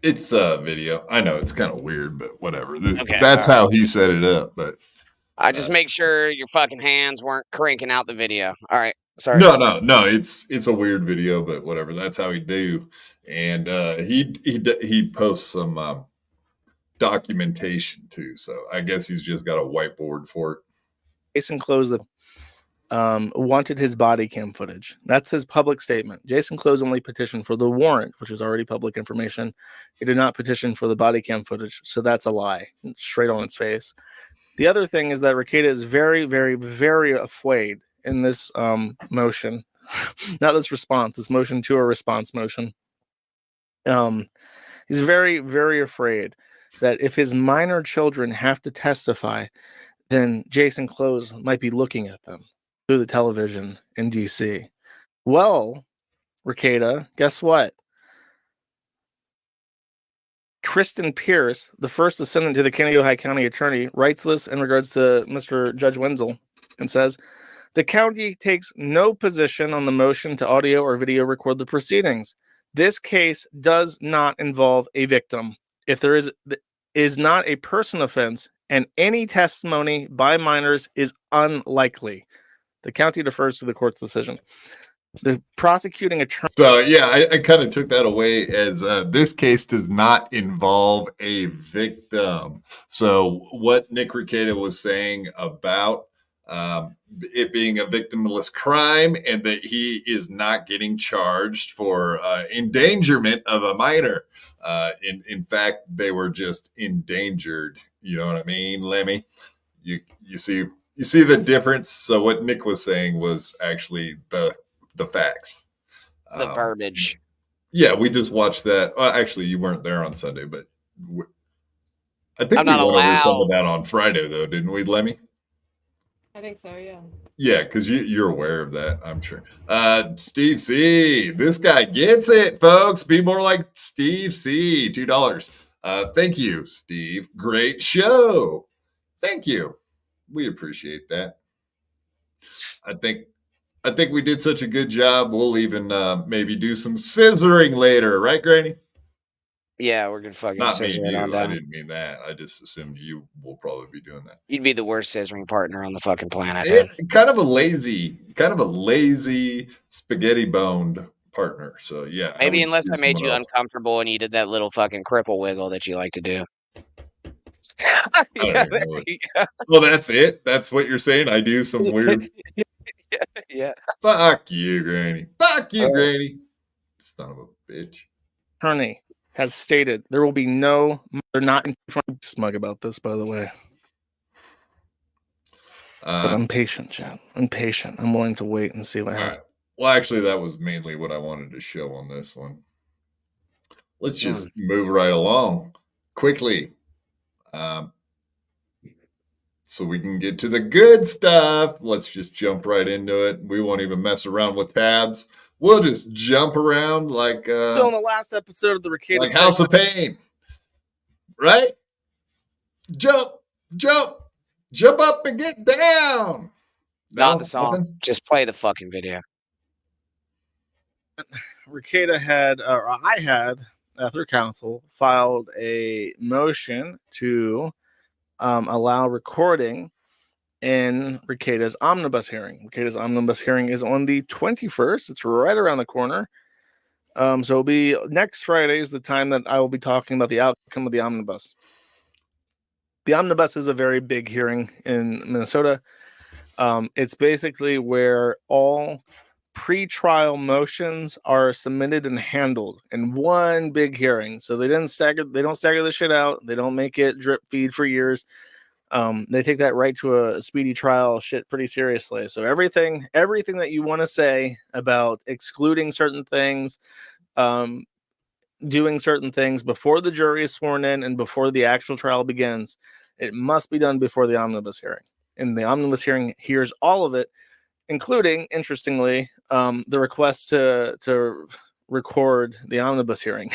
It's a video. I know it's kind of weird, but whatever. Okay, that's how he set it up. But I just make sure your fucking hands weren't cranking out the video. All right. Sorry. No. It's a weird video, but whatever. That's how he do. And he posts some documentation too. So I guess he's just got a whiteboard for it. Jason Close wanted his body cam footage. That's his public statement. Jason Close only petitioned for the warrant, which is already public information. He did not petition for the body cam footage. So that's a lie, straight on its face. The other thing is that Rekieta is very, very, very afraid in this motion, not this response, this motion to a response motion. He's very, very afraid that if his minor children have to testify, then Jason Close might be looking at them through the television in DC. Well, Rekieta, guess what? Kristen Pierce, the first assistant to the Canadian County Attorney, writes this in regards to Mr. Judge Wenzel and says, the county takes no position on the motion to audio or video record the proceedings. This case does not involve a victim. If there is not a person offense, and any testimony by minors is unlikely. The county defers to the court's decision. The prosecuting attorney... So, yeah, I kind of took that away as this case does not involve a victim. So what Nick Rekieta was saying about it being a victimless crime and that he is not getting charged for endangerment of a minor. In fact, they were just endangered. You know what I mean, Lemmy? You see the difference. So what Nick was saying was actually the facts. It's the verbiage. Yeah, we just watched that. Well, actually, you weren't there on Sunday, but I think we went over some of that on Friday, though, didn't we, Lemmy? I think so, yeah. Yeah, because you're aware of that, I'm sure. Steve C. This guy gets it, folks. Be more like Steve C. $2. Thank you, Steve. Great show. Thank you. We appreciate that. I think we did such a good job. We'll even maybe do some scissoring later, right, Granny? Yeah, we're gonna fucking Not scissor me, it on you. I down. didn't mean that. I just assumed you will probably be doing that. You'd be the worst scissoring partner on the fucking planet. Kind of a lazy spaghetti boned partner. So yeah. Maybe unless I made you uncomfortable and you did that little fucking cripple wiggle that you like to do. Yeah, there you go. Well, that's it. That's what you're saying. I do some weird. Yeah. Fuck you, Granny. Fuck you, Granny. Son of a bitch. Attorney has stated there will be no. They're not smug about this, by the way. But I'm patient, Chad. I'm patient. I'm willing to wait and see what happens. Right. Well, actually, that was mainly what I wanted to show on this one. let's just move right along quickly. So we can get to the good stuff. Let's just jump right into it. We won't even mess around with tabs. We'll just jump around like So in the last episode of the Ricada like House of Pain, right? Jump up and get down. Not the song. Nothing? Just play the fucking video. Ricada had, or I had, through council, filed a motion to allow recording in Ricada's omnibus hearing. Ricada's omnibus hearing is on the 21st. It's right around the corner. So it'll be next Friday is the time that I will be talking about the outcome of the omnibus. The omnibus is a very big hearing in Minnesota. It's basically where all pre-trial motions are submitted and handled in one big hearing. So they don't stagger the shit out. They don't make it drip feed for years. They take that right to a speedy trial shit pretty seriously. So everything that you want to say about excluding certain things, doing certain things before the jury is sworn in and before the actual trial begins, it must be done before the omnibus hearing. And the omnibus hearing hears all of it, including, interestingly, the request to record the omnibus hearing.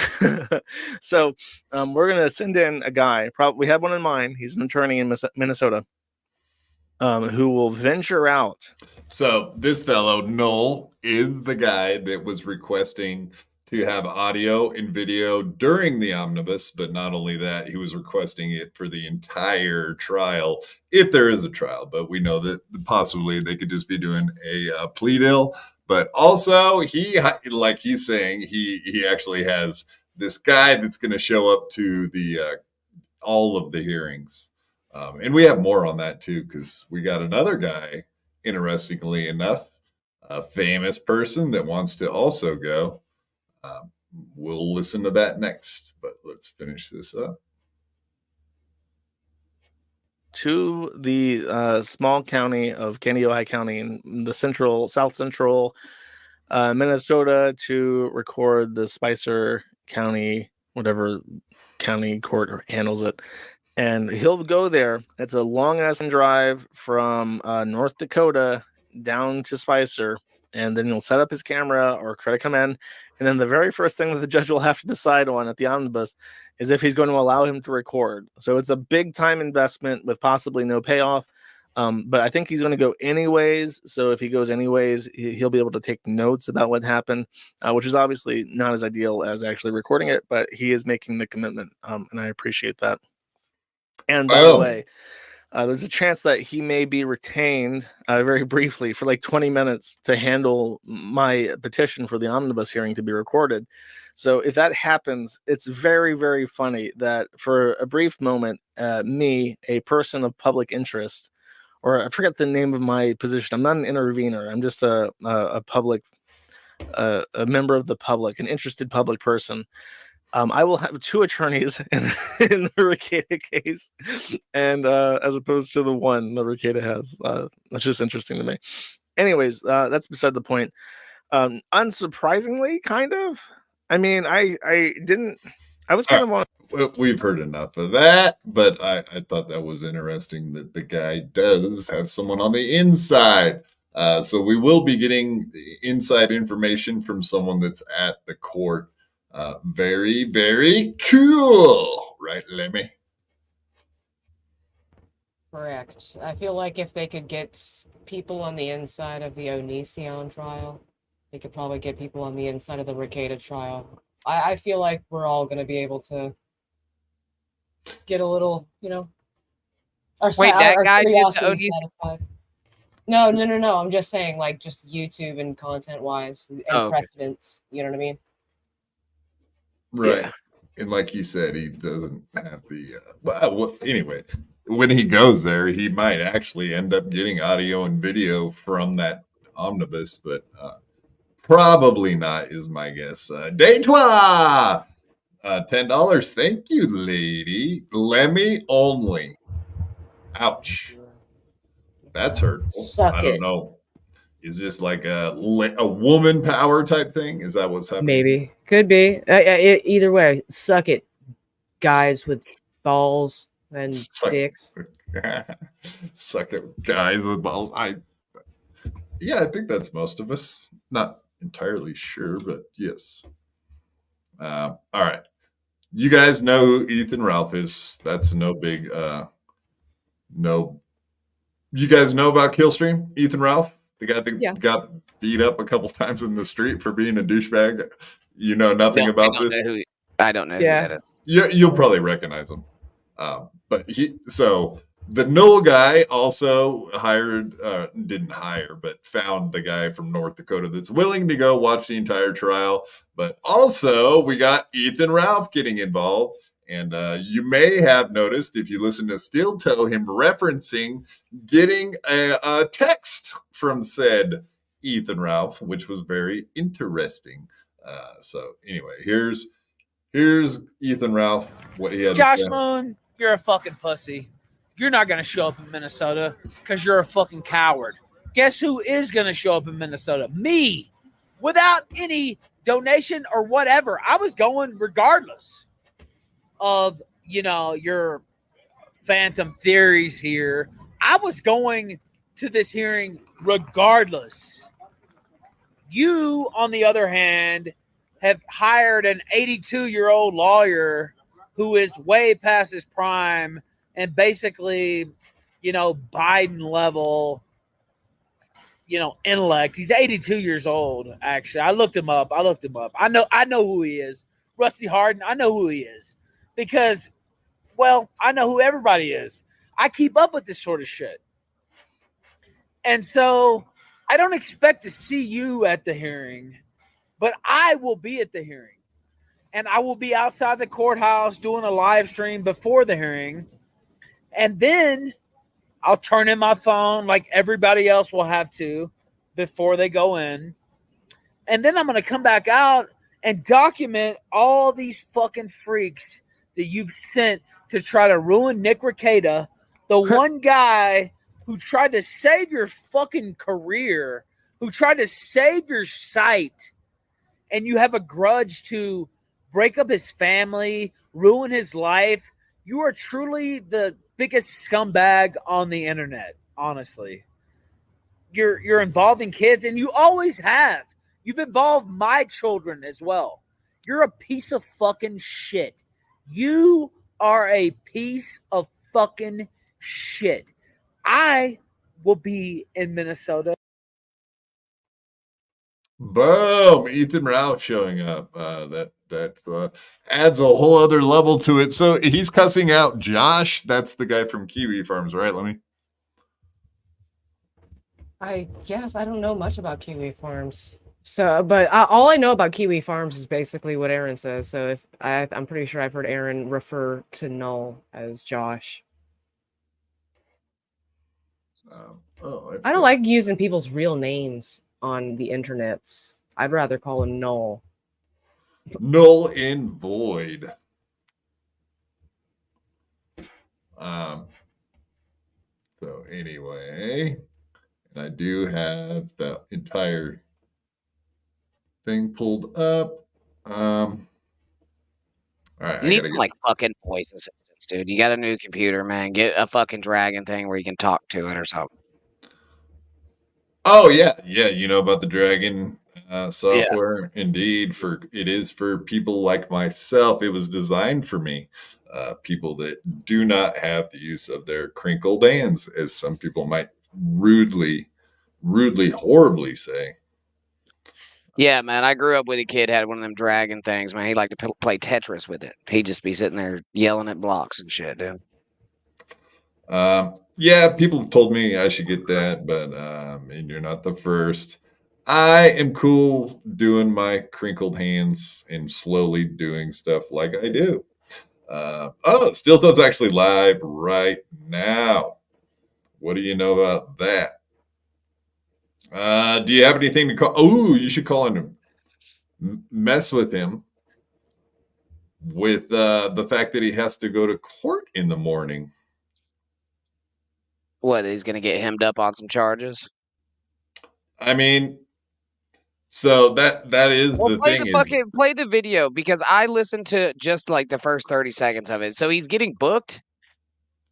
So we're going to send in a guy. We have one in mind. He's an attorney in Minnesota who will venture out. So this fellow, Noel, is the guy that was requesting to have audio and video during the omnibus, but not only that, he was requesting it for the entire trial, if there is a trial. But we know that possibly they could just be doing a plea deal. But also, like he's saying, he actually has this guy that's going to show up to the all of the hearings, and we have more on that too, because we got another guy, interestingly enough, a famous person that wants to also go. We'll listen to that next, but let's finish this up. To the small county of Kaneohe County in the south central Minnesota to record the Spicer County, whatever county court handles it. And he'll go there. It's a long ass drive from North Dakota down to Spicer. And then he'll set up his camera or try to come in. And then the very first thing that the judge will have to decide on at the omnibus is if he's going to allow him to record. So it's a big time investment with possibly no payoff. But I think he's going to go anyways. So if he goes anyways, he'll be able to take notes about what happened, which is obviously not as ideal as actually recording it. But he is making the commitment, and I appreciate that. And by the way, there's a chance that he may be retained very briefly for like 20 minutes to handle my petition for the omnibus hearing to be recorded. So if that happens, it's very, very funny that for a brief moment, me, a person of public interest, or I forget the name of my position. I'm not an intervener. I'm just a public, a member of the public, an interested public person. I will have two attorneys in the Ricada case, and as opposed to the one the Ricada has. That's just interesting to me. Anyways, that's beside the point. Unsurprisingly, kind of. I mean, I was kind of on. Well, we've heard enough of that, but I thought that was interesting that the guy does have someone on the inside. So we will be getting inside information from someone that's at the court. Very, very cool. Right, Lemmy? Correct. I feel like if they could get people on the inside of the Onision trial, they could probably get people on the inside of the Ricada trial. I feel like we're all going to be able to get a little, that guy did the Onision? Satisfied. No. I'm just saying, like, just YouTube and content-wise and precedents. You know what I mean? Right. Yeah. And like he said, he doesn't have the anyway, when he goes there, he might actually end up getting audio and video from that omnibus, but probably not is my guess. Deitois! $10. Thank you, lady. Lemmy only. Ouch. That's hurtful. Suck I don't know. Is this like a woman power type thing? Is that what's happening? Maybe. Could be. Either way, suck it, guys with balls and dicks. Suck it, guys with balls. I think that's most of us. Not entirely sure, but yes. All right. You guys know who Ethan Ralph is. That's no big no. You guys know about Killstream? Ethan Ralph? The guy that got beat up a couple times in the street for being a douchebag. You know nothing about this? I don't know who that is. You'll probably recognize him. But the Knoll guy also didn't hire, but found the guy from North Dakota that's willing to go watch the entire trial. But also, we got Ethan Ralph getting involved. And you may have noticed, if you listen to Steel Toe, him referencing getting a text from said Ethan Ralph, which was very interesting. So anyway, here's Ethan Ralph, what he had Josh to say. Moon, you're a fucking pussy. You're not going to show up in Minnesota because you're a fucking coward. Guess who is going to show up in Minnesota? Me. Without any donation or whatever. I was going regardless of, your phantom theories here. I was going to this hearing regardless. You, on the other hand, have hired an 82-year-old lawyer who is way past his prime and basically, Biden level, intellect. He's 82 years old, actually. I looked him up. I know who he is. Rusty Harden, I know who he is. Because, I know who everybody is. I keep up with this sort of shit. And so I don't expect to see you at the hearing, but I will be at the hearing. And I will be outside the courthouse doing a live stream before the hearing. And then I'll turn in my phone like everybody else will have to before they go in. And then I'm going to come back out and document all these fucking freaks that you've sent to try to ruin Nick Rekieta, the one guy who tried to save your fucking career, who tried to save your site, and you have a grudge to break up his family, ruin his life. You are truly the biggest scumbag on the internet, honestly. You're involving kids, and you always have. You've involved my children as well. You're a piece of fucking shit. You are a piece of fucking shit. I will be in Minnesota. Boom! Ethan Ralph showing up. That adds a whole other level to it. So he's cussing out Josh. That's the guy from Kiwi Farms, right? I guess I don't know much about Kiwi Farms. So, but all I know about Kiwi Farms is basically what Aaron says. So I'm pretty sure I've heard Aaron refer to Null as Josh. I don't like using people's real names on the internets. I'd rather call him Null. Null and void. So anyway, and I do have the entire thing pulled up. All right, you need some, like fucking voice assistants, dude. You got a new computer, man. Get a fucking dragon thing where you can talk to it or something. Oh yeah. You know about the dragon software. Yeah. Indeed, it is for people like myself. It was designed for me, people that do not have the use of their crinkled hands, as some people might rudely, horribly say. Yeah, man. I grew up with a kid had one of them dragon things, man. He liked to play Tetris with it. He'd just be sitting there yelling at blocks and shit, dude. Yeah, people told me I should get that, but and you're not the first. I am cool doing my crinkled hands and slowly doing stuff like I do. Steel Toad's actually live right now. What do you know about that? Do you have anything to call? Oh, you should call him, mess with him with the fact that he has to go to court in the morning. What, he's going to get hemmed up on some charges? I mean, so that is Well, the play thing the is, fucking play the video because I listened to just like the first 30 seconds of it. So he's getting booked.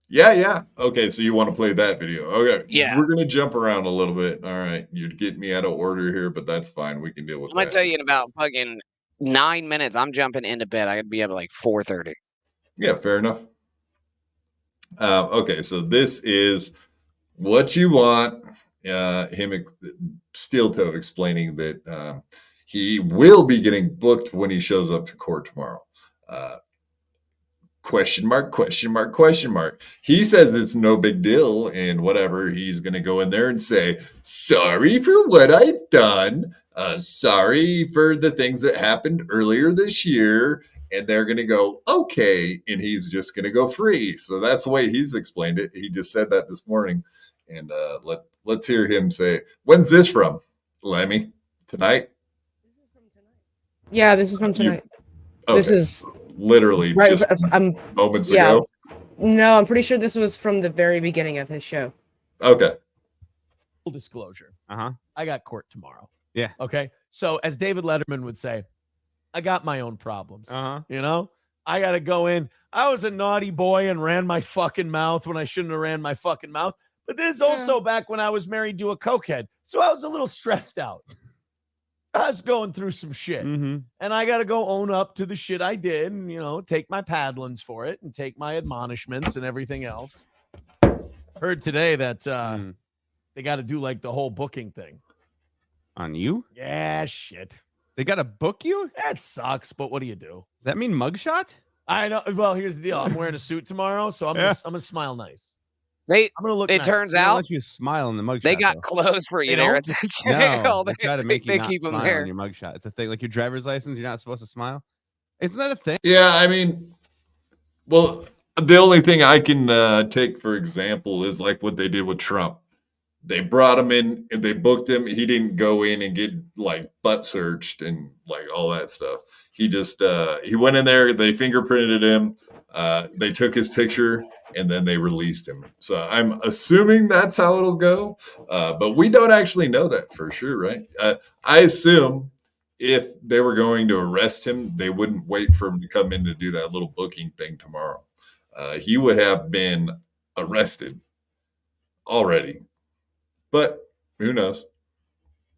yeah. Okay, so you want to play that video. Okay. Yeah. We're gonna jump around a little bit. All right. You're getting me out of order here, but that's fine. We can deal with I'm gonna that. tell you in about fucking 9 minutes. I'm jumping into bed. I could be up at like 4:30. Yeah, fair enough. Okay, so this is what you want. Steel Toe explaining that he will be getting booked when he shows up to court tomorrow. Question mark, question mark, question mark. He says it's no big deal and whatever. He's going to go in there and say, sorry for what I've done. Sorry for the things that happened earlier this year. And they're going to go, okay. And he's just going to go free. So that's the way he's explained it. He just said that this morning. And let's hear him say, when's this from, Lemmy? Tonight? Yeah, this is from tonight. Okay. This is literally right. just moments ago. No, I'm pretty sure this was from the very beginning of his show. Okay. Full disclosure. Uh-huh. I got court tomorrow. Yeah. Okay. So as David Letterman would say, I got my own problems. Uh-huh. You know, I got to go in. I was a naughty boy and ran my fucking mouth when I shouldn't have ran my fucking mouth. But this is also back when I was married to a cokehead. So I was a little stressed out. I was going through some shit. Mm-hmm. And I got to go own up to the shit I did and, you know, take my paddlings for it and take my admonishments and everything else. Heard today that they got to do like the whole booking thing. On you? Yeah, shit. They got to book you? That sucks, but what do you do? Does that mean mugshot? I know. Well, here's the deal. I'm wearing a suit tomorrow, so I'm gonna smile nice. I'm gonna look. It nice. turns They don't out let you smile in the mugshot. they got though. clothes for you They there don't? at the jail. No, they try to make you they not keep them smile there. on your mugshot. It's a thing. Like your driver's license, you're not supposed to smile. Isn't that a thing? Yeah, I mean, well, the only thing I can take for example is like what they did with Trump. They brought him in and they booked him. He didn't go in and get like butt searched and like all that stuff. He just he went in there, they fingerprinted him, they took his picture, and then they released him. So I'm assuming that's how it'll go. But we don't actually know that for sure, right? I assume if they were going to arrest him, they wouldn't wait for him to come in to do that little booking thing tomorrow. He would have been arrested already. But who knows?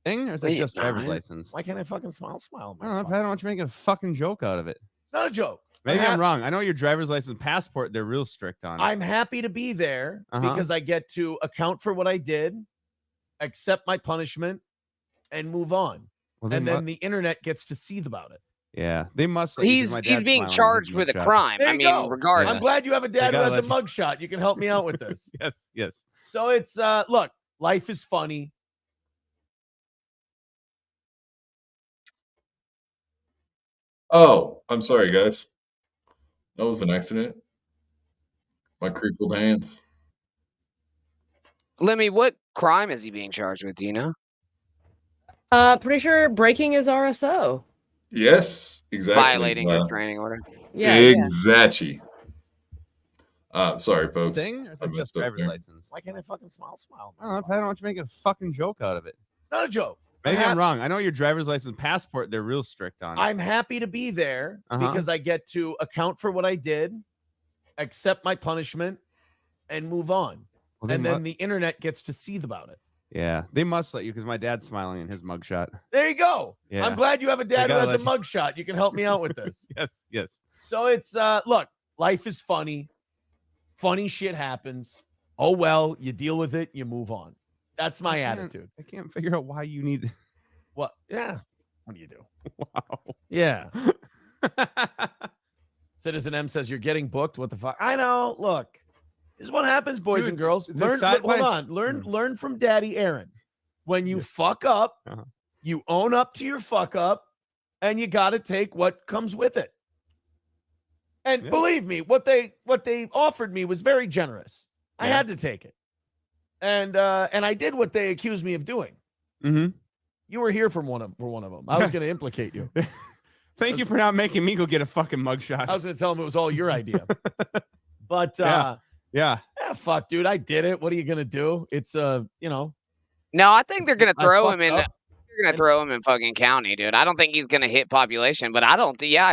Thing or is it Wait, just driver's no. license? Why can't I fucking smile? I don't know. I don't want you making a fucking joke out of it. It's not a joke. Maybe I'm wrong. I know your driver's license passport, they're real strict on it. I'm happy to be there because I get to account for what I did, accept my punishment, and move on. Well, And then the internet gets to see about it. yeah, they must. let you, 'cause my He's dad's being smiling in charged his with a mugshot. crime. There I you mean, go. regardless. I'm glad you have a dad who gotta has a let mugshot. You can help me out with this. Yes, yes. So it's look, life is funny. Oh, I'm sorry, guys. That was an accident. My crippled hands. Lemmy, what crime is he being charged with? Do you know? Pretty sure breaking his RSO. Yes, exactly. Violating restraining order. Yeah. Exactly. Sorry, folks. Thing or is I it just messed up driver's there. license? Why can't I fucking smile? I don't know. I don't want you making a fucking joke out of it. It's not a joke. Maybe I'm wrong. I know your driver's license passport, they're real strict on it. I'm happy to be there because I get to account for what I did, accept my punishment, and move on. Well, they And mu- then the internet gets to see about it. yeah, they must let you because my dad's smiling in his mugshot. There you go. Yeah. I'm glad you have a dad who gotta has a let mugshot. You can help me out with this. Yes, yes. So it's look, life is funny. Funny shit happens. Oh well, you deal with it, you move on. That's my attitude. I can't figure out why you need. What? Yeah. What do you do? Wow. Yeah. Citizen M says you're getting booked. What the fuck? I know. Look, this is what happens, boys Dude, and girls. the Learn. side Hold by- on. Learn from Daddy Aaron. When you fuck up, you own up to your fuck up, and you got to take what comes with it. And believe me, what they offered me was very generous. I had to take it, and I did what they accused me of doing. Mm-hmm. You were here for one of them. I was going to implicate you. Thank you for not making me go get a fucking mugshot. I was going to tell him it was all your idea. But yeah. fuck, dude, I did it. What are you going to do? It's you know, No, I think they're gonna I throw him fucked in. up. They're gonna throw him in fucking county, dude. I don't think he's gonna hit population, but I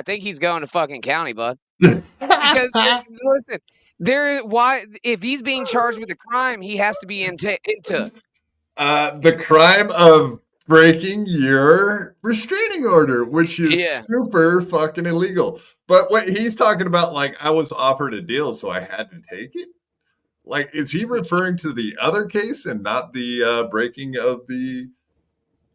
think he's going to fucking county, bud. Because listen, why if he's being charged with a crime, he has to be into. The crime of breaking your restraining order, which is Yeah. super fucking illegal. But what he's talking about, like, I was offered a deal, so I had to take it. Like, is he referring to the other case and not the breaking of the?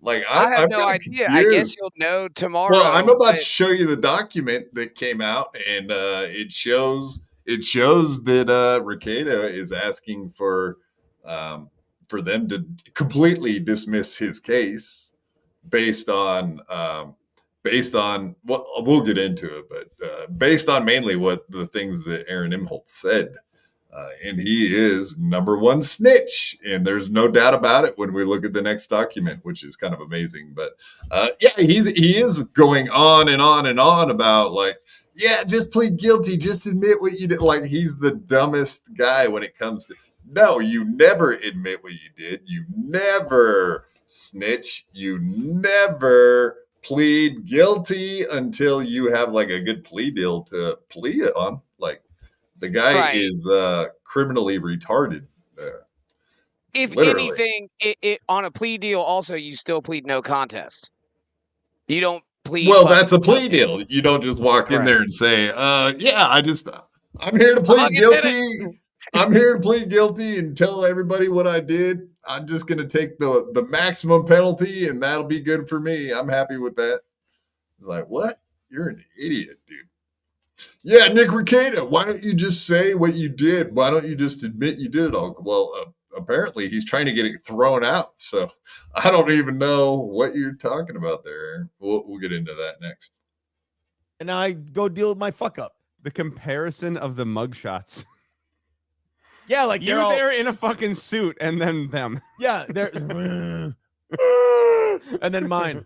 Like, I have I'm no kinda idea. I guess confused. you'll know tomorrow. Well, I'm about but to show you the document that came out, and it shows that Rekieta is asking for them to completely dismiss his case based on well, we'll get into it, but based on mainly what the things that Aaron Imholt said. And he is number one snitch, and there's no doubt about it when we look at the next document, which is kind of amazing. But yeah, he is going on and on and on about, like, yeah, just plead guilty, just admit what you did. Like, he's the dumbest guy when it comes to. No, you never admit what you did. You never snitch. You never plead guilty until you have like a good plea deal to plea on. Like, the guy is criminally retarded. If Literally. anything, it on a plea deal, also you still plead no contest. You don't plead. Well, that's a plea deal. You don't just walk in there and say, yeah, I'm here to plead guilty. I'm here to plead guilty and tell everybody what I did. I'm just going to take the maximum penalty, and that'll be good for me. I'm happy with that. It's like, what? You're an idiot, dude. Yeah, Nick Rekieta, why don't you just say what you did? Why don't you just admit you did it all? Well, apparently he's trying to get it thrown out. So I don't even know what you're talking about there. We'll get into that next. And I go deal with my fuck up. The comparison of the mugshots. Yeah, like you're there in a fucking suit, and then them. Yeah, they're and then mine.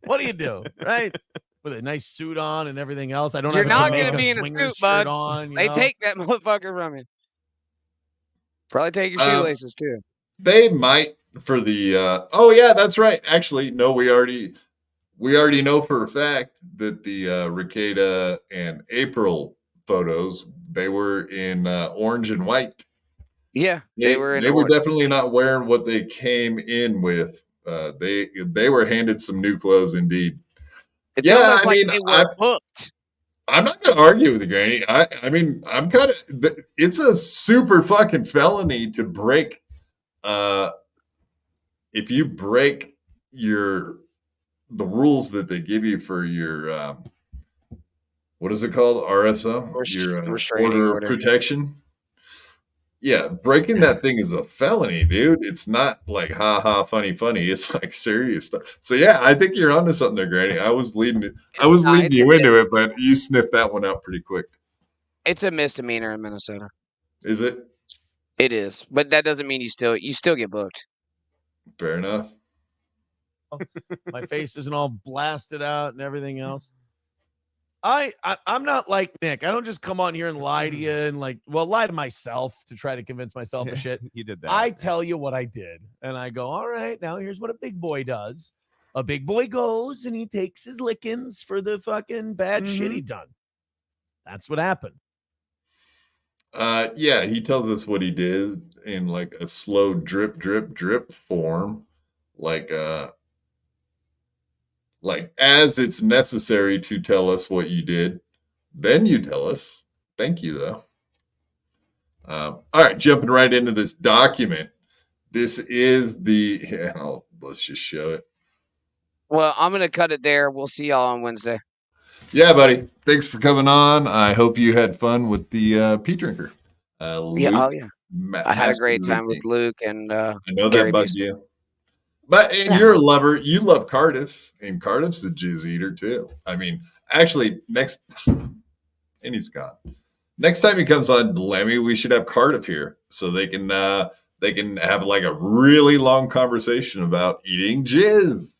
What do you do, right? With a nice suit on and everything else. I don't. You're have not going to be in a suit, bud. On, they take that motherfucker from you. Probably take your shoelaces too. They might for the. Oh yeah, that's right. Actually, no, we already know for a fact that the Rekieta and April photos, they were in orange and white. Yeah, they were definitely not wearing what they came in with. They were handed some new clothes indeed. It's almost like they were hooked. I'm not going to argue with you, Granny. I mean, I'm kind of. It's a super fucking felony to break. If you break the rules that they give you for your what is it called? RSO, your order of protection. Yeah, breaking that thing is a felony, dude. It's not like ha funny. It's like serious stuff. So yeah, I think you're onto something there, Granny. I was leading you into it, but you sniffed that one out pretty quick. It's a misdemeanor in Minnesota. Is it? It is, but that doesn't mean you still get booked. Fair enough. My face isn't all blasted out and everything else. I'm not like Nick. I don't just come on here and lie to you and lie to myself to try to convince myself of shit. You did that. I tell you what I did, and I go, all right, now here's what a big boy does. A big boy goes and he takes his lickings for the fucking bad shit he done. That's what happened. Yeah, he tells us what he did in like a slow drip form, like as it's necessary to tell us what you did, then you tell us. Thank you, though. All right, jumping right into this document. This is let's just show it. Well, I'm going to cut it there. We'll see y'all on Wednesday. Yeah, buddy. Thanks for coming on. I hope you had fun with the Pea Drinker. Luke, I had a great time with Luke, and I know that bugged you. But you're a lover. You love Cardiff, and Cardiff's a jizz eater too. I mean, actually, and he's gone. Next time he comes on Lemmy, we should have Cardiff here so they can have like a really long conversation about eating jizz.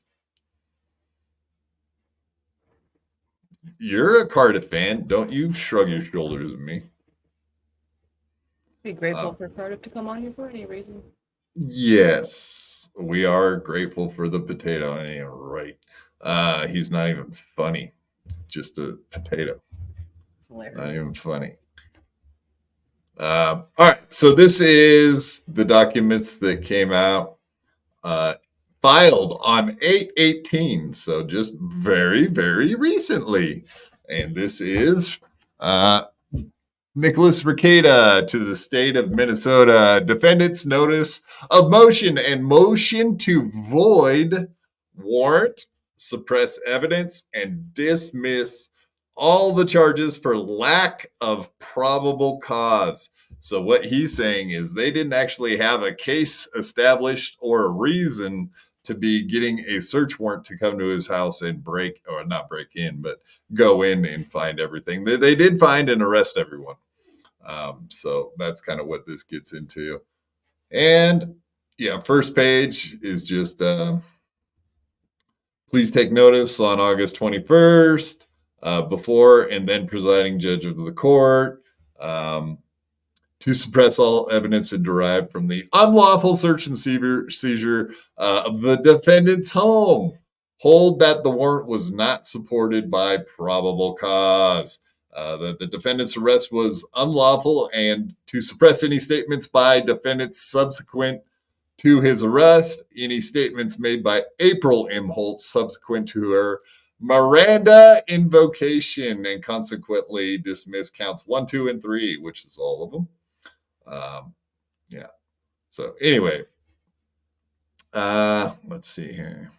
You're a Cardiff fan, don't you? Shrug your shoulders at me. Be grateful for Cardiff to come on here for any reason. Yes, we are grateful for the potato. Yeah, right. He's not even funny. Just a potato. It's hilarious. Not even funny. All right. So this is the documents that came out, filed on 8/18. So just very, very recently. And this is Nicholas Rekieta to the state of Minnesota. Defendant's notice of motion and motion to void warrant, suppress evidence, and dismiss all the charges for lack of probable cause. So what he's saying is they didn't actually have a case established or a reason to be getting a search warrant to come to his house and not break in, but go in and find everything. They did find and arrest everyone. So that's kind of what this gets into. And yeah, first page is just please take notice on August 21st, before and then presiding judge of the court, to suppress all evidence and derived from the unlawful search and seizure of the defendant's home. Hold that the warrant was not supported by probable cause. That the defendant's arrest was unlawful, and to suppress any statements by defendants subsequent to his arrest, any statements made by April M. Holt subsequent to her Miranda invocation, and consequently dismiss counts 1, 2, and 3, which is all of them. Yeah. So anyway, let's see here.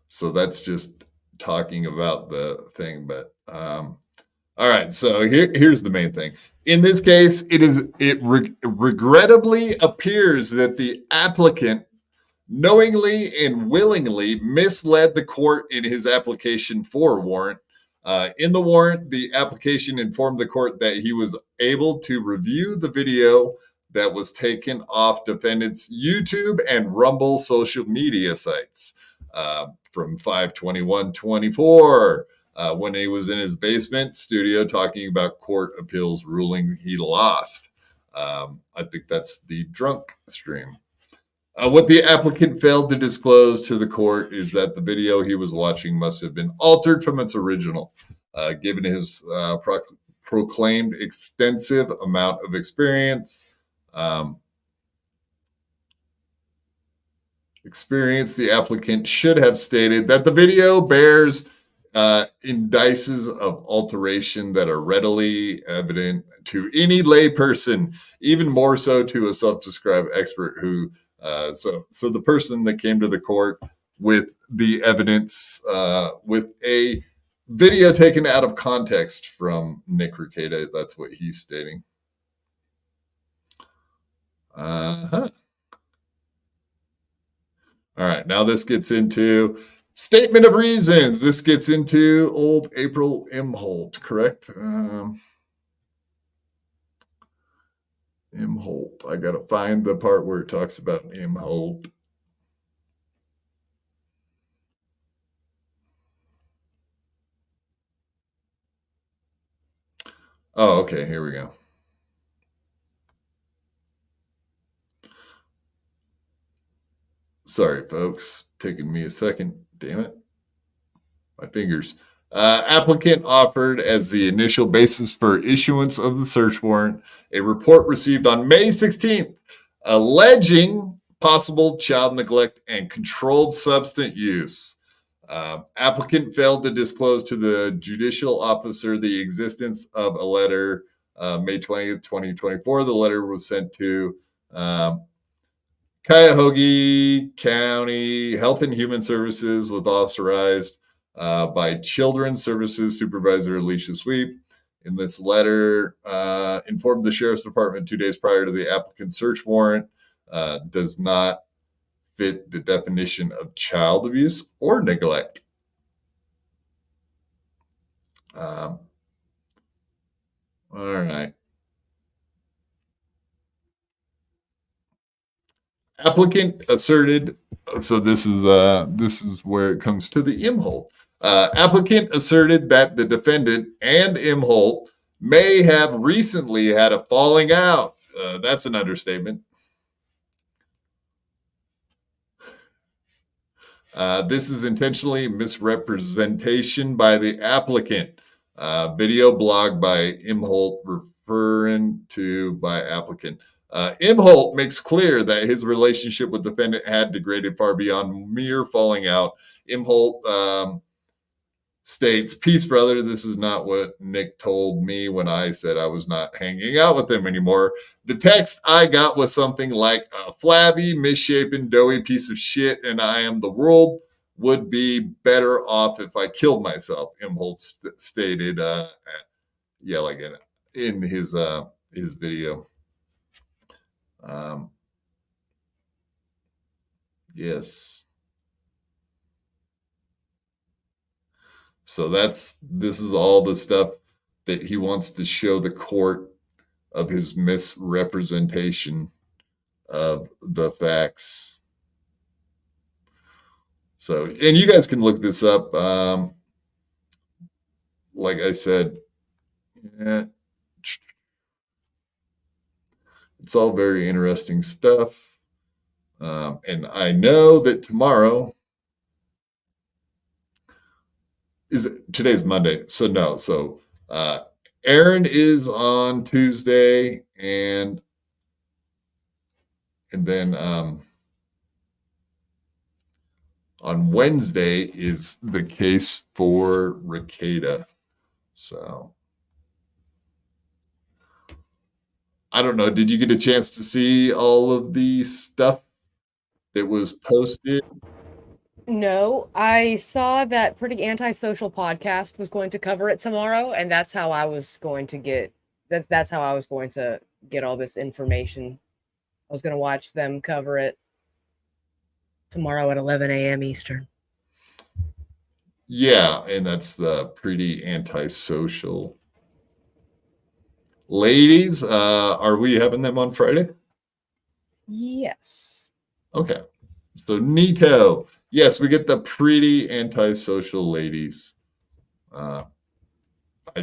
So that's just talking about the thing, but all right. So here's the main thing. In this case, it regrettably appears that the applicant knowingly and willingly misled the court in his application for a warrant. In the warrant, the application informed the court that he was able to review the video that was taken off defendant's YouTube and Rumble social media sites from 5/21/24, when he was in his basement studio talking about court appeals ruling he lost. I think that's the drunk stream. What the applicant failed to disclose to the court is that the video he was watching must have been altered from its original, given his proclaimed extensive amount of experience. The applicant should have stated that the video bears indices of alteration that are readily evident to any layperson, even more so to a self-described expert who. So the person that came to the court with the evidence, with a video taken out of context from Nick Rekieta, that's what he's stating. All right, now this gets into statement of reasons. This gets into old April M. Holt, correct? M. Holt. I got to find the part where it talks about M. Holt. Oh, okay. Here we go. Sorry, folks. Taking me a second. Damn it. My fingers. Applicant offered as the initial basis for issuance of the search warrant a report received on May 16th alleging possible child neglect and controlled substance use. Applicant failed to disclose to the judicial officer the existence of a letter. May 20th, 2024. The letter was sent to Cuyahoga County Health and Human Services, was authorized by Children's Services Supervisor Alicia Sweep. In this letter, informed the Sheriff's Department 2 days prior to the applicant's search warrant does not fit the definition of child abuse or neglect. All right. Applicant asserted, so this is where it comes to the M. Holt. Applicant asserted that the defendant and M. Holt may have recently had a falling out. That's an understatement. This is intentionally misrepresentation by the applicant. Video blog by Imholt referring to by applicant. Imholt makes clear that his relationship with defendant had degraded far beyond mere falling out. Imholt states, "Peace, brother. This is not what Nick told me when I said I was not hanging out with him anymore. The text I got was something like a flabby, misshapen, doughy piece of shit, and I am the world would be better off if I killed myself," Imholt stated. Like in his video. Yes. So this is all the stuff that he wants to show the court of his misrepresentation of the facts. So, and you guys can look this up. Like I said, it's all very interesting stuff. And I know that tomorrow today's Monday. So no. So Aaron is on Tuesday and then on Wednesday is the case for Ricada. So I don't know. Did you get a chance to see all of the stuff that was posted? No, I saw that Pretty Antisocial podcast was going to cover it tomorrow, and that's how I was going to get that's how I was going to get all this information. I was going to watch them cover it tomorrow at 11 a.m. Eastern. Yeah, and that's the Pretty Antisocial ladies. Are we having them on Friday? Yes. Okay. So Nito. Yes, we get the Pretty Antisocial ladies. I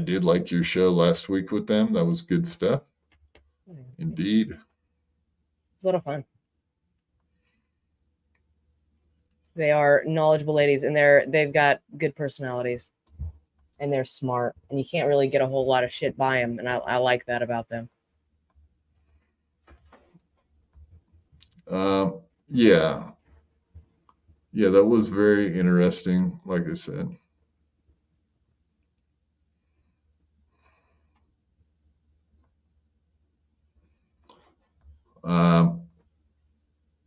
did like your show last week with them. That was good stuff. Indeed. It's a lot of fun. They are knowledgeable ladies, and they've got good personalities, and they're smart, and you can't really get a whole lot of shit by them, and I like that about them. Yeah, that was very interesting. Like I said,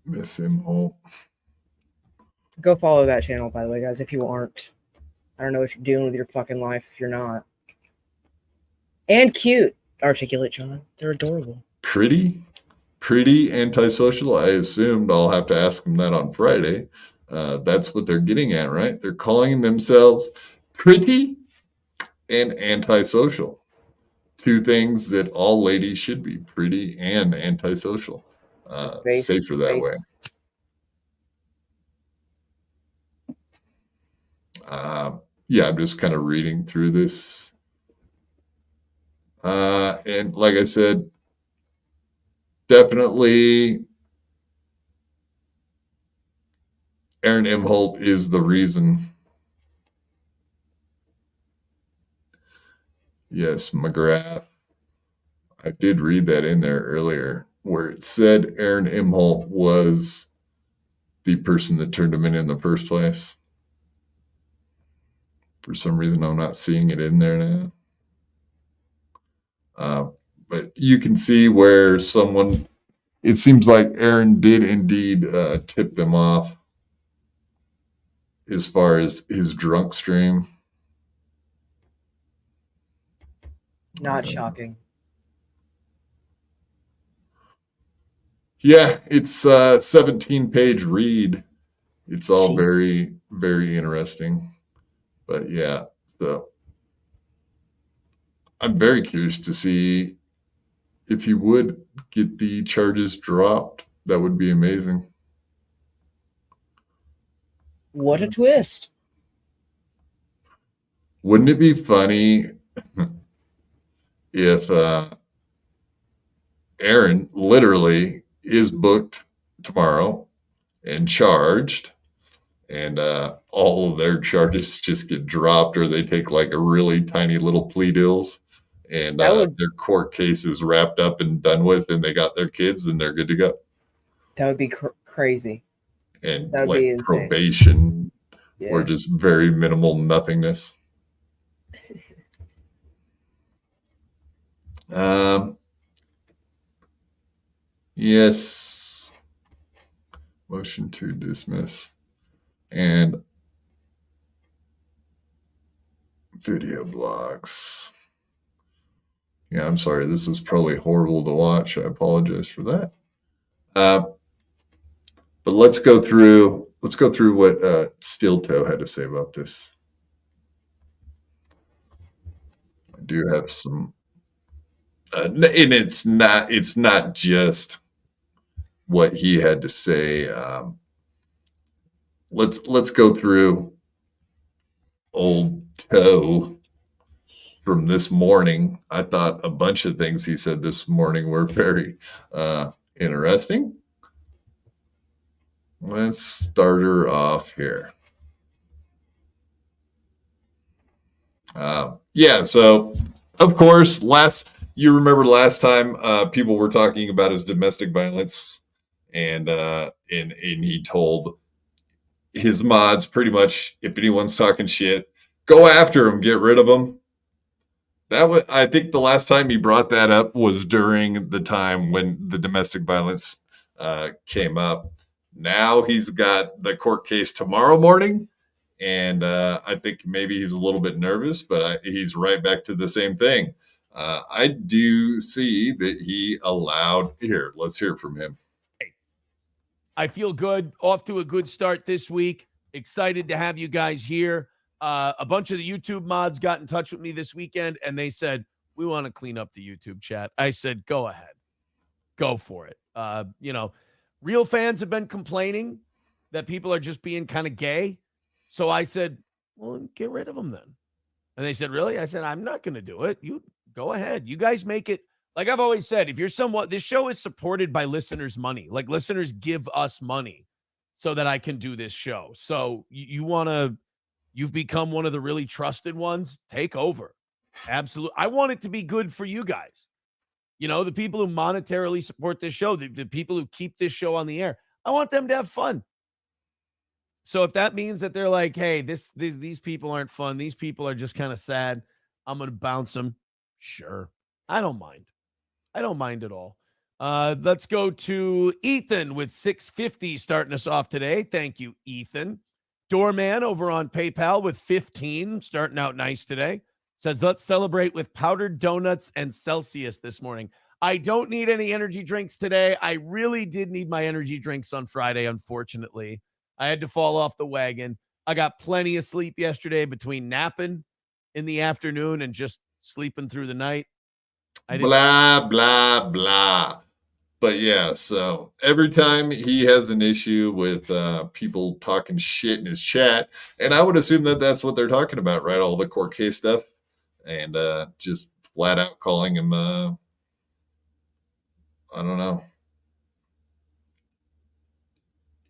miss him all. Go follow that channel, by the way, guys. If you aren't, I don't know what you're doing with your fucking life if you're not. And cute, Articulate John. They're adorable. Pretty Antisocial. I assumed I'll have to ask them that on Friday. That's what they're getting at, right? They're calling themselves Pretty and Antisocial. Two things that all ladies should be: pretty and antisocial. Safer that way. I'm just kind of reading through this. And like I said, definitely Aaron Imholt is the reason. Yes, McGrath. I did read that in there earlier where it said Aaron Imholt was the person that turned him in the first place. For some reason, I'm not seeing it in there now. But you can see where it seems like Aaron did indeed tip them off as far as his drunk stream. Not shocking. Yeah, it's a 17-page read. It's all Jeez. very, very interesting. But yeah, so I'm very curious to see if he would get the charges dropped. That would be amazing. What a twist. Wouldn't it be funny if Aaron literally is booked tomorrow and charged, and all of their charges just get dropped, or they take like a really tiny little plea deals, and their court case is wrapped up and done with, and they got their kids, and they're good to go. That would be crazy. And That'd like be insane. probation or Yeah. just very minimal nothingness. Yes. Motion to dismiss. And video blogs. Yeah, I'm sorry. This is probably horrible to watch. I apologize for that. But let's go through what Steel Toe had to say about this. I do have some, and it's not just what he had to say. Let's go through old Toe from this morning. I thought a bunch of things he said this morning were very interesting. Let's start her off here. Yeah, so of course, you remember last time people were talking about his domestic violence, and he told his mods pretty much, if anyone's talking shit, go after him, get rid of them. I think the last time he brought that up was during the time when the domestic violence came up. Now he's got the court case tomorrow morning, and I think maybe he's a little bit nervous, but he's right back to the same thing. I do see that he allowed. Here, let's hear from him. I feel good. Off to a good start this week. Excited to have you guys here. A bunch of the YouTube mods got in touch with me this weekend, and they said, we want to clean up the YouTube chat. I said, go ahead. Go for it. Real fans have been complaining that people are just being kind of gay. So I said, well, get rid of them then. And they said, really? I said, I'm not going to do it. You go ahead. You guys make it. Like I've always said, if you're this show is supported by listeners' money. Like listeners give us money so that I can do this show. So you've become one of the really trusted ones. Take over. Absolutely. I want it to be good for you guys. The people who monetarily support this show, the people who keep this show on the air, I want them to have fun. So if that means that they're like, hey, these people aren't fun, these people are just kind of sad, I'm going to bounce them. Sure. I don't mind. I don't mind at all. Let's go to Ethan with 650 starting us off today. Thank you, Ethan. Doorman over on PayPal with 15 starting out nice today. Says, let's celebrate with powdered donuts and Celsius this morning. I don't need any energy drinks today. I really did need my energy drinks on Friday, unfortunately. I had to fall off the wagon. I got plenty of sleep yesterday between napping in the afternoon and just sleeping through the night. Blah, blah, blah. But yeah, so every time he has an issue with people talking shit in his chat, and I would assume that that's what they're talking about, right? All the court case stuff, and just flat out calling him, I don't know.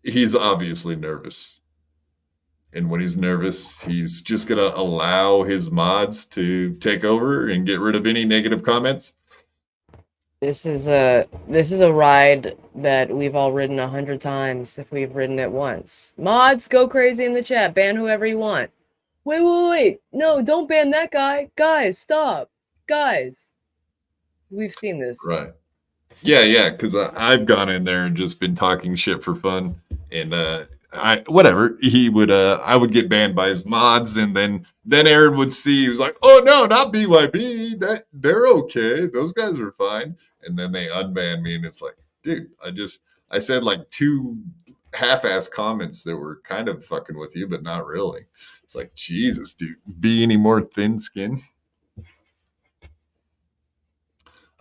He's obviously nervous. And when he's nervous, he's just going to allow his mods to take over and get rid of any negative comments. This is a ride that we've all ridden 100 times if we've ridden it once. Mods, go crazy in the chat. Ban whoever you want. Wait. No, don't ban that guy. Guys, stop. Guys. We've seen this. Right. Yeah, because I've gone in there and just been talking shit for fun. And I would get banned by his mods, and then Aaron would see, he was like, oh no, not BYB, they're okay, those guys are fine. And then they unban me, and it's like, dude, I said like 2 half-ass comments that were kind of fucking with you, but not really. It's like, Jesus, dude, be any more thin-skinned?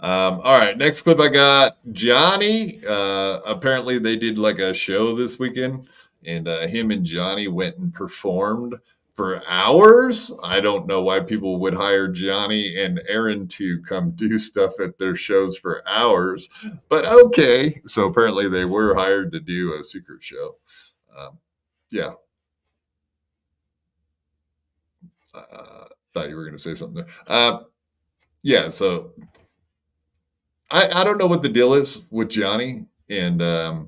All right, next clip I got Johnny. Apparently they did like a show this weekend, and him and Johnny went and performed for hours. I don't know why people would hire Johnny and Aaron to come do stuff at their shows for hours, but okay. So apparently they were hired to do a secret show. Yeah. Thought you were going to say something there. Yeah, so I don't know what the deal is with Johnny and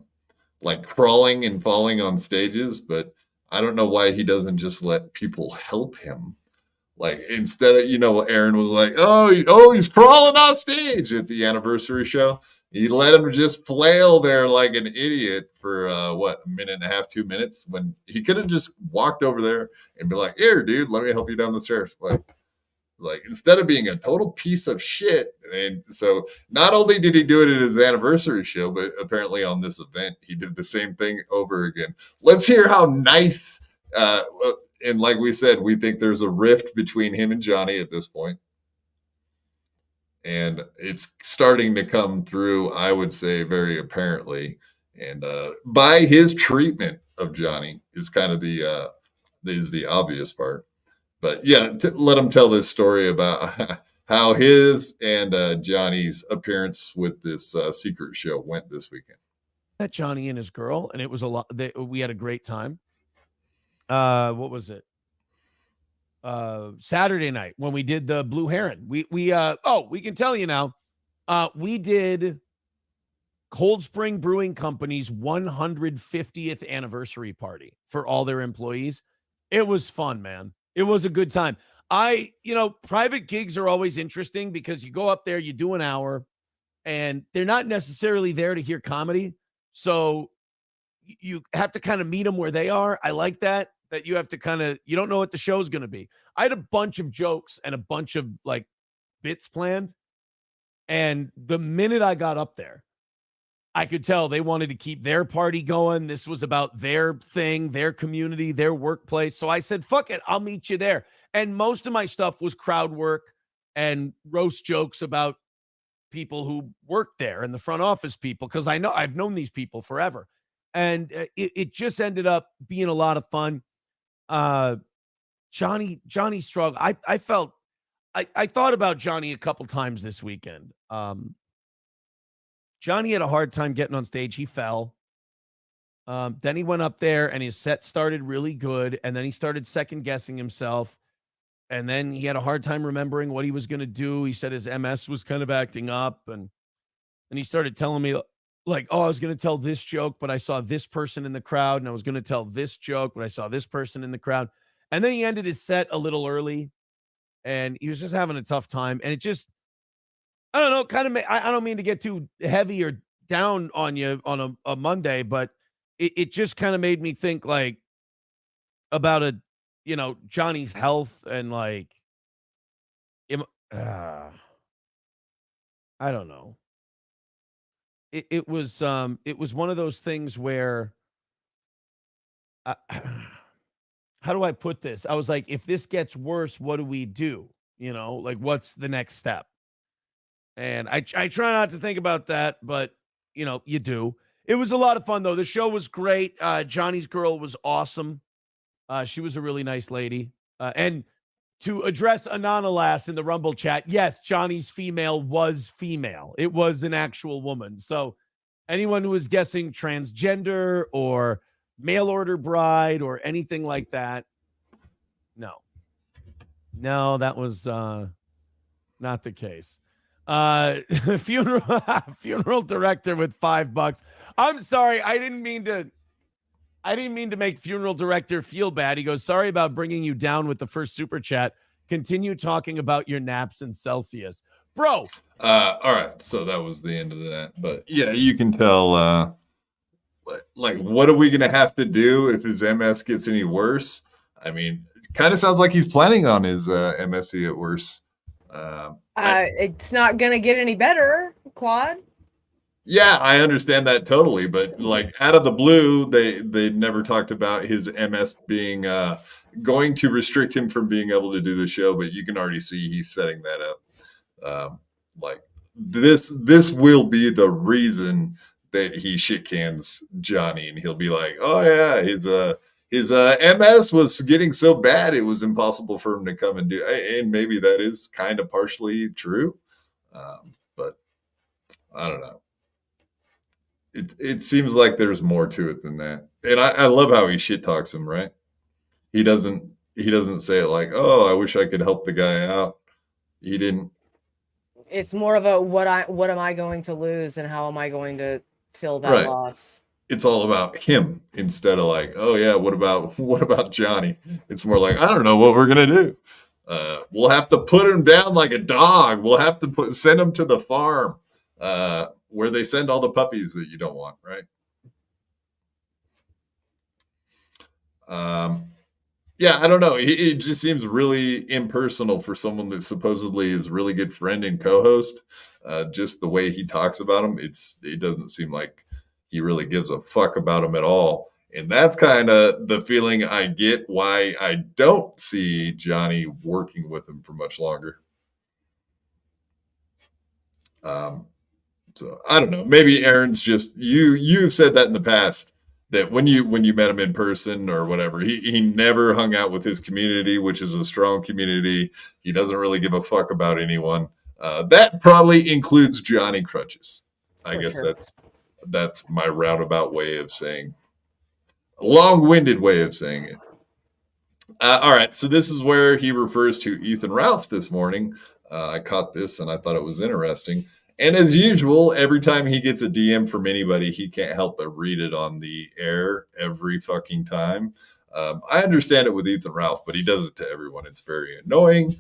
like crawling and falling on stages, but I don't know why he doesn't just let people help him. Like instead of, Aaron was like, oh, he's crawling off stage at the anniversary show. He let him just flail there like an idiot for a minute and a half, 2 minutes, when he could have just walked over there and be like, here, dude, let me help you down the stairs. Like instead of being a total piece of shit. And so not only did he do it at his anniversary show, but apparently on this event, he did the same thing over again. Let's hear how nice, and like we said, we think there's a rift between him and Johnny at this point. And it's starting to come through, I would say, very apparently. And by his treatment of Johnny is kind of the obvious part. But yeah, let him tell this story about how his and Johnny's appearance with this secret show went this weekend. Met Johnny and his girl, and it was a lot. We had a great time. What was it? Saturday night when we did the Blue Heron. We can tell you now. We did Cold Spring Brewing Company's 150th anniversary party for all their employees. It was fun, man. It was a good time. Private gigs are always interesting because you go up there, you do an hour, and they're not necessarily there to hear comedy. So you have to kind of meet them where they are. I like that you have to you don't know what the show's going to be. I had a bunch of jokes and a bunch of like bits planned. And the minute I got up there, I could tell they wanted to keep their party going. This was about their thing, their community, their workplace. So I said, fuck it, I'll meet you there. And most of my stuff was crowd work and roast jokes about people who work there and the front office people, because I've known these people forever. And it just ended up being a lot of fun. Johnny struggled. I thought about Johnny a couple times this weekend. Johnny had a hard time getting on stage. He fell. Then he went up there and his set started really good. And then he started second guessing himself. And then he had a hard time remembering what he was going to do. He said his MS was kind of acting up. And he started telling me like, oh, I was going to tell this joke, but I saw this person in the crowd. And I was going to tell this joke, but I saw this person in the crowd. And then he ended his set a little early. And he was just having a tough time. And it just, I don't know, I don't mean to get too heavy or down on you on a Monday, but it just kind of made me think like about Johnny's health and like, I don't know. It was one of those things where, how do I put this? I was like, if this gets worse, what do we do? Like what's the next step? And I try not to think about that, but you do. It was a lot of fun though. The show was great. Johnny's girl was awesome. She was a really nice lady. And to address Anonymous in the Rumble chat, yes, Johnny's female was female. It was an actual woman. So anyone who was guessing transgender or mail order bride or anything like that, no, that was not the case. Funeral director with $5. I'm sorry. I didn't mean to make funeral director feel bad. He goes, sorry about bringing you down with the first super chat. Continue talking about your naps in Celsius, bro. All right. So that was the end of that, but yeah, you can tell, like, what are we going to have to do if his MS gets any worse? I mean, it kind of sounds like he's planning on his MSC at worse. It's not gonna get any better, Quad. Yeah, I understand that totally, but like out of the blue, they never talked about his MS being going to restrict him from being able to do the show, but you can already see he's setting that up. Like this will be the reason that he shit cans Johnny, and he'll be like, oh yeah, his MS was getting so bad it was impossible for him to come and do. And maybe that is kind of partially true, but I don't know. It seems like there's more to it than that. And I love how he shit talks him, right? He doesn't say it like, "Oh, I wish I could help the guy out." He didn't. It's more of a what am I going to lose and how am I going to fill that Right. loss? It's all about him instead of like, "Oh yeah, what about Johnny?" It's more like, "I don't know what we're gonna do. We'll have to put him down like a dog. We'll have to send him to the farm where they send all the puppies that you don't want, right?" Yeah, I don't know. It just seems really impersonal for someone that supposedly is a really good friend and co-host. Just the way he talks about him, it doesn't seem like he really gives a fuck about him at all. And that's kind of the feeling I get why I don't see Johnny working with him for much longer. So I don't know. Maybe Aaron's just you've said that in the past, that when you met him in person or whatever, he never hung out with his community, which is a strong community. He doesn't really give a fuck about anyone. That probably includes Johnny Crutches. I guess sure. that's my roundabout way of saying, long-winded way of saying it. All right, so this is where he refers to Ethan Ralph this morning. I caught this and I thought it was interesting. And as usual, every time he gets a DM from anybody, he can't help but read it on the air every fucking time. I understand it with Ethan Ralph, but he does it to everyone. It's very annoying.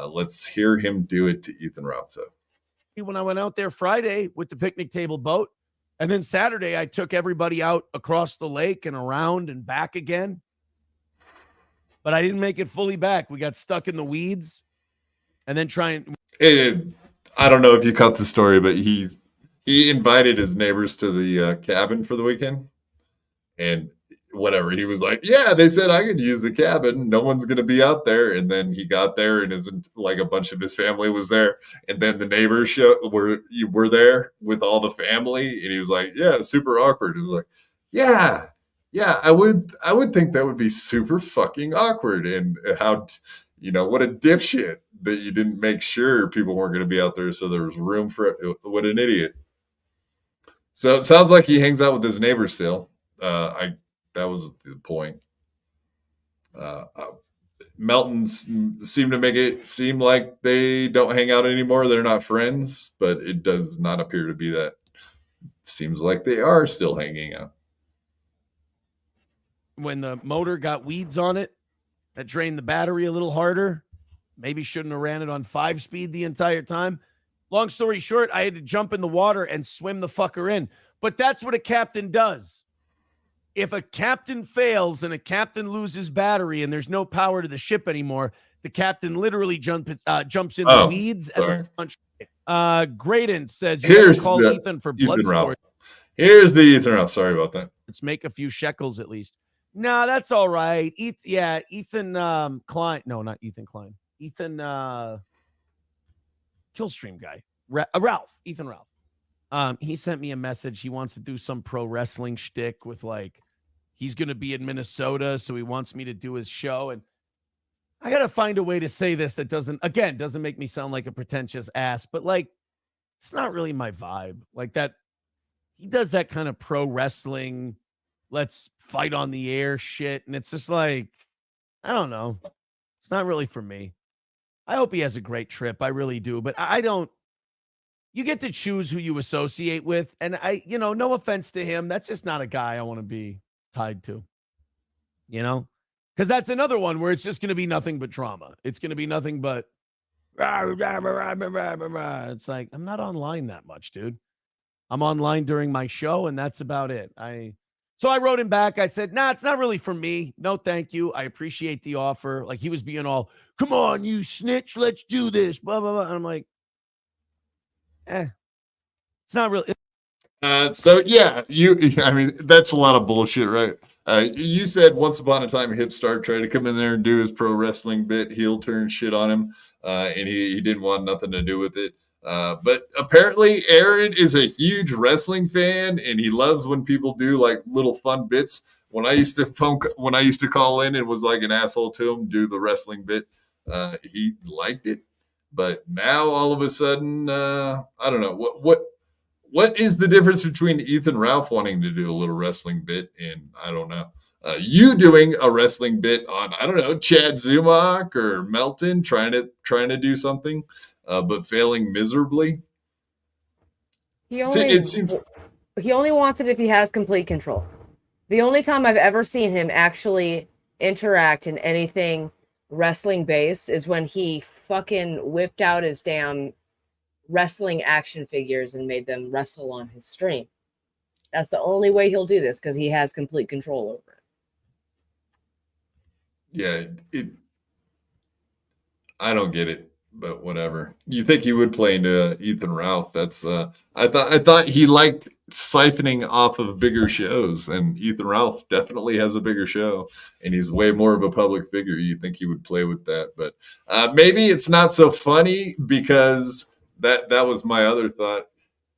Let's hear him do it to Ethan Ralph, though. When I went out there Friday with the picnic table boat, and then Saturday I took everybody out across the lake and around and back again. But I didn't make it fully back. We got stuck in the weeds and then I don't know if you caught the story, but he invited his neighbors to the cabin for the weekend, and whatever, he was like, "Yeah, they said I could use the cabin. No one's gonna be out there." And then he got there, and like a bunch of his family was there, and then the neighbors were there with all the family, and he was like, "Yeah, super awkward." He was like, "Yeah, I would think that would be super fucking awkward, and how." What a dipshit that you didn't make sure people weren't going to be out there so there was room for it. What an idiot. So it sounds like he hangs out with his neighbors still. That was the point. Meltons seem to make it seem like they don't hang out anymore. They're not friends, but it does not appear to be that. It seems like they are still hanging out. When the motor got weeds on it, that drained the battery a little harder. Maybe shouldn't have ran it on 5-speed the entire time. Long story short, I had to jump in the water and swim the fucker in. But that's what a captain does. If a captain fails and a captain loses battery and there's no power to the ship anymore, the captain literally jumps in the weeds. Sorry. And Graydon says, you have to call Ethan for blood sport. Here's the Ethan Ralph. Sorry about that. Let's make a few shekels at least. No, that's all right. Ethan Klein. No, not Ethan Klein. Ethan Killstream guy. Ralph. Ethan Ralph. He sent me a message. He wants to do some pro wrestling shtick with he's going to be in Minnesota, so he wants me to do his show. And I got to find a way to say this that doesn't make me sound like a pretentious ass, but it's not really my vibe. That he does that kind of pro wrestling, let's fight on the air shit. And it's just I don't know. It's not really for me. I hope he has a great trip. I really do. But I don't. You get to choose who you associate with. And no offense to him. That's just not a guy I want to be tied to. Because that's another one where it's just going to be nothing but drama. It's going to be nothing but. It's I'm not online that much, dude. I'm online during my show, and that's about it. So I wrote him back. I said, nah, it's not really for me. No, thank you. I appreciate the offer. He was being all, come on, you snitch. Let's do this. Blah, blah, blah. And I'm like, it's not really. So, yeah, that's a lot of bullshit, right? You said once upon a time Hipstar tried to come in there and do his pro wrestling bit, heel turn shit on him, and he didn't want nothing to do with it. But apparently Aaron is a huge wrestling fan, and he loves when people do little fun bits when I used to call in and was like an asshole to him, do the wrestling bit, he liked it. But now all of a sudden, I don't know what is the difference between Ethan Ralph wanting to do a little wrestling bit and I don't know. You doing a wrestling bit on, I don't know, Chad Zumach or Melton trying to do something, but failing miserably. He only wants it if he has complete control. The only time I've ever seen him actually interact in anything wrestling based is when he fucking whipped out his damn wrestling action figures and made them wrestle on his stream. That's the only way he'll do this because he has complete control over it. Yeah, I don't get it, but whatever. You think he would play into Ethan Ralph? That's I thought he liked siphoning off of bigger shows, and Ethan Ralph definitely has a bigger show, and he's way more of a public figure. You think he would play with that, but maybe it's not so funny because that was my other thought.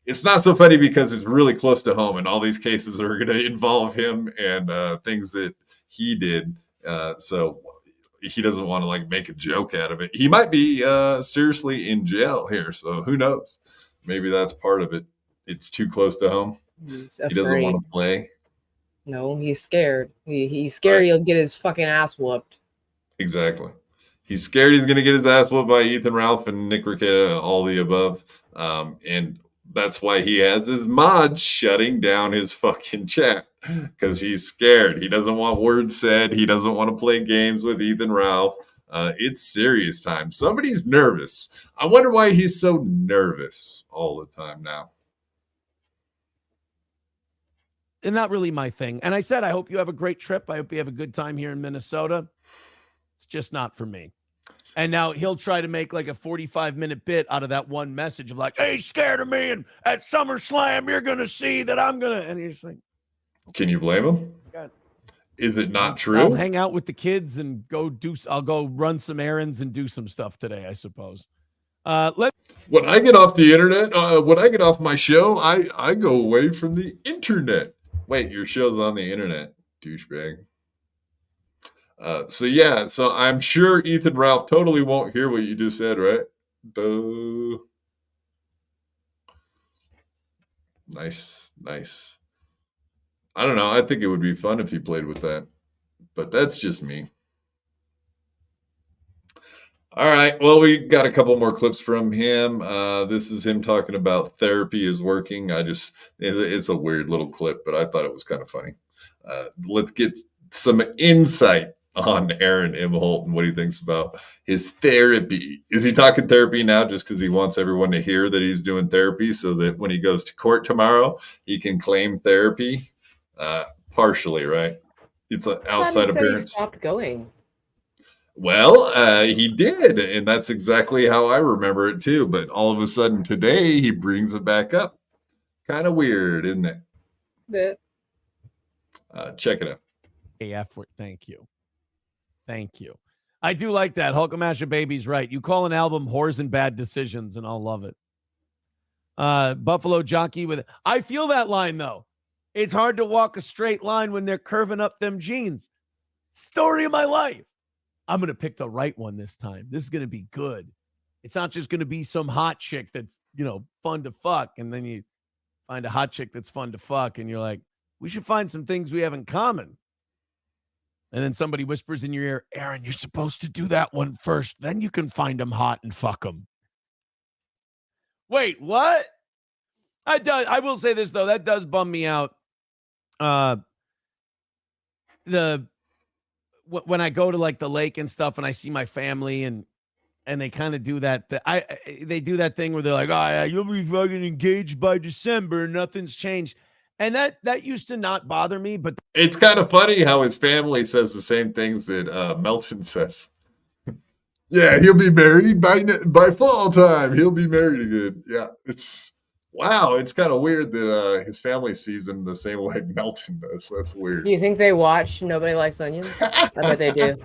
It's not so funny because it's really close to home, and all these cases are going to involve him and things that he did. So he doesn't want to like make a joke out of it. He might be seriously in jail here, so who knows? Maybe that's part of it. It's too close to home. He doesn't want to play. No, he's scared. He's scared he'll get his fucking ass whooped. Exactly. He's scared he's going to get his ass whooped by Ethan Ralph and Nick Rekieta, all the above. And that's why he has his mods shutting down his fucking chat because he's scared. He doesn't want words said. He doesn't want to play games with Ethan Ralph. It's serious time. Somebody's nervous. I wonder why he's so nervous all the time now. And not really my thing. And I said, I hope you have a great trip. I hope you have a good time here in Minnesota. It's just not for me. And now he'll try to make like a 45-minute bit out of that one message of like, hey, scared of me. And at SummerSlam, you're going to see that I'm going to. And he's like, can you blame him? God. Is it not true? I'll hang out with the kids and I'll go run some errands and do some stuff today, I suppose. When I get off the internet, when I get off my show, I go away from the internet. Wait, your show's on the internet, douchebag. So I'm sure Ethan Ralph totally won't hear what you just said, right? Duh. Nice. I don't know. I think it would be fun if he played with that, but that's just me. All right. Well, we got a couple more clips from him. This is him talking about therapy is working. It's a weird little clip, but I thought it was kind of funny. Let's get some insight on Aaron Imholt and what he thinks about his therapy. Is he talking therapy now just because he wants everyone to hear that he's doing therapy so that when he goes to court tomorrow, he can claim therapy? Partially, right? It's an outside appearance. He stopped going. Well, he did, and that's exactly how I remember it too. But all of a sudden today, he brings it back up. Kind of weird, isn't it? Bit. Check it out. AF, thank you. I do like that. Hulkamasha Baby's right. You call an album Whores and Bad Decisions, and I'll love it. Buffalo Jockey with it. I feel that line, though. It's hard to walk a straight line when they're curving up them jeans. Story of my life. I'm going to pick the right one this time. This is going to be good. It's not just going to be some hot chick that's, fun to fuck. And then you find a hot chick that's fun to fuck. And you're like, we should find some things we have in common. And then somebody whispers in your ear, Aaron, you're supposed to do that one first. Then you can find them hot and fuck them. Wait, what? I will say this, though. That does bum me out. When I go to like the lake and stuff and I see my family and they kind of do that. They do that thing where they're like, oh, you'll be fucking engaged by December. Nothing's changed. And that used to not bother me, but it's kind of funny how his family says the same things that Melton says. Yeah, he'll be married by fall time. He'll be married again. Yeah, it's kind of weird that his family sees him the same way Melton does. That's weird. Do you think they watch Nobody Likes Onions? I bet they do.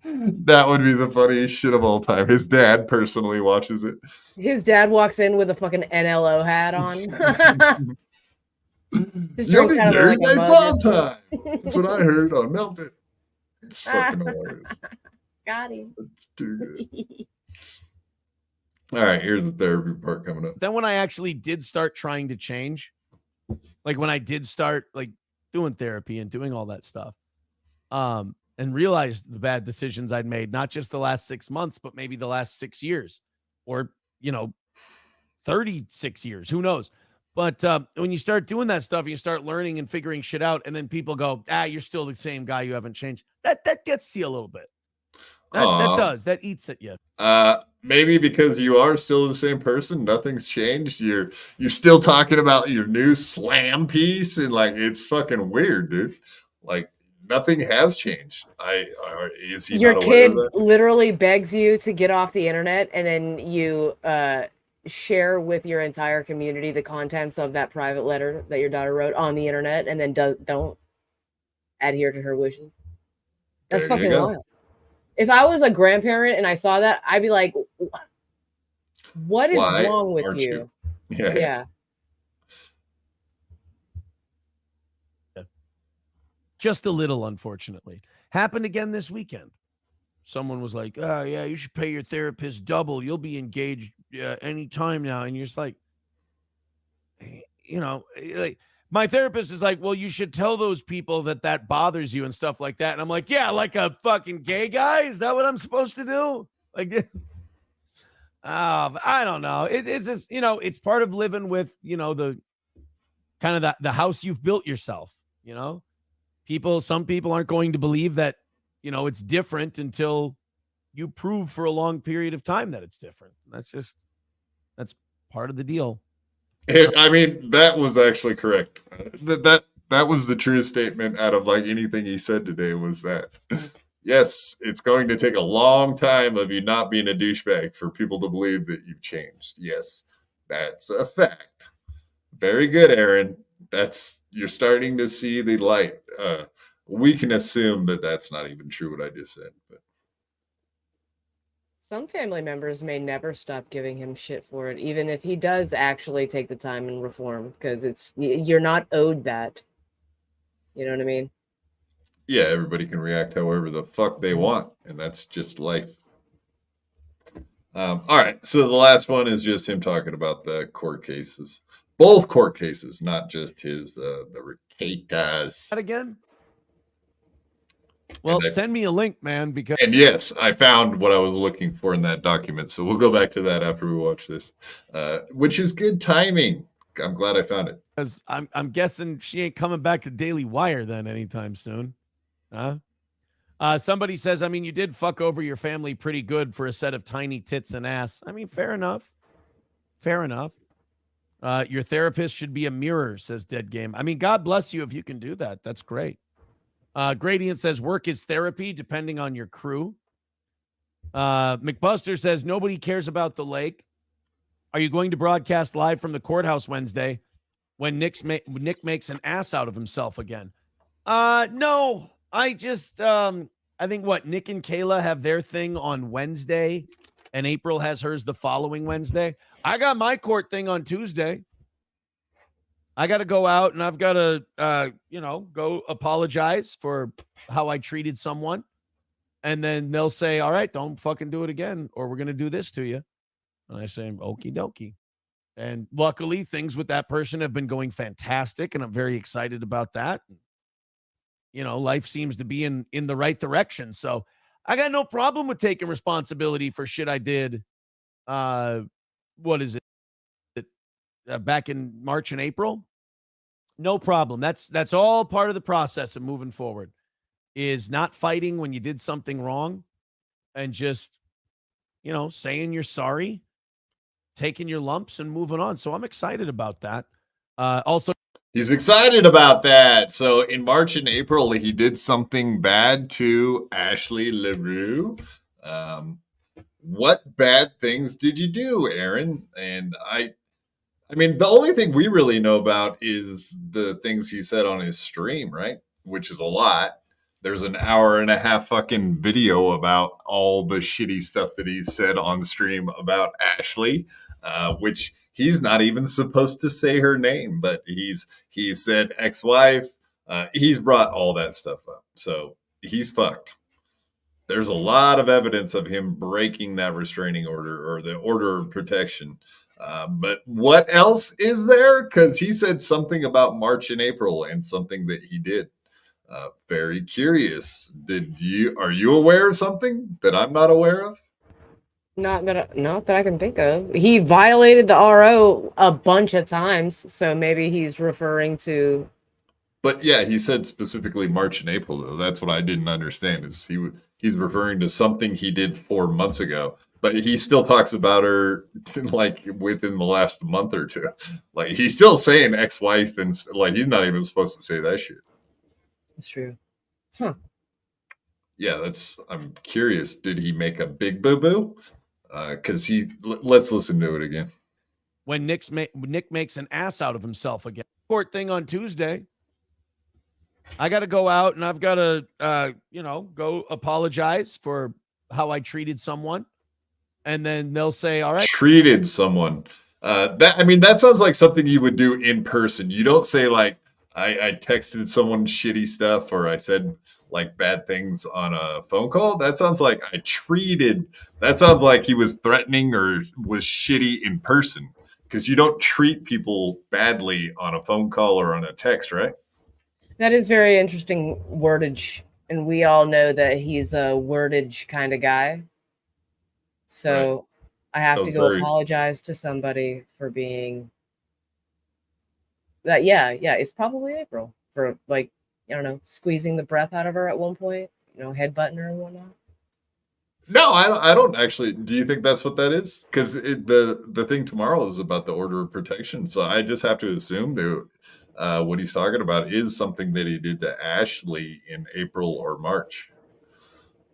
That would be the funniest shit of all time. His dad personally watches it. His dad walks in with a fucking NLO hat on. His You'll drink's be kind of there like a next mug all or something. time. That's what I heard on Melted. It's fucking hilarious. Got him. It's too good. All right, here's the therapy part coming up. Then when I actually did start trying to change, like when I did start like doing therapy and doing all that stuff, and realized the bad decisions I'd made, not just the last 6 months, but maybe the last 6 years or, 36 years, who knows? But when you start doing that stuff, you start learning and figuring shit out, and then people go, you're still the same guy. You haven't changed. That gets to you a little bit. That does. That eats at you. Maybe because you are still the same person, nothing's changed. You're still talking about your new slam piece, and like it's fucking weird, dude. Like nothing has changed. Is he Your not aware kid of that? literally begs you to get off the internet, and then you share with your entire community the contents of that private letter that your daughter wrote on the internet, and then don't adhere to her wishes. That's There you fucking go. wild. If I was a grandparent and I saw that, I'd be like, what is Why wrong with aren't you? Yeah. Yeah. Just a little, unfortunately. Happened again this weekend. Someone was like, yeah, you should pay your therapist double. You'll be engaged anytime now. And you're just like, like my therapist is like, well, you should tell those people that bothers you and stuff like that. And I'm like, yeah, like a fucking gay guy? Is that what I'm supposed to do? Like, I don't know. It's just, it's part of living with, the kind of the house you've built yourself, some people aren't going to believe that, it's different until you prove for a long period of time that it's different. That's part of the deal. I mean, that was actually correct. That was the true statement out of like anything he said today was that, yes, it's going to take a long time of you not being a douchebag for people to believe that you've changed. Yes, that's a fact. Very good, Aaron. You're starting to see the light. We can assume that that's not even true what I just said, but Some family members may never stop giving him shit for it, even if he does actually take the time and reform, because you're not owed that. You know what I mean? yeah, everybody can react however the fuck they want, and that's just life. All right, so the last one is just him talking about the court cases, both court cases, not just his the Riquetas. That again? Well, send me a link, man, because and yes, I found what I was looking for in that document. So we'll go back to that after we watch this, which is good timing. I'm glad I found it. Because I'm guessing she ain't coming back to Daily Wire then anytime soon. Huh? Somebody says, I mean, you did fuck over your family pretty good for a set of tiny tits and ass. I mean, fair enough. Fair enough. Your therapist should be a mirror, says Dead Game. I mean, God bless you if you can do that. That's great. Gradient says work is therapy, depending on your crew. McBuster says nobody cares about the lake. Are you going to broadcast live from the courthouse Wednesday when Nick makes an ass out of himself again? No, I just I think Nick and Kayla have their thing on Wednesday, and April has hers the following Wednesday. I got my court thing on Tuesday. I got to go out and I've got to, go apologize for how I treated someone. And then they'll say, all right, don't fucking do it again, or we're going to do this to you. And I say, okie dokie. And luckily, things with that person have been going fantastic, and I'm very excited about that. Life seems to be in the right direction. So I got no problem with taking responsibility for shit I did. What is it? Back in March and April. No problem. That's all part of the process of moving forward, is not fighting when you did something wrong and just, saying you're sorry, taking your lumps and moving on. So I'm excited about that. Also, he's excited about that. So in March and April, he did something bad to Ashley LaRue. What bad things did you do, Aaron? And I mean, the only thing we really know about is the things he said on his stream, right? Which is a lot. There's an 1.5-hour fucking video about all the shitty stuff that he said on the stream about Ashley, which he's not even supposed to say her name, but he said ex-wife. He's brought all that stuff up, so he's fucked. There's a lot of evidence of him breaking that restraining order or the order of protection. But what else is there? Because he said something about March and April and something that he did. Very curious. Are you aware of something that I'm not aware of? Not that I can think of. He violated the RO a bunch of times, so maybe he's referring to. But yeah, he said specifically March and April, though. That's what I didn't understand. Is he's referring to something he did 4 months ago, but he still talks about her like within the last month or two. Like he's still saying ex-wife, and like he's not even supposed to say that shit. That's true. Huh. Yeah, I'm curious. Did he make a big boo-boo? Because let's listen to it again. When Nick makes an ass out of himself again. Court thing on Tuesday. I got to go out and I've got to, go apologize for how I treated someone. And then they'll say, all right. Treated someone. That sounds like something you would do in person. You don't say like, I texted someone shitty stuff or I said like bad things on a phone call. That sounds like that sounds like he was threatening or was shitty in person, because you don't treat people badly on a phone call or on a text, right? That is very interesting wordage. And we all know that he's a wordage kind of guy. So right. I have to go apologize to somebody for being that. Yeah. It's probably April for like, I don't know, squeezing the breath out of her at one point, headbutting her and whatnot. No, I don't actually. Do you think that's what that is? Because the thing tomorrow is about the order of protection. So I just have to assume that what he's talking about is something that he did to Ashley in April or March.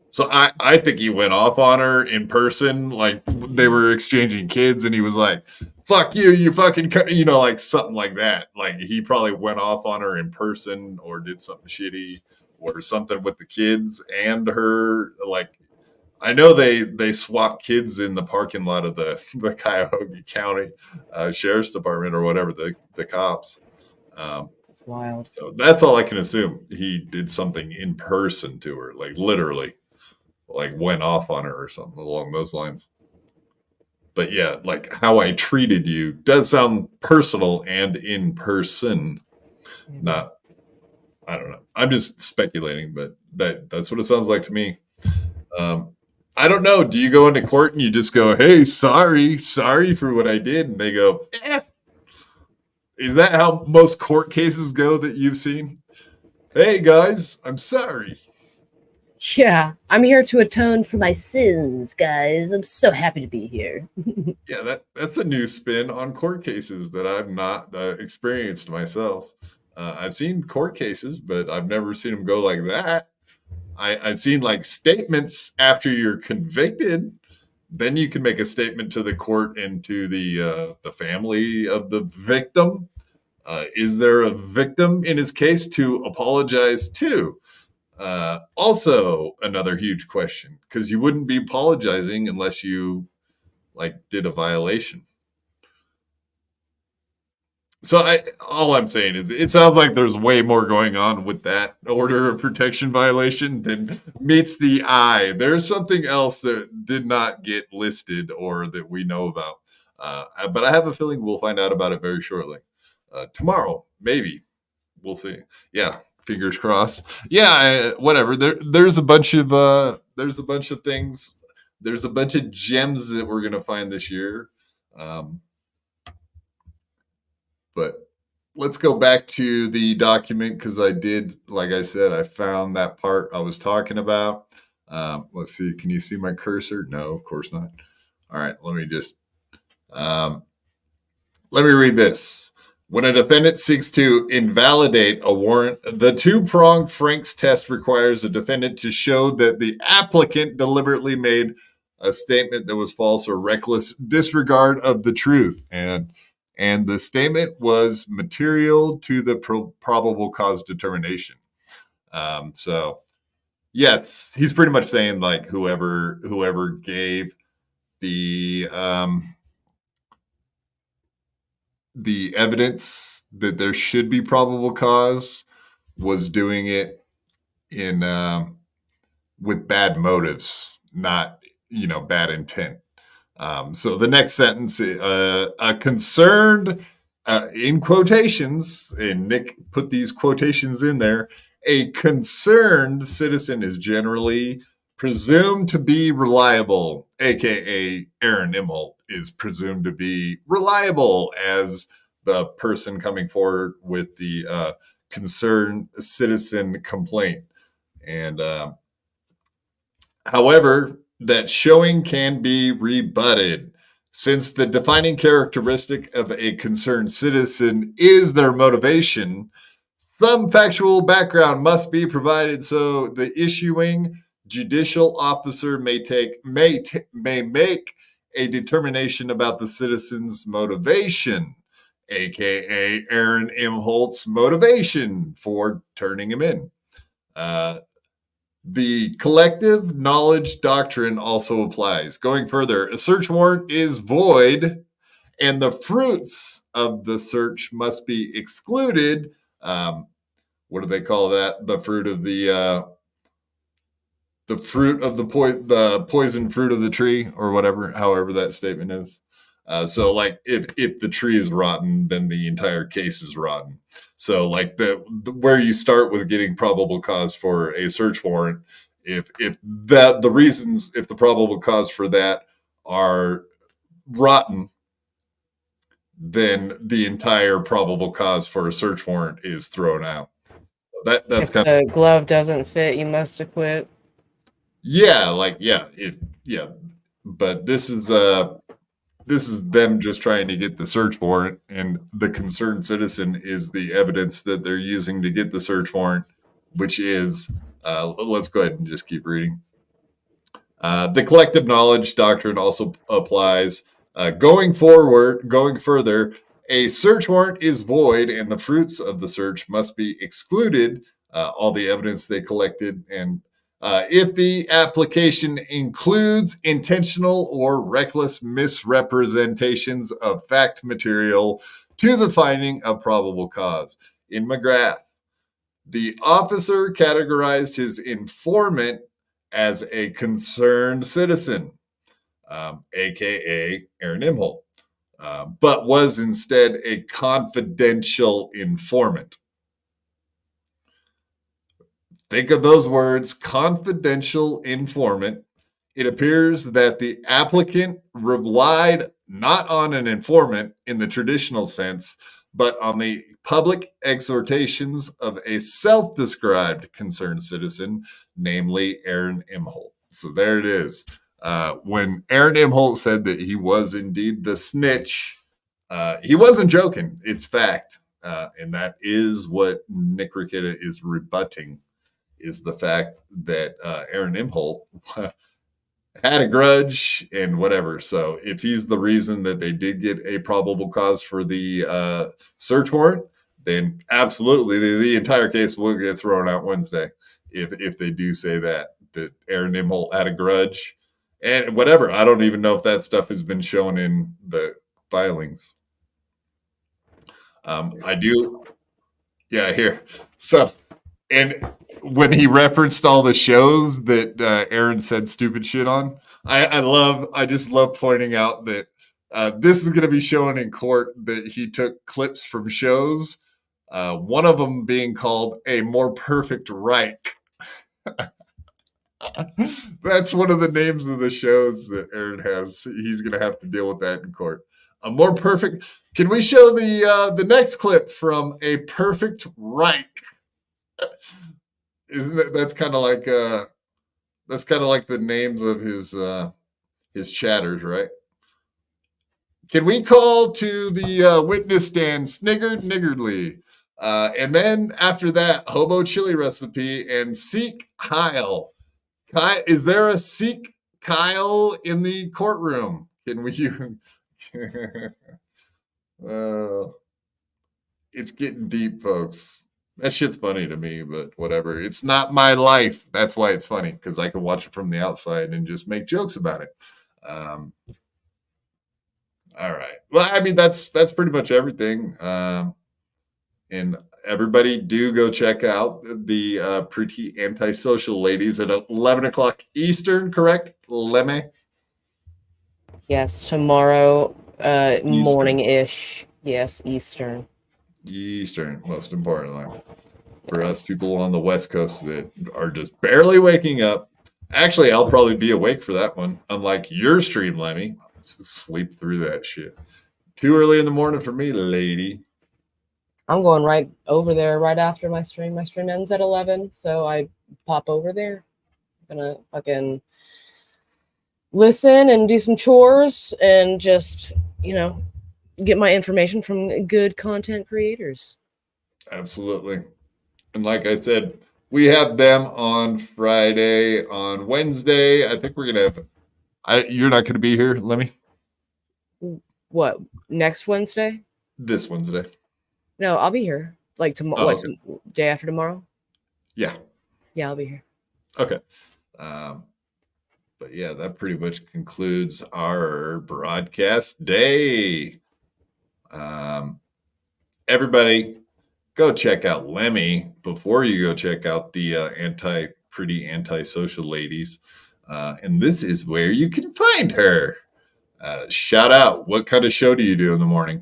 So I think he went off on her in person, like they were exchanging kids, and he was like, "Fuck you, you fucking," like something like that. Like he probably went off on her in person or did something shitty or something with the kids and her. Like I know they swapped kids in the parking lot of the Cuyahoga County Sheriff's Department or whatever, the cops. It's wild. So that's all I can assume. He did something in person to her, like literally. Like went off on her or something along those lines. But yeah, like how I treated you does sound personal and in person. Not, I don't know. I'm just speculating, but that's what it sounds like to me. I don't know. Do you go into court and you just go, "Hey, sorry for what I did," and they go, "Eh." Is that how most court cases go that you've seen? "Hey guys, I'm sorry." Yeah, I'm here to atone for my sins, guys. I'm so happy to be here. Yeah, that's a new spin on court cases that I've not experienced myself. I've seen court cases, but I've never seen them go like that. I've seen like statements after you're convicted. Then you can make a statement to the court and to the family of the victim. Is there a victim in his case to apologize to? Also another huge question, because you wouldn't be apologizing unless you like did a violation. So all I'm saying is it sounds like there's way more going on with that order of protection violation than meets the eye. There's something else that did not get listed or that we know about. But I have a feeling we'll find out about it very shortly. Tomorrow, maybe. We'll see. Yeah. Fingers crossed. Yeah, whatever. There's a bunch of things. There's a bunch of gems that we're gonna find this year. But let's go back to the document, because like I said, I found that part I was talking about. Let's see. Can you see my cursor? No, of course not. All right. Let me read this. When a defendant seeks to invalidate a warrant, the two-pronged Frank's test requires a defendant to show that the applicant deliberately made a statement that was false or reckless disregard of the truth, and the statement was material to the probable cause determination. So, yes, he's pretty much saying like whoever gave the the evidence that there should be probable cause was doing it in with bad motives, not bad intent. So the next sentence, a concerned, in quotations, and Nick put these quotations in there, a concerned citizen is generally presumed to be reliable, aka Aaron Imholt is presumed to be reliable as the person coming forward with the concerned citizen complaint. And however, that showing can be rebutted. Since the defining characteristic of a concerned citizen is their motivation, some factual background must be provided so the issuing judicial officer may make a determination about the citizen's motivation, aka Aaron Imholt's motivation for turning him in. The collective knowledge doctrine also applies. Going further, a search warrant is void and the fruits of the search must be excluded. What do they call that? The fruit of the poison fruit of the tree, or whatever, however that statement is. So like if the tree is rotten, then the entire case is rotten. So like the where you start with getting probable cause for a search warrant, if the probable cause for that are rotten, then the entire probable cause for a search warrant is thrown out. That's if kind the glove doesn't fit, you must acquit. But this is them just trying to get the search warrant, and the concerned citizen is the evidence that they're using to get the search warrant, which is let's go ahead and just keep reading. The collective knowledge doctrine also applies. Going further, a search warrant is void and the fruits of the search must be excluded, all the evidence they collected, and if the application includes intentional or reckless misrepresentations of fact material to the finding of probable cause. In McGrath, the officer categorized his informant as a concerned citizen, aka Aaron Imholt, but was instead a confidential informant. Think of those words, confidential informant. It appears that the applicant relied not on an informant in the traditional sense, but on the public exhortations of a self-described concerned citizen, namely Aaron Imholt. So there it is. When Aaron Imholt said that he was indeed the snitch, he wasn't joking. It's fact. And that is what Nick Ricketta is rebutting, is the fact that Aaron Imholt had a grudge and whatever. So if he's the reason that they did get a probable cause for the search warrant, then absolutely the entire case will get thrown out Wednesday if they do say that Aaron Imholt had a grudge and whatever. I don't even know if that stuff has been shown in the filings. I do. Yeah, here. So, and when he referenced all the shows that Aaron said stupid shit on, I just love pointing out that this is going to be shown in court that he took clips from shows, one of them being called A More Perfect Reich. That's one of the names of the shows that Aaron has. He's going to have to deal with that in court. A More Perfect. Can we show the next clip from A Perfect Reich? That's kind of like the names of his chatters, right? Can we call to the witness stand Sniggard Niggardly? And then after that, Hobo Chili Recipe and Seek Kyle. Is there a Seek Kyle in the courtroom? Can we? It's getting deep, folks. That shit's funny to me, but whatever. It's not my life. That's why it's funny, because I can watch it from the outside and just make jokes about it. All right. Well, I mean, that's pretty much everything. And everybody do go check out the Pretty Antisocial Ladies at 11 o'clock Eastern, correct, Lemme? Yes, tomorrow morning-ish. Yes, Eastern. Eastern, most importantly. For us people on the West Coast that are just barely waking up. Actually, I'll probably be awake for that one, unlike your stream, Lemmy. Sleep through that shit. Too early in the morning for me, lady. I'm going right over there right after my stream. My stream ends at 11, so I pop over there. I'm gonna fucking listen and do some chores and just, get my information from good content creators. Absolutely. And like I said, we have them on Friday. On Wednesday, I think we're going to have... You're not going to be here, Lemmy? What, next Wednesday? This Wednesday. No, I'll be here. Like tomorrow. Okay. Day after tomorrow? Yeah. Yeah, I'll be here. Okay. But yeah, that pretty much concludes our broadcast day. Everybody, go check out Lemmy before you go check out the Pretty Antisocial Ladies. And this is where you can find her. Shout out. What kind of show do you do in the morning?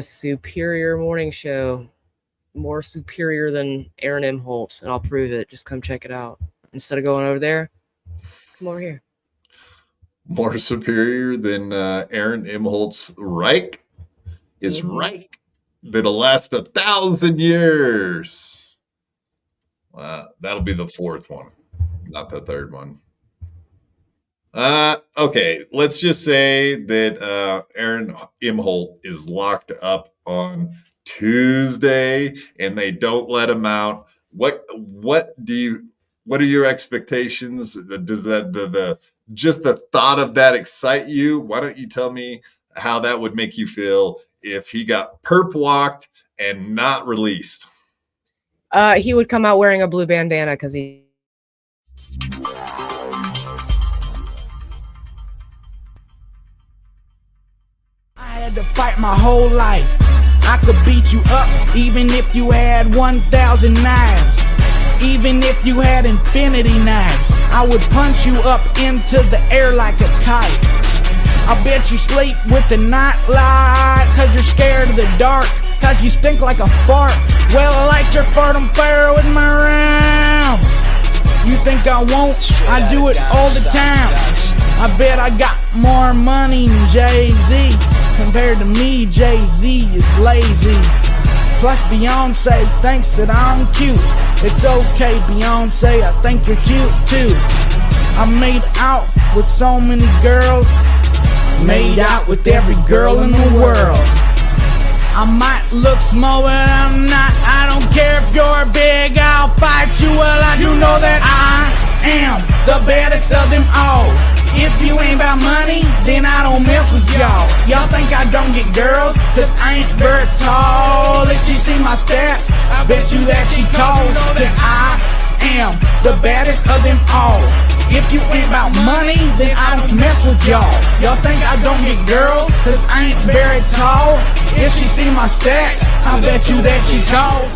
Superior morning show. More superior than Aaron M. Holt, and I'll prove it. Just come check it out. Instead of going over there, come over here. More superior than Aaron M. Holt's Reich is Reich that'll last 1,000 years. That'll be the fourth one, not the third one. Okay, let's just say that Aaron M. Holt is locked up on Tuesday and they don't let him out. What are your expectations? Does that just the thought of that excite you? Why don't you tell me how that would make you feel if he got perp walked and not released? He would come out wearing a blue bandana because he... I had to fight my whole life. I could beat you up even if you had 1,000 knives. Even if you had infinity knives, I would punch you up into the air like a kite. I bet you sleep with the night light, cause you're scared of the dark, cause you stink like a fart. Well, I light your fartum fire with my rounds. You think I won't? I do it all the time. I bet I got more money than Jay-Z. Compared to me, Jay-Z is lazy. Plus Beyonce thinks that I'm cute. It's okay, Beyonce, I think you're cute too. I made out with so many girls. Made out with every girl in the world. I might look small, but I'm not. I don't care if you're big, I'll fight you. Well, I do know that I am the baddest of them all. If you ain't about money, then I don't mess with y'all. Y'all think I don't get girls, cause I ain't very tall. If she see my stats, I bet you that she calls. That I am the baddest of them all. If you ain't about money, then I don't mess with y'all. Y'all think I don't get girls, cause I ain't very tall. If she see my stats, I bet you that she calls.